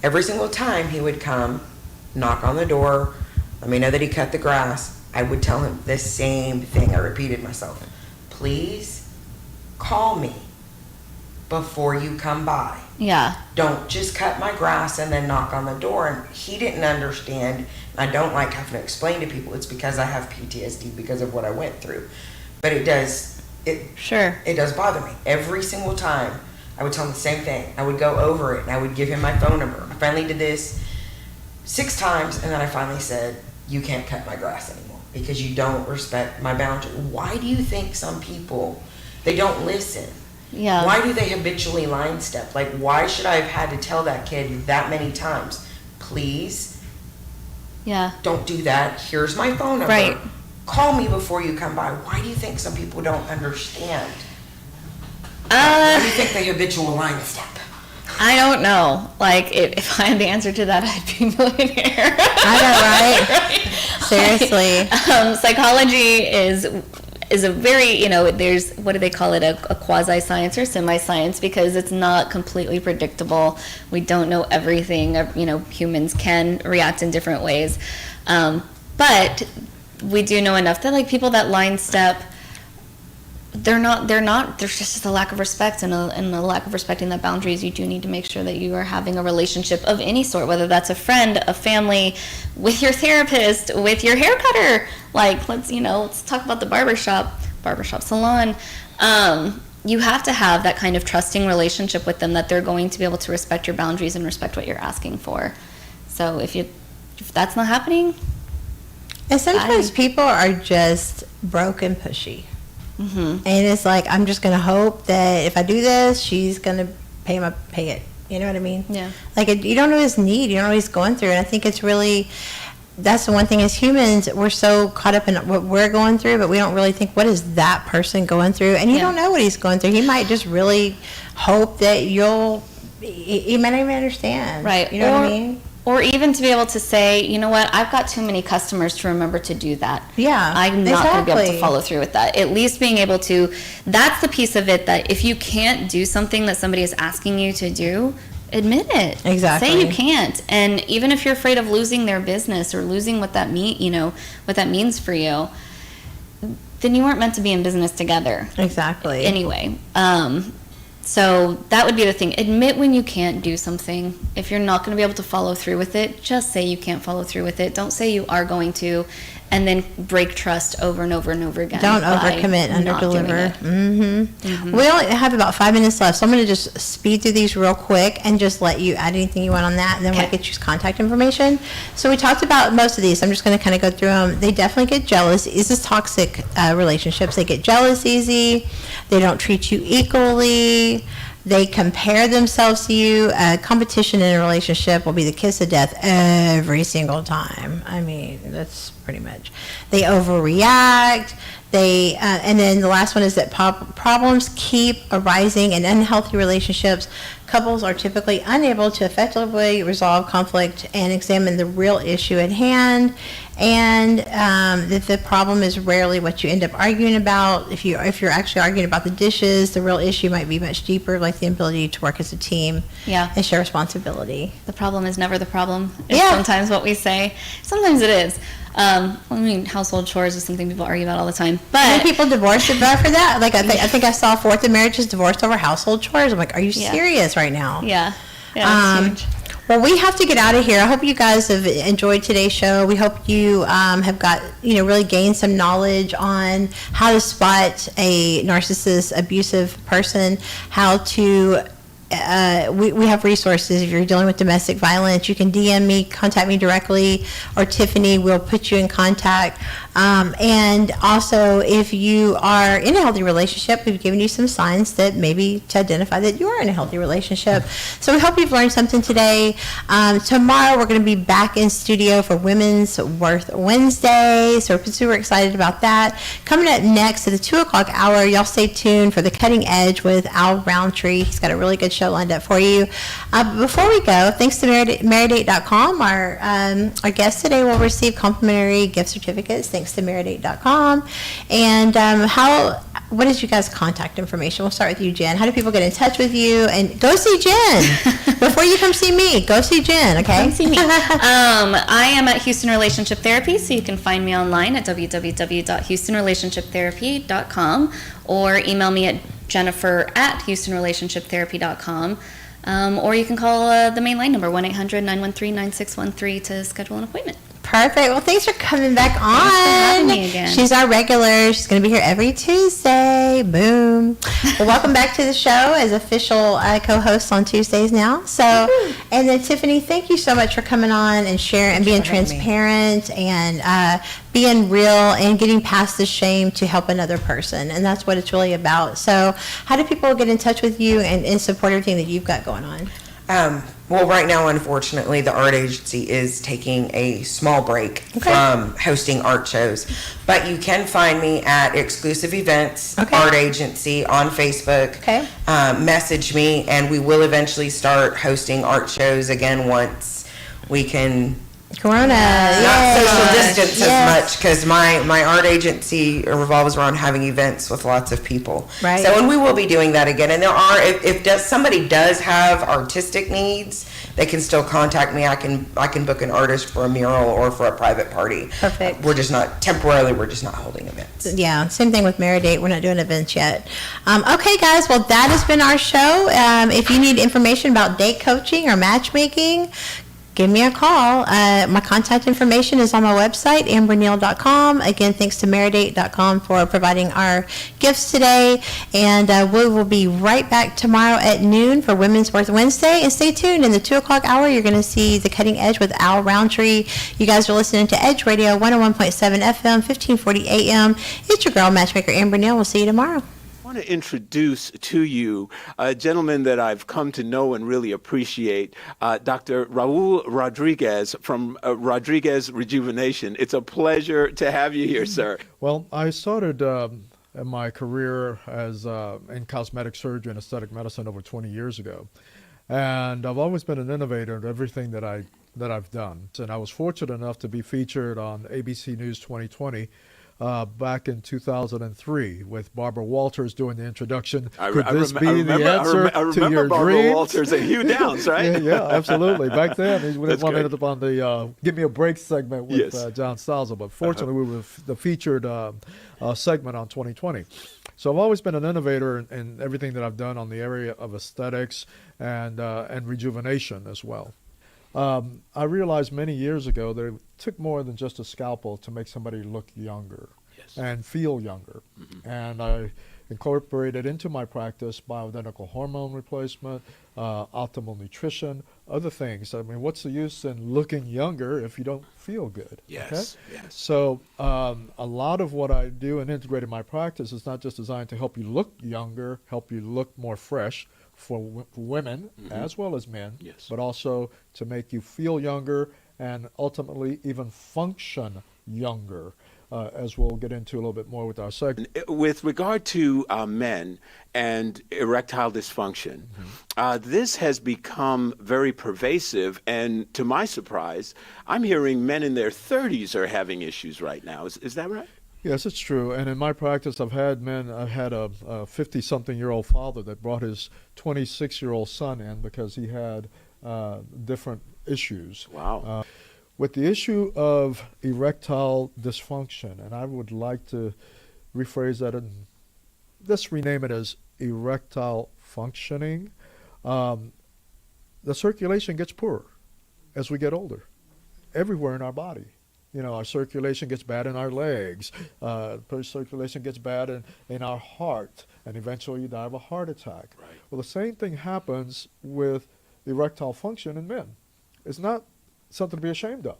[SPEAKER 15] Every single time he would come, knock on the door, let me know that he cut the grass, I would tell him the same thing. I repeated myself. Please call me before you come by.
[SPEAKER 14] Yeah.
[SPEAKER 15] Don't just cut my grass and then knock on the door. And he didn't understand. I don't like having to explain to people it's because I have PTSD because of what I went through. But it does bother me. Every single time I would tell him the same thing. I would go over it and I would give him my phone number. I finally did this 6 times, and then I finally said, you can't cut my grass anymore because you don't respect my boundary. Why do you think some people, they don't listen?
[SPEAKER 14] Yeah.
[SPEAKER 15] Why do they habitually line step? Like, why should I have had to tell that kid that many times, please?
[SPEAKER 14] Yeah.
[SPEAKER 15] Don't do that. Here's my phone number.
[SPEAKER 14] Right.
[SPEAKER 15] Call me before you come by. Why do you think some people don't understand?
[SPEAKER 14] Why
[SPEAKER 15] do you think they habitual line step?
[SPEAKER 14] I don't know. Like, if I had the answer to that, I'd be a millionaire.
[SPEAKER 13] I know, right? Seriously.
[SPEAKER 14] Psychology is a very, there's, what do they call it, a quasi-science or semi-science, because it's not completely predictable. We don't know everything. Humans can react in different ways. But we do know enough that, like, people that line step, there's just a lack of respect and a lack of respecting the boundaries. You do need to make sure that you are having a relationship of any sort, whether that's a friend, a family, with your therapist, with your hair cutter. Like, let's talk about the barbershop salon. You have to have that kind of trusting relationship with them that they're going to be able to respect your boundaries and respect what you're asking for. So if that's not happening,
[SPEAKER 13] and sometimes people are just broke and pushy. And it's like, I'm just going to hope that if I do this, she's going to pay it. You know what I mean?
[SPEAKER 14] Yeah.
[SPEAKER 13] Like, you don't know his need. You don't know what he's going through. And I think it's really, that's the one thing as humans, we're so caught up in what we're going through, but we don't really think, what is that person going through? And you don't know what he's going through. He might just really hope that he might not even understand.
[SPEAKER 14] Right.
[SPEAKER 13] You know what I mean?
[SPEAKER 14] Or even to be able to say, you know what, I've got too many customers to remember to do that.
[SPEAKER 13] Yeah,
[SPEAKER 14] I'm not going to be able to follow through with that. At least being able to, that's the piece of it that if you can't do something that somebody is asking you to do, admit it.
[SPEAKER 13] Exactly.
[SPEAKER 14] Say you can't. And even if you're afraid of losing their business or losing what that what that means for you, then you weren't meant to be in business together.
[SPEAKER 13] Exactly.
[SPEAKER 14] Anyway, so that would be the thing. Admit when you can't do something. If you're not going to be able to follow through with it, just say you can't follow through with it. Don't say you are going to, and then break trust over and over and over again.
[SPEAKER 13] Don't overcommit, underdeliver. We only have about 5 minutes left, so I'm going to just speed through these real quick and just let you add anything you want on that, and then we'll get you contact information. So we talked about most of these. I'm just going to kind of go through them. They definitely get jealous. This is toxic relationships. They get jealous easy. They don't treat you equally. They compare themselves to you. Competition in a relationship will be the kiss of death every single time. I mean, that's pretty much. They overreact. And then the last one is that problems keep arising in unhealthy relationships. Couples are typically unable to effectively resolve conflict and examine the real issue at hand. And that the problem is rarely what you end up arguing about. If you're actually arguing about the dishes, the real issue might be much deeper, like the ability to work as a team and share responsibility.
[SPEAKER 14] The problem is never the problem. It's sometimes what we say. Sometimes it is. Household chores is something people argue about all the time. But
[SPEAKER 13] people divorce for that. Like I think I saw a fourth of marriages divorced over household chores. I'm like, are you serious right now?
[SPEAKER 14] Yeah. It's huge.
[SPEAKER 13] Well, we have to get out of here. I hope you guys have enjoyed today's show. We hope you have got, really gained some knowledge on how to spot a narcissist, abusive person, how to we have resources. If you're dealing with domestic violence, you can DM me, contact me directly, or Tiffany will put you in contact. And also, if you are in a healthy relationship, we've given you some signs that maybe to identify that you are in a healthy relationship. So we hope you've learned something today. Tomorrow, we're going to be back in studio for Women's Worth Wednesday. So we're super excited about that. Coming up next at the 2 o'clock hour, y'all stay tuned for The Cutting Edge with Al Roundtree. He's got a really good show lined up for you. Before we go, thanks to Meridate.com. Our guest today will receive complimentary gift certificates. Thanks to Meridate.com. And what is you guys' contact information? We'll start with you, Jen. How do people get in touch with you? And go see Jen. Before you come see me, go see Jen, okay?
[SPEAKER 14] Come see me. I am at Houston Relationship Therapy, so you can find me online at www.houstonrelationshiptherapy.com or email me at jennifer@houstonrelationshiptherapy.com. Or you can call the main line number, 1-800-913-9613 to schedule an appointment.
[SPEAKER 13] Perfect. Well, thanks for coming back on.
[SPEAKER 14] Thanks for having me again.
[SPEAKER 13] She's our regular. She's going to be here every Tuesday. Boom. Well, welcome back to the show as official co-host on Tuesdays now. So, and then Tiffany, thank you so much for coming on and sharing and being transparent and being real and getting past the shame to help another person. And that's what it's really about. So how do people get in touch with you and support everything that you've got going on?
[SPEAKER 15] Well, right now, unfortunately, the art agency is taking a small break from hosting art shows. But you can find me at Exclusive Events Art Agency on Facebook. Message me, and we will eventually start hosting art shows again once we can... not social distance as much, because my art agency revolves around having events with lots of people.
[SPEAKER 13] Right.
[SPEAKER 15] So, and we will be doing that again. And there are, if somebody does have artistic needs, they can still contact me. I can book an artist for a mural or for a private party.
[SPEAKER 13] Perfect.
[SPEAKER 15] We're just not holding events.
[SPEAKER 13] Yeah, same thing with Meridate. We're not doing events yet. Okay, guys. Well, that has been our show. If you need information about date coaching or matchmaking, give me a call. My contact information is on my website, amberneal.com. Again, thanks to Meridate.com for providing our gifts today. And we will be right back tomorrow at noon for Women's Worth Wednesday. And stay tuned. In the 2 o'clock hour, you're going to see The Cutting Edge with Al Roundtree. You guys are listening to Edge Radio 101.7 FM, 1540 AM. It's your girl, Matchmaker Amber Neal. We'll see you tomorrow.
[SPEAKER 20] I want to introduce to you a gentleman that I've come to know and really appreciate, Dr. Raul Rodriguez from Rodriguez Rejuvenation. It's a pleasure to have you here, sir.
[SPEAKER 7] Well, I started my career as in cosmetic surgery and aesthetic medicine over 20 years ago. And I've always been an innovator in everything that I've done. And I was fortunate enough to be featured on ABC News 2020 back in 2003 with Barbara Walters doing the introduction.
[SPEAKER 1] I
[SPEAKER 7] Could this be
[SPEAKER 1] remember,
[SPEAKER 7] the answer
[SPEAKER 1] I remember
[SPEAKER 7] to your
[SPEAKER 1] Barbara
[SPEAKER 7] dreams?
[SPEAKER 1] Walters and Hugh Downs, right?
[SPEAKER 7] Yeah, absolutely. Back then, he
[SPEAKER 1] That's
[SPEAKER 7] wanted
[SPEAKER 1] great.
[SPEAKER 7] it up on the Give Me a Break segment with
[SPEAKER 1] Yes.
[SPEAKER 7] John Salza, but fortunately we were the featured segment on 2020. So I've always been an innovator in everything that I've done on the area of aesthetics and rejuvenation as well. I realized many years ago that it took more than just a scalpel to make somebody look younger and feel younger. And I incorporated into my practice bioidentical hormone replacement, optimal nutrition, other things. I mean, what's the use in looking younger if you don't feel good?
[SPEAKER 1] Yes,
[SPEAKER 7] okay?
[SPEAKER 1] yes.
[SPEAKER 7] So a lot of what I do and integrate in my practice is not just designed to help you look younger, help you look more fresh, for women as well as men, but also to make you feel younger and ultimately even function younger, as we'll get into a little bit more with our segment.
[SPEAKER 1] With regard to men and erectile dysfunction, this has become very pervasive, and to my surprise, I'm hearing men in their 30s are having issues right now. Is that right?
[SPEAKER 7] Yes, it's true. And in my practice, I've had a 50-something-year-old father that brought his 26-year-old son in because he had different issues.
[SPEAKER 1] Wow.
[SPEAKER 7] With the issue of erectile dysfunction, and I would like to rephrase that and let's rename it as erectile functioning, the circulation gets poorer as we get older, everywhere in our body. You know, our circulation gets bad in our legs, circulation gets bad in our heart, and eventually you die of a heart attack.
[SPEAKER 1] Right.
[SPEAKER 7] Well, the same thing happens with erectile function in men. It's not something to be ashamed of.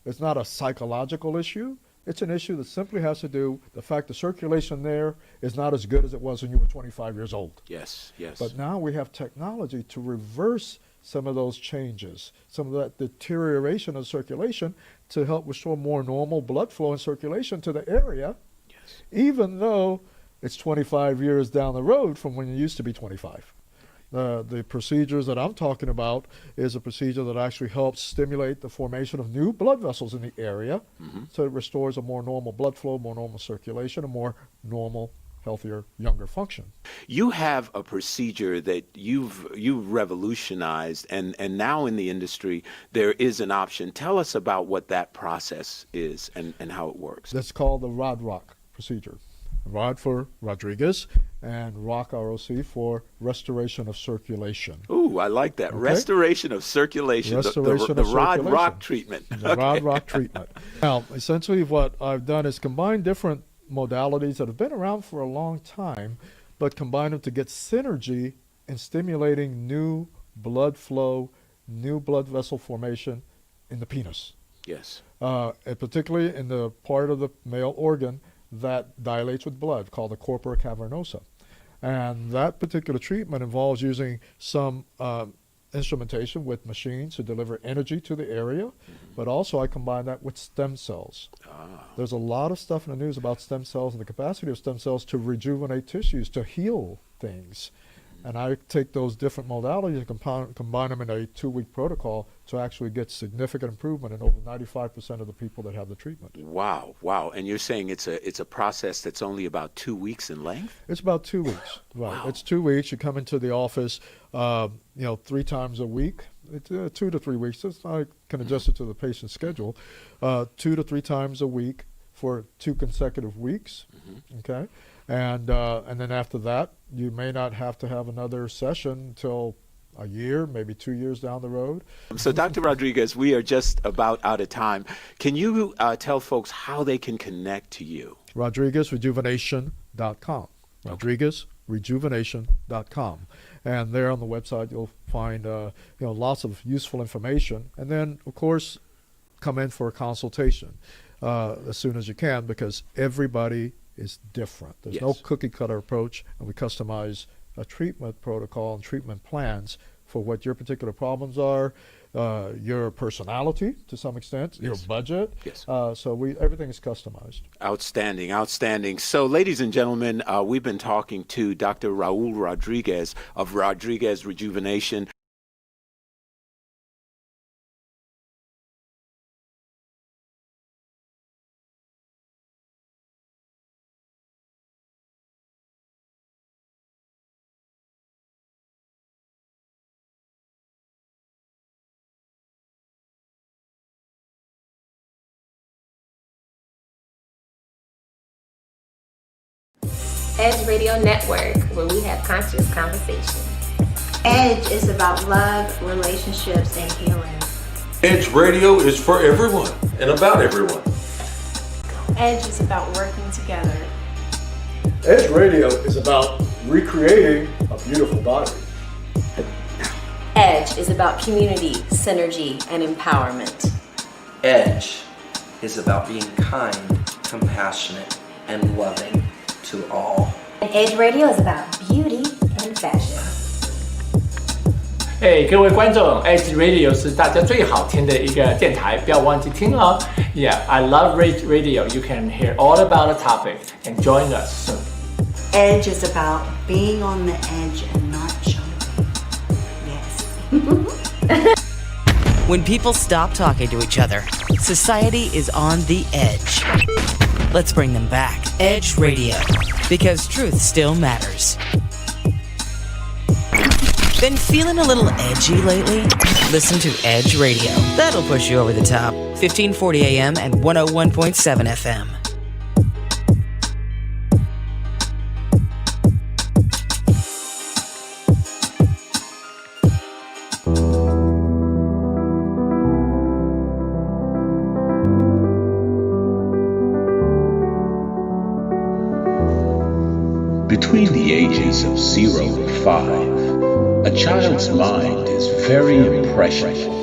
[SPEAKER 7] It's not a psychological issue. It's an issue that simply has to do with the fact the circulation there is not as good as it was when you were 25 years old.
[SPEAKER 1] Yes, yes.
[SPEAKER 7] But now we have technology to reverse some of those changes, some of that deterioration of circulation to help restore more normal blood flow and circulation to the area, even though it's 25 years down the road from when you used to be 25. The procedures that I'm talking about is a procedure that actually helps stimulate the formation of new blood vessels in the area, so it restores a more normal blood flow, more normal circulation, a more normal, healthier, younger function.
[SPEAKER 1] You have a procedure that you've revolutionized, and now in the industry there is an option. Tell us about what that process is and how it works.
[SPEAKER 7] That's called the Rod Rock procedure. Rod for Rodriguez and Rock, ROC, for restoration of circulation.
[SPEAKER 1] Ooh, I like that.
[SPEAKER 7] Okay?
[SPEAKER 1] Restoration of circulation.
[SPEAKER 7] Restoration
[SPEAKER 1] the
[SPEAKER 7] of
[SPEAKER 1] Rod
[SPEAKER 7] circulation.
[SPEAKER 1] Rock treatment.
[SPEAKER 7] The Rod Rock treatment. Now, essentially what I've done is combine different modalities that have been around for a long time, but combine them to get synergy in stimulating new blood flow, new blood vessel formation in the penis.
[SPEAKER 1] Yes.
[SPEAKER 7] And particularly in the part of the male organ that dilates with blood, called the corpora cavernosa. And that particular treatment involves using some instrumentation with machines to deliver energy to the area, but also I combine that with stem cells. There's a lot of stuff in the news about stem cells and the capacity of stem cells to rejuvenate tissues, to heal things. And I take those different modalities and combine them in a 2-week protocol to actually get significant improvement in over 95% of the people that have the treatment.
[SPEAKER 1] Wow, wow. And you're saying it's a process that's only about 2 weeks in length?
[SPEAKER 7] It's about 2 weeks. Right.
[SPEAKER 1] Wow.
[SPEAKER 7] It's 2 weeks. You come into the office, 3 times a week. It's 2 to 3 weeks. I can adjust it to the patient's schedule. 2 to 3 times a week for 2 consecutive weeks. Okay. And then after that, you may not have to have another session until a year, maybe 2 years down the road.
[SPEAKER 1] So, Dr. Rodriguez, we are just about out of time. Can you tell folks how they can connect to you?
[SPEAKER 7] RodriguezRejuvenation.com. RodriguezRejuvenation.com. And there on the website, you'll find lots of useful information. And then, of course, come in for a consultation as soon as you can, because everybody is different. There's no cookie cutter approach, and we customize a treatment protocol and treatment plans for what your particular problems are, your personality to some extent, your budget. So everything is customized.
[SPEAKER 1] Outstanding, outstanding. So, ladies and gentlemen, we've been talking to Dr. Raul Rodriguez of Rodriguez Rejuvenation.
[SPEAKER 4] Edge Radio Network, where we have conscious conversation.
[SPEAKER 5] Edge is about love, relationships, and healing.
[SPEAKER 6] Edge Radio is for everyone and about everyone.
[SPEAKER 21] Edge is about working together.
[SPEAKER 7] Edge Radio is about recreating a beautiful body.
[SPEAKER 17] Edge is about community, synergy, and empowerment.
[SPEAKER 8] Edge is about being kind, compassionate, and loving to all.
[SPEAKER 5] Edge Radio is about beauty and fashion.
[SPEAKER 9] 各位观众 ，Edge Radio 是大家最好听的一个电台，不要忘记听哦。Yeah, I love Radio. You can hear all about the topic and join us soon.
[SPEAKER 10] Edge is about being on the edge and not jumping. Yes.
[SPEAKER 11] When people stop talking to each other, society is on the edge. Let's bring them back. Edge Radio, because truth still matters. Been feeling a little edgy lately? Listen to Edge Radio. That'll push you over the top. 1540 AM and 101.7 FM.
[SPEAKER 12] Between the ages of 0 and 5, a child's mind is very impressionable.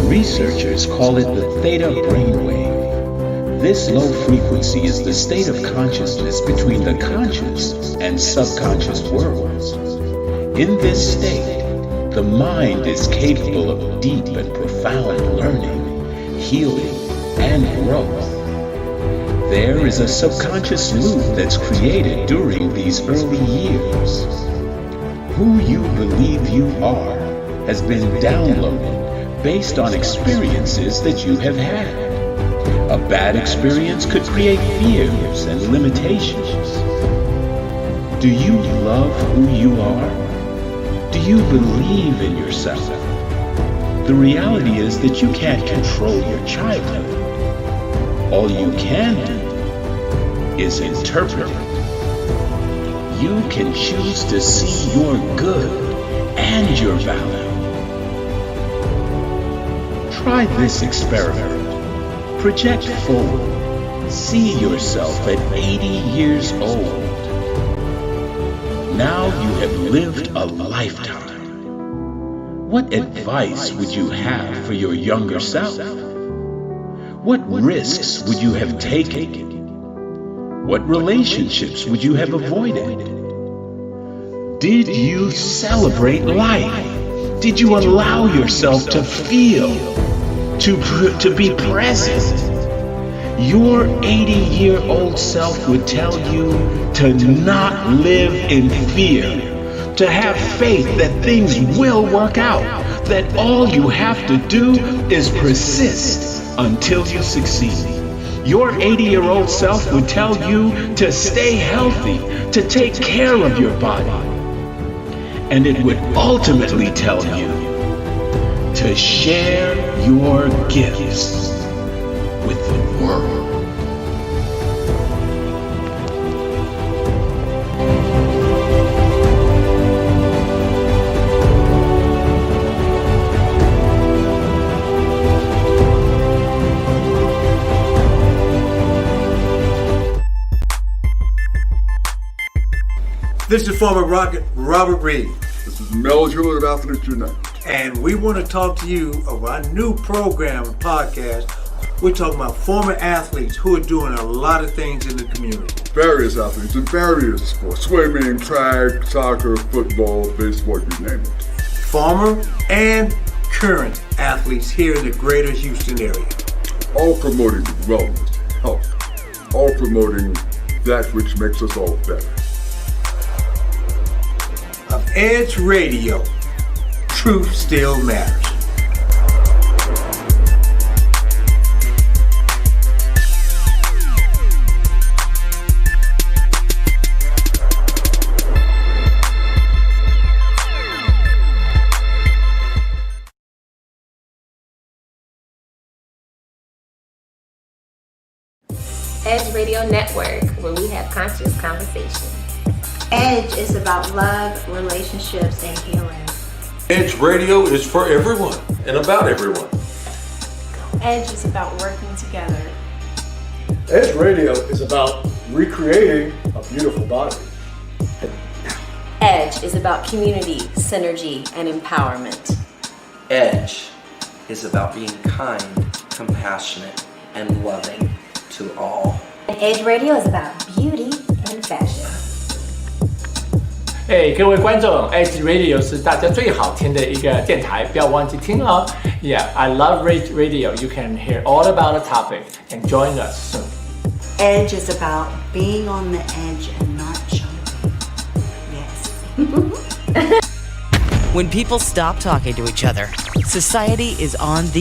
[SPEAKER 12] Researchers call it the theta brainwave. This low frequency is the state of consciousness between the conscious and subconscious worlds. In this state, the mind is capable of deep and profound learning, healing, and growth. There is a subconscious loop that's created during these early years. Who you believe you are has been downloaded based on experiences that you have had. A bad experience could create fears and limitations. Do you love who you are? Do you believe in yourself? The reality is that you can't control your childhood. All you can do is interpret it. You can choose to see your good and your value. Try this experiment. Project forward. See yourself at 80 years old. Now you have lived a lifetime. What advice would you have for your younger self? What risks would you have taken? What relationships would you have avoided? Did you celebrate life? Did you allow yourself to feel, to be present? Your 80-year-old self would tell you to not live in fear, to have faith that things will work out, that all you have to do is persist until you succeed. Your 80-year-old self would tell you to stay healthy, to take care of your body. And it would ultimately tell you to share your gifts with the world.
[SPEAKER 18] This is former Robert Reed.
[SPEAKER 19] This is Mel Hewitt of Athletes Unite.
[SPEAKER 18] And we want to talk to you about our new program and podcast. We're talking about former athletes who are doing a lot of things in the community.
[SPEAKER 19] Various athletes in various sports. Swimming, track, soccer, football, baseball, you name it.
[SPEAKER 18] Former and current athletes here in the greater Houston area.
[SPEAKER 19] All promoting wellness, health. All promoting that which makes us all better.
[SPEAKER 18] Of Edge Radio, truth still matters.
[SPEAKER 4] Edge Radio Network, where we have conscious conversation.
[SPEAKER 5] Edge is about love, relationships, and healing.
[SPEAKER 6] Edge Radio is for everyone and about everyone.
[SPEAKER 21] Edge is about working together.
[SPEAKER 7] Edge Radio is about recreating a beautiful body.
[SPEAKER 17] Edge is about community, synergy, and empowerment.
[SPEAKER 8] Edge is about being kind, compassionate, and loving to all.
[SPEAKER 5] And Edge Radio is about beauty and fashion.
[SPEAKER 9] 各位观众 ，Edge Radio 是大家最好听的一个电台，不要忘记听哦。Yeah, I love Radio. You can hear all about the topic and join us soon.
[SPEAKER 10] Edge is about being on the edge and not jumping. Yes.
[SPEAKER 11] When people stop talking to each other, society is on the